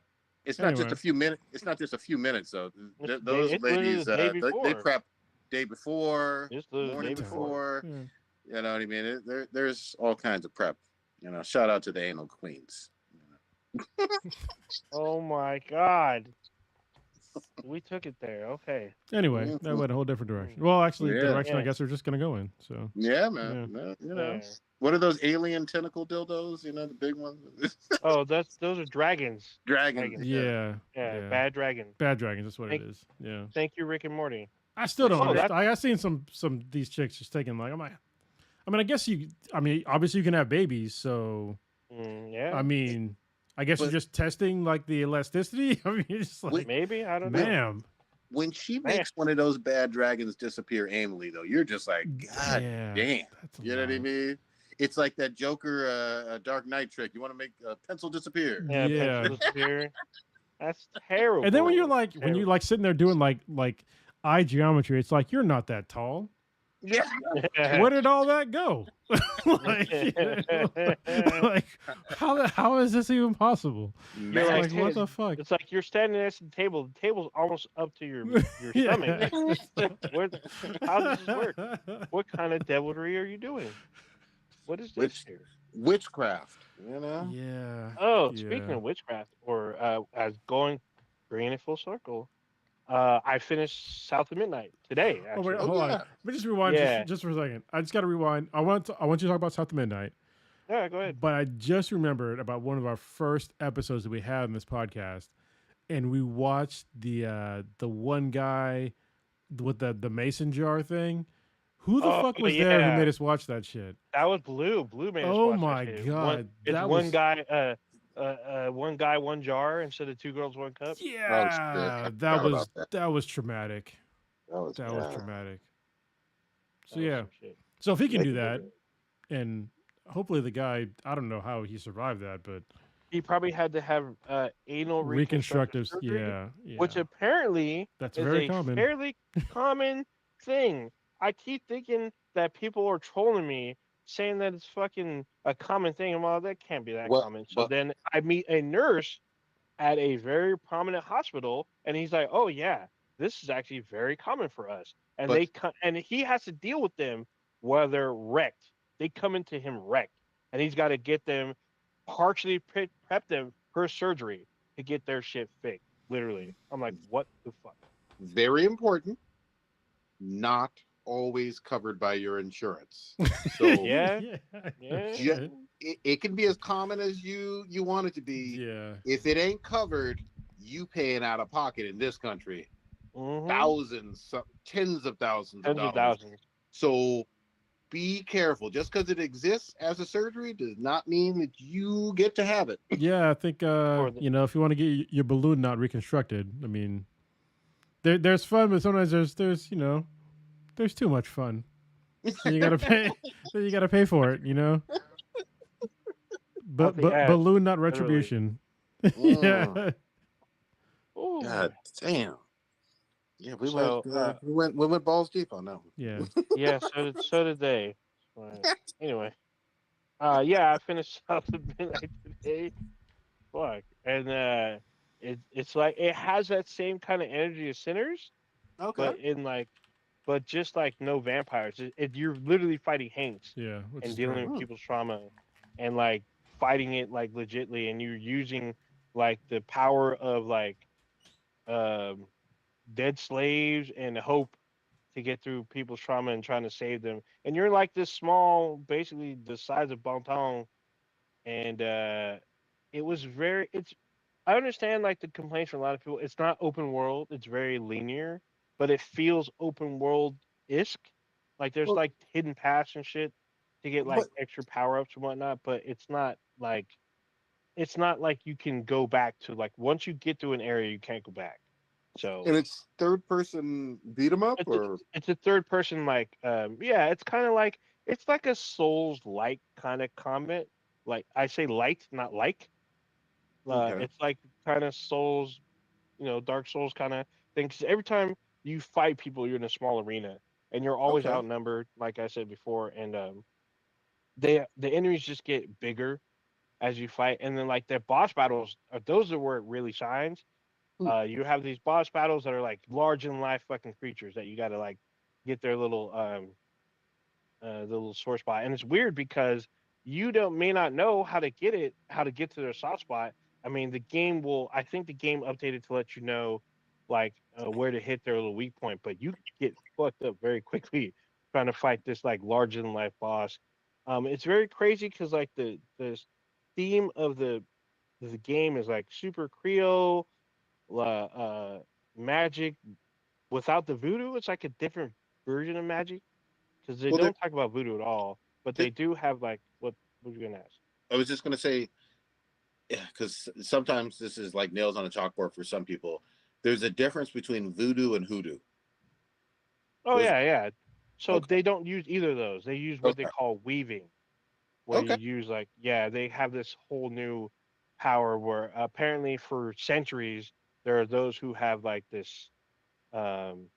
It's not just anyway. a few minutes. It's not just a few minutes though. It's Those it's literally ladies, the day they before. prep day before, It's the morning day before. Yeah. You know what I mean? There's all kinds of prep. You know, shout out to the anal queens. Oh my God. We took it there. Okay. Anyway, that went a whole different direction. Well, actually, the Yeah. direction I Yeah. guess we're just gonna go in. So Yeah, man. You know, Yeah. what are those alien tentacle dildos? You know, the big ones. Oh, those are dragons. Dragons. yeah, Yeah, bad dragon. bad dragons. That's what Thank- it is. Yeah. Thank you, Rick and Morty. I still don't Oh, understand. I've seen some these chicks just taking like I'm like, I mean, I guess obviously you can have babies, so Yeah. I mean, I guess you're But- just testing like the elasticity. I mean, it's like, Maybe I don't know. ma'am, When she Man. makes one of those bad dragons disappear aimlessly, though, you're just like, God yeah, damn. that's a You know what I lot. mean? It's like that Joker Dark Knight trick. You want to make a pencil disappear. Yeah. Yeah. Pencil disappear. That's terrible. And then when you're Terrible. like sitting there doing like eye geometry, it's like you're not that tall. Yeah. Where did all that go? like how is this even possible? You're Like, like, what the fuck? It's like you're standing next to the table. The table's almost up to your stomach. How does this work? What kind of devilry are you doing? What is this here? Witchcraft, you know? Yeah. Oh, speaking Yeah. of witchcraft, or as bringing it full circle, I finished South of Midnight today. Oh, Actually, wait, hold on. yeah. Let me just rewind Yeah. just for a second. I just got to rewind. I want you to talk about South of Midnight, yeah, go ahead. but I just remembered about one of our first episodes that we had in this podcast, and we watched the one guy with the mason jar thing. Who the Oh, fuck was there yeah. who made us watch that shit? That was Blue. Blue made us Oh watch that my shit. God, It's that one was- guy. One guy, one jar instead of two girls, one cup. Yeah, shit. that Forgot was about that was traumatic. That was That was traumatic. So That was yeah, some shit. so if he can They do can that, and hopefully the guy, I don't know how he survived that, but He probably had to have anal reconstructive reconstructive, surgery, yeah, which apparently that's is very a common. fairly common thing. I keep thinking that people are trolling me, saying that it's fucking a common thing, and well, that can't be that Well, common. So but- then I meet a nurse at a very prominent hospital, and he's like, "Oh yeah, this is actually very common for us." And But- and he has to deal with them while they're wrecked. They come into him wrecked, and he's got to get them partially prep them for surgery to get their shit fixed. Literally, I'm like, what the fuck? Very important. Not always covered by your insurance. So Yeah. Yeah. it can be as common as you want it to be. yeah. If it ain't covered, you paying out of pocket in this country Mm-hmm. thousands, tens of thousands of Tens of dollars. thousands. So be careful. Just because it exists as a surgery does not mean that you get to have it. Yeah, I think Or the, you know, if you want to get your balloon not reconstructed, I mean, there's fun, but sometimes there's you know there's too much fun. Then you gotta pay. Then you gotta pay for it. You know, off the ass, balloon not literally. retribution. Mm, Yeah, Ooh. God damn. Yeah, So, we went balls deep on that yeah. one. yeah, so did they. But anyway, yeah, I finished out the midnight today. Fuck, and it's like it has that same kind of energy as Sinners, Okay. but in like, but just like no vampires. You're literally fighting Hanks Yeah, which and is dealing great. with Hmm. people's trauma, and like fighting it like legitly, and you're using like the power of like um dead slaves and hope to get through people's trauma and trying to save them. And you're like this small, basically the size of Bonton, and it was very. It's. I understand like the complaints from a lot of people. It's not open world. It's very linear, but it feels open world isk. Like there's Well, like hidden paths and shit to get like but extra power ups and whatnot. But it's not like you can go back to like once you get to an area you can't go back. So and it's third person beat 'em up it's a, or it's a third person like yeah, it's kind of like it's like a Souls like kind of comment. Like I say light, not like. okay. It's like kind of Souls, Dark Souls kind of thing. Because every time you fight people, you're in a small arena and you're always Okay. outnumbered, like I said before, and the enemies just get bigger as you fight, and then like the boss battles, those are where it really shines. Hmm. You have these boss battles that are like large in life fucking creatures that you got to like get their little the little sore spot. And it's weird because you don't may not know how to get to their soft spot. I mean, I think the game updated to let you know, like, where to hit their little weak point, but you get fucked up very quickly trying to fight this, like, larger than life boss. It's very crazy because, like, the theme of the game is, like, super Creole, magic without the voodoo. It's like a different version of magic because they Well, don't talk about voodoo at all, but there, they do have like what were you gonna ask? I was just gonna say, because sometimes this is like nails on a chalkboard for some people. There's a difference between voodoo and hoodoo. Oh Those. yeah, yeah. So Okay. they don't use either of those. They use what they Okay. call weaving, where you Okay. use like yeah, they have this whole new power where apparently for centuries there are those who have like this um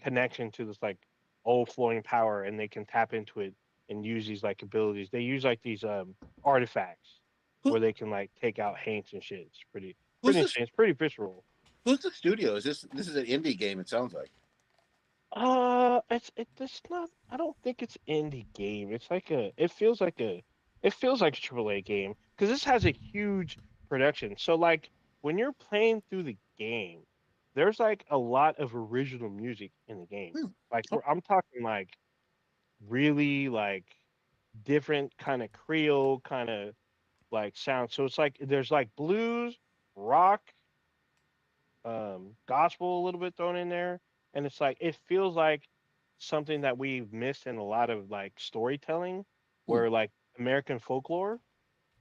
connection to this like old flowing power and they can tap into it and use these like abilities. They use like these artifacts Who where they can like take out haints and shit. It's who's pretty this? insane. It's pretty visceral. Who's the studio? This is an indie game? It sounds like. It's not. I don't think it's indie game. It's like a. It feels like a AAA game because this has a huge production. So like when you're playing through the game, there's like a lot of original music in the game. Hmm. Like Oh, I'm talking like really like different kind of Creole kind of like sound. So it's like there's like blues, rock, gospel a little bit thrown in there, and it's like it feels like something that we've missed in a lot of like storytelling, hmm. where like American folklore.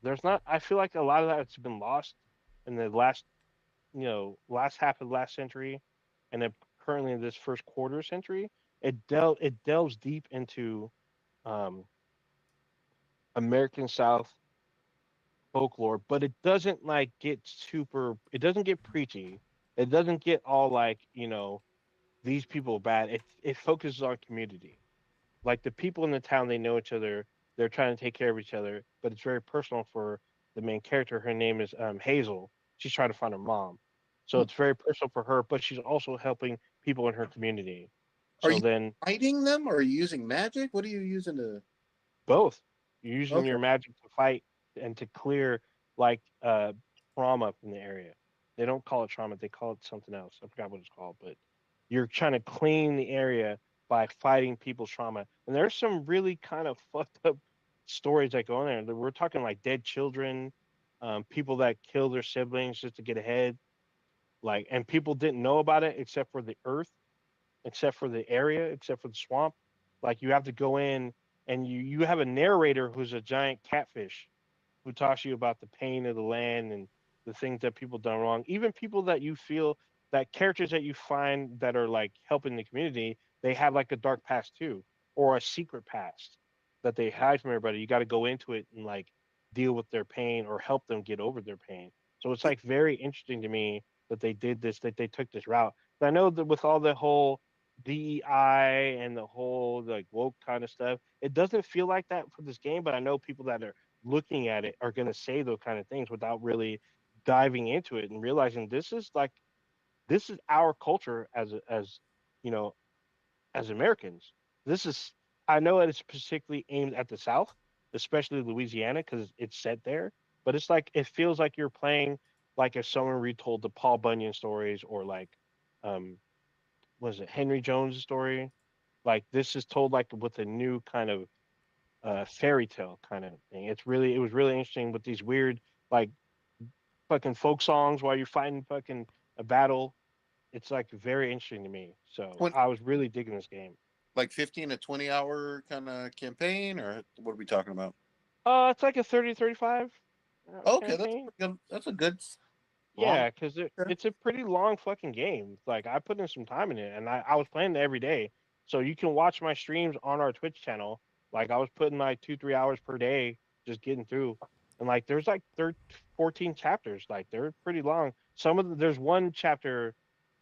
There's not. I feel like a lot of that's been lost in the last half of the last century, and then currently in this first quarter century. It delves deep into um, American South folklore, but it doesn't like get super. It doesn't get preachy. It doesn't get all like these people are bad. It focuses on community. Like the people in the town, they know each other. They're trying to take care of each other, but it's very personal for the main character. Her name is Hazel. She's trying to find her mom, so Hmm. it's very personal for her. But she's also helping people in her community. Are So you then fighting them? Or are you using magic? What are you using to? both you're using Okay. your magic to fight and to clear like trauma from the area. They don't call it trauma; they call it something else. I forgot what it's called, but you're trying to clean the area by fighting people's trauma. And there's some really kind of fucked up stories that go in there. We're talking like dead children, people that kill their siblings just to get ahead. like, and people didn't know about it except for the earth, except for the area, except for the swamp. Like you have to go in and you have a narrator who's a giant catfish who talks to you about the pain of the land and the things that people done wrong. Even people that you feel that characters that you find that are like helping the community, they have like a dark past too, or a secret past that they hide from everybody. You got to go into it and like deal with their pain or help them get over their pain. So it's like very interesting to me that they did this, that they took this route. I know that with all the whole DEI and the whole like woke kind of stuff, it doesn't feel like that for this game. But I know people that are looking at it are going to say those kind of things without really diving into it and realizing this is our culture as you know as Americans. This is I know that it's particularly aimed at the South, especially Louisiana because it's set there. But it's like it feels like you're playing like if someone retold the Paul Bunyan stories or like um was it Henry Jones' story? Like this is told like with a new kind of fairy tale kind of thing. It was really interesting with these weird like fucking folk songs while you're fighting fucking a battle. It's like very interesting to me. So When, I was really digging this game. like 15 to 20 hour kind of campaign, or what are we talking about? It's like a 30-35 Okay, that's campaign. that's a good long. Yeah, because it's a pretty long fucking game. Like I put in some time in it, and I was playing it every day. So you can watch my streams on our Twitch channel. Like I was putting like 2-3 hours per day just getting through, and like there's like 14 chapters. Like they're pretty long. There's one chapter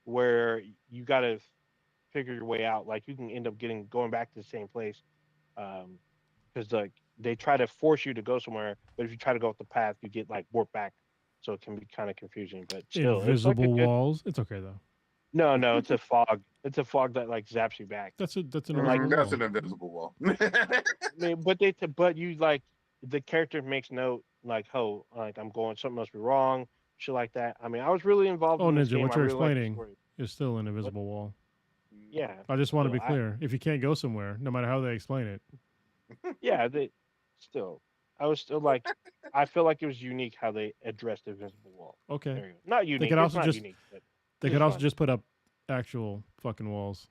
where you got to figure your way out. Like you can end up going back to the same place, because like they try to force you to go somewhere, but if you try to go up the path, you get like warped back, so it can be kind of confusing. But still, it's like a Invisible good. walls. It's okay though. No, it's a fog. It's a fog that like zaps you back. That's an And like, invisible That's wall. an invisible wall. I mean, but you like the character makes note like, oh, like I'm going, something must be wrong, shit like that. I mean, I was really involved Oh, in this Ninja, game. what I you're really like the explaining story. is still an But invisible wall. yeah, I just want to still, be clear. If you can't go somewhere, no matter how they explain it, yeah, they still. I was still like, I feel like it was unique how they addressed the invisible wall. okay. There you go. Not They unique. could It's also not just unique, but they it's could just also fun. just put up actual fucking walls.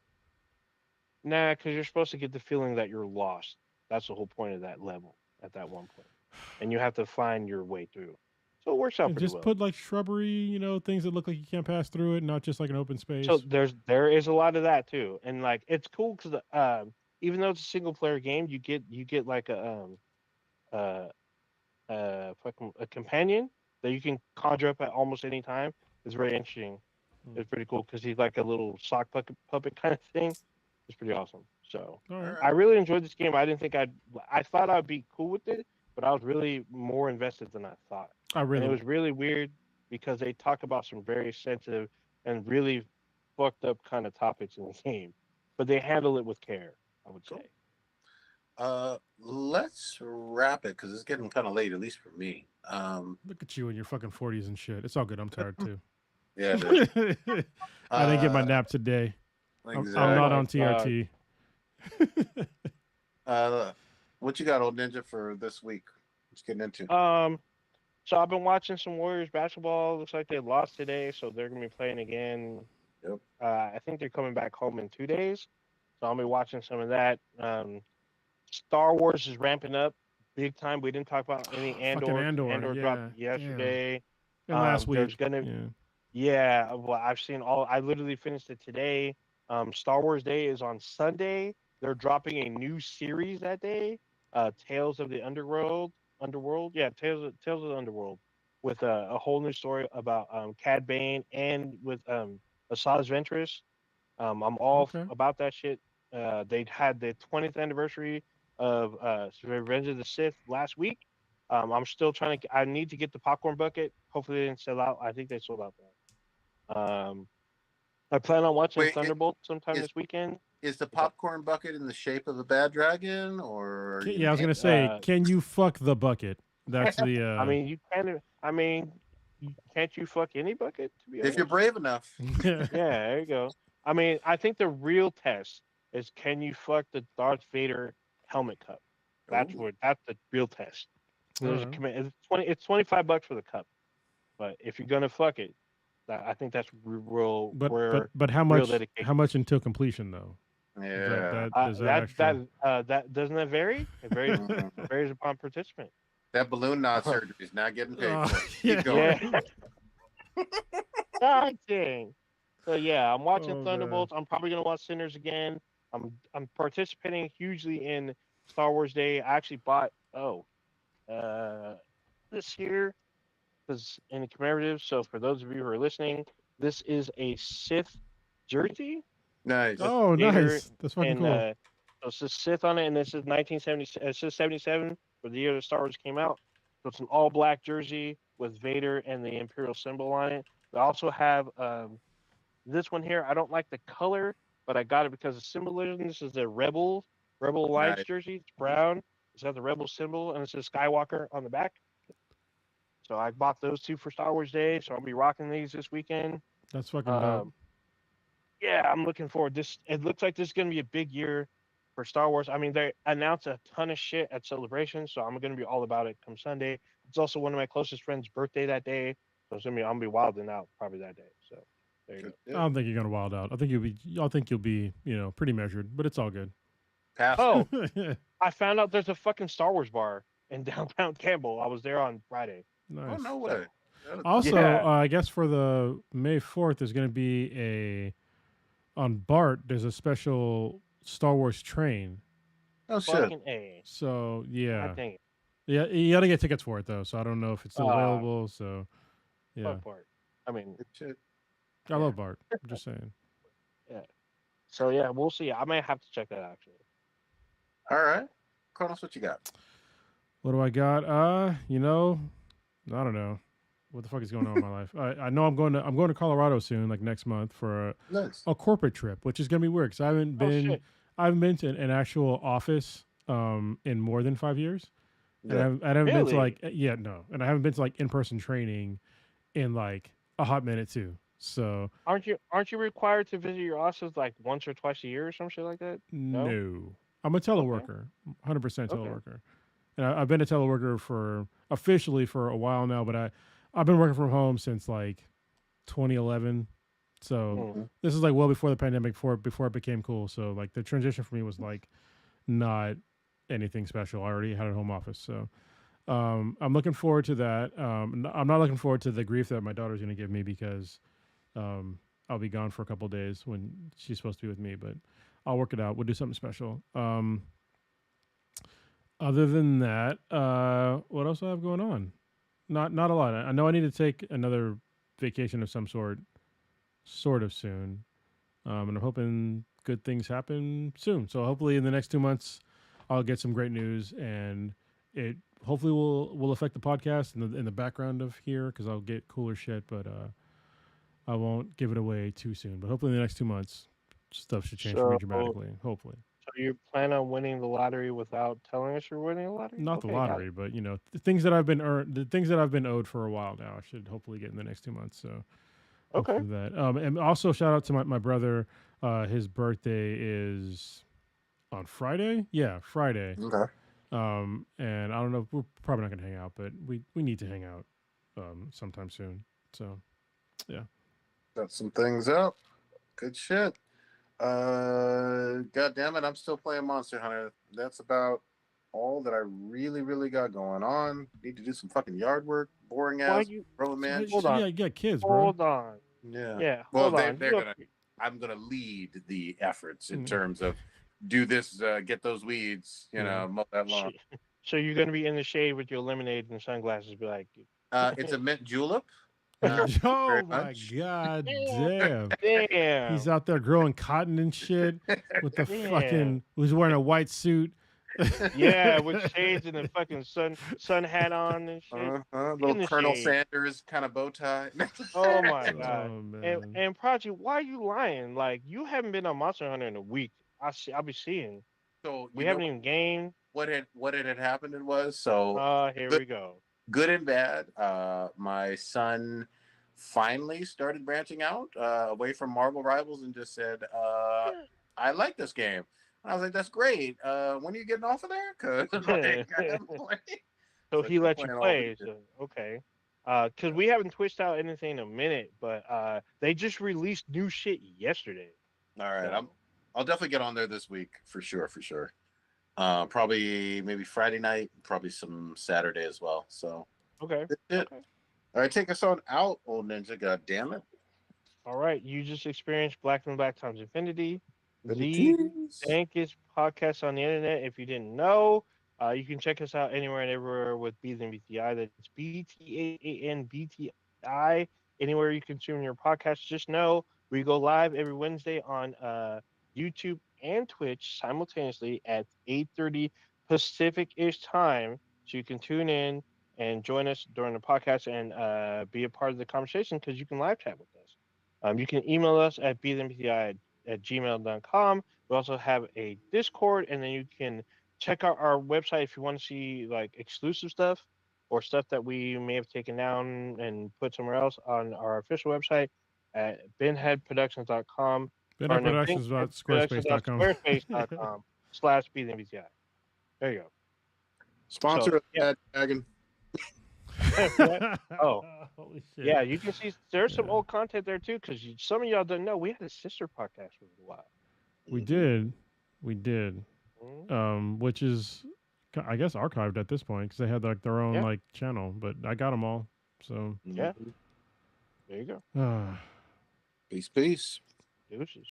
Nah, because you're supposed to get the feeling that you're lost. That's the whole point of that level at that one point, and you have to find your way through. So it works out And pretty just well. put like shrubbery, things that look like you can't pass through it, not just like an open So space. there is a lot of that too, and like it's cool because even though it's a single player game, you get like uh fucking a companion that you can conjure up at almost any time. It's very interesting. Hmm. It's pretty cool because he's like a little sock puppet kind of thing. It's pretty awesome. So All All right. I right. really enjoyed this game. I didn't think I thought I'd be cool with it, but I was really more invested than I thought. I And it really was really weird because they talk about some very sensitive and really fucked up kind of topics in the game, but they handle it with care, I would say. Cool. Let's wrap it because it's getting kind of late, at least for me. look at you in your fucking 40s and shit. It's all good. I'm tired too. Yeah, it is. I didn't get my Uh, nap today. I'm Oh not exactly. my on god. TRT. Uh, what you got, old ninja, for this week? Let's get into. Um, so I've been watching some Warriors basketball. Looks like they lost today, so they're gonna be playing again. Yep. I think they're coming back home in 2 days, so I'll be watching some of that. Star Wars is ramping up big time. We didn't talk about any Fucking Andor. Andor. Andor dropped Yeah. Damn. yesterday. And last There's week. gonna Yeah. Yeah, well, I've seen all. I literally finished it today. Star Wars Day is on Sunday. They're dropping a new series that day. Tales of the Underworld. Underworld, yeah, Tales of the Underworld, with a whole new story about Cad Bane and with Asajj Ventress. I'm all Okay. about that shit. They had the 20th anniversary of Revenge of the Sith last week. I'm still trying to. I need to get the popcorn bucket. Hopefully, they didn't sell out. I think they sold out though. I plan on watching Wait, Thunderbolt sometime is this weekend. is the What's up? popcorn bucket in the shape of a bad dragon, or Yeah, I was gonna say, can you fuck the bucket? That's I the mean, you can. I mean, can't you fuck any bucket? To be if you're honest. brave enough? Yeah, there you go. I mean, I think the real test is can you fuck the Darth Vader helmet cup? Ooh, That's the real test. All There's a right. It's 25 bucks for the cup, but if you're gonna fuck it, I think that's real, But where how real much dedication. until completion though? Yeah. Does that actually? That doesn't that vary? It varies Mhm. varies upon participant. That balloon knot surgery is not getting paid for. Yeah. Keep going. Yeah. God dang. So yeah, I'm watching Oh man. Thunderbolts. I'm probably gonna watch Sinners again. I'm participating hugely in Star Wars Day. I actually bought uh this year because in the commemorative. So for those of you who are listening, this is a Sith jersey Nice. with Oh, Vader nice. That's fucking and cool. so it says Sith on it, and this is 1970. It says 77 for the year the Star Wars came out. So it's an all black jersey with Vader and the Imperial symbol on it. They also have this one here. I don't like the color, but I got it because of symbolism. This is the Rebel Alliance Nice. jersey. It's brown. It's got the Rebel symbol, and it says Skywalker on the back. So I bought those two for Star Wars Day. So I'll be rocking these this weekend. That's fucking dope. Yeah, I'm looking forward. This it looks like this is gonna be a big year for Star Wars. I mean, they announced a ton of shit at Celebration, so I'm gonna be all about it come Sunday. It's also one of my closest friends' birthday that day, so I'm gonna be wilding out probably that day. So there you Good. go. I don't think you're gonna wild out. I think you'll be pretty measured, but it's all good. Pass. Oh, I found out there's a fucking Star Wars bar in downtown Campbell. I was there on Friday. Oh Nice. no way. Also, Yeah. I guess for the May 4th, there's going to be on BART. There's a special Star Wars train. Oh shit. Fucking A. So God yeah, dang it. yeah, you got to get tickets for it though. So I don't know if it's still available. So yeah, Fuck part. I mean, Good shit. I love BART. I'm just saying. yeah. So yeah, we'll see. I might have to check that out, actually. All right. Kronos, what you got? What do I got? I don't know. What the fuck is going on in my life? I know I'm going to Colorado soon, like next month for Nice. a corporate trip, which is gonna be weird because Shit. I haven't been to an actual office in more than 5 years, and Yeah. I haven't been to Really? like no, and I haven't been to like in person training in like a hot minute too. So Aren't you required to visit your offices like once or twice a year or some shit like that? no, I'm a teleworker, 100% Okay. teleworker, and I've been a teleworker for officially for a while now, but I've been working from home since like 2011. So Mm. this is like well before the pandemic, before it became cool. So like the transition for me was like not anything special. I already had a home office, so I'm looking forward to that. I'm not looking forward to the grief that my daughter's going to give me because I'll be gone for a couple of days when she's supposed to be with me. But I'll work it out. We'll do something special. Other than that, what else do I have going on? Not a lot. I know I need to take another vacation of some sort of soon, and I'm hoping good things happen soon. So hopefully in the next 2 months, I'll get some great news, and it hopefully will affect the podcast in the background of here because I'll get cooler shit, but I won't give it away too soon. But hopefully in the next 2 months, stuff should change for me So, dramatically. Hopefully. so you plan on winning the lottery without telling us you're winning the lottery? Not the Okay, got it. lottery, but the things that I've been the things that I've been owed for a while now. I should hopefully get in the next 2 months. So Okay. hopefully that. And also shout out to my brother. His birthday is on Friday. Yeah, Friday. Okay. And I don't know. We're probably not gonna hang out, but we need to hang out sometime soon. So yeah. Got some things up. Good shit. God damn it, I'm still playing Monster Hunter. That's about all that I really, really got going on. Need to do some fucking yard work. Boring Why ass you romance. Hold on. Yeah, you got kids, bro. hold on? Yeah. Yeah, Well, hold they, on. they're You gonna. I'm gonna lead the efforts in Mm. terms of do this, get those weeds, Yeah. mow that lawn. So you're gonna be in the shade with your lemonade and sunglasses, be like, It's a mint julep. Oh very my much. god damn. damn. He's out there growing cotton and shit with the Yeah. fucking who's wearing a white suit. Yeah, with shades and the fucking sun hat on and shit. In Little the Colonel shade. Sanders kind of bow tie. Oh my god. Oh man. And Prodigy, why are you lying? Like you haven't been on Monster Hunter in a week. I'll be seeing. So We you know haven't even gamed. what had happened? It was so Here good, we go. good and bad. My son finally started branching out away from Marvel Rivals and just said, "I like this game." And I was like, "That's great. When are you getting off of there?" Because like, I haven't played. So So he he's let you playing all play. weekend. So okay. because we haven't twitched out anything in a minute, but they just released new shit yesterday. All right, So, I'll definitely get on there this week for sure. Probably maybe Friday night, probably some Saturday as well. So okay. that's it. Okay. All right, take us on out, old ninja. God damn it. All right. You just experienced Black and Black times Infinity, the Jeez. dankest podcast on the internet. If you didn't know, you can check us out anywhere and everywhere with Beathan BTI. That's BTANBTI. Anywhere you consume your podcast, just know we go live every Wednesday on YouTube and Twitch simultaneously at 8:30 Pacific-ish time. So you can tune in and join us during the podcast and be a part of the conversation because you can live chat with us. You can email us at bthnbti at gmail.com. We also have a Discord, and then you can check out our website if you want to see like exclusive stuff or stuff that we may have taken down and put somewhere else on our official website at benheadproductions.com. Then Productions about Squarespace.com. Squarespace.com/bthnbti. There you go. Sponsor So, of that dragon. What? Oh. Holy shit. Yeah, you can see there's some old content there too, because some of y'all didn't know we had a sister podcast for a while. We did. Mhm. Which is, I guess, archived at this point because they had like their own Yeah. like channel. But I got them all. So Yeah. There you go. uh, Peace. Deuces.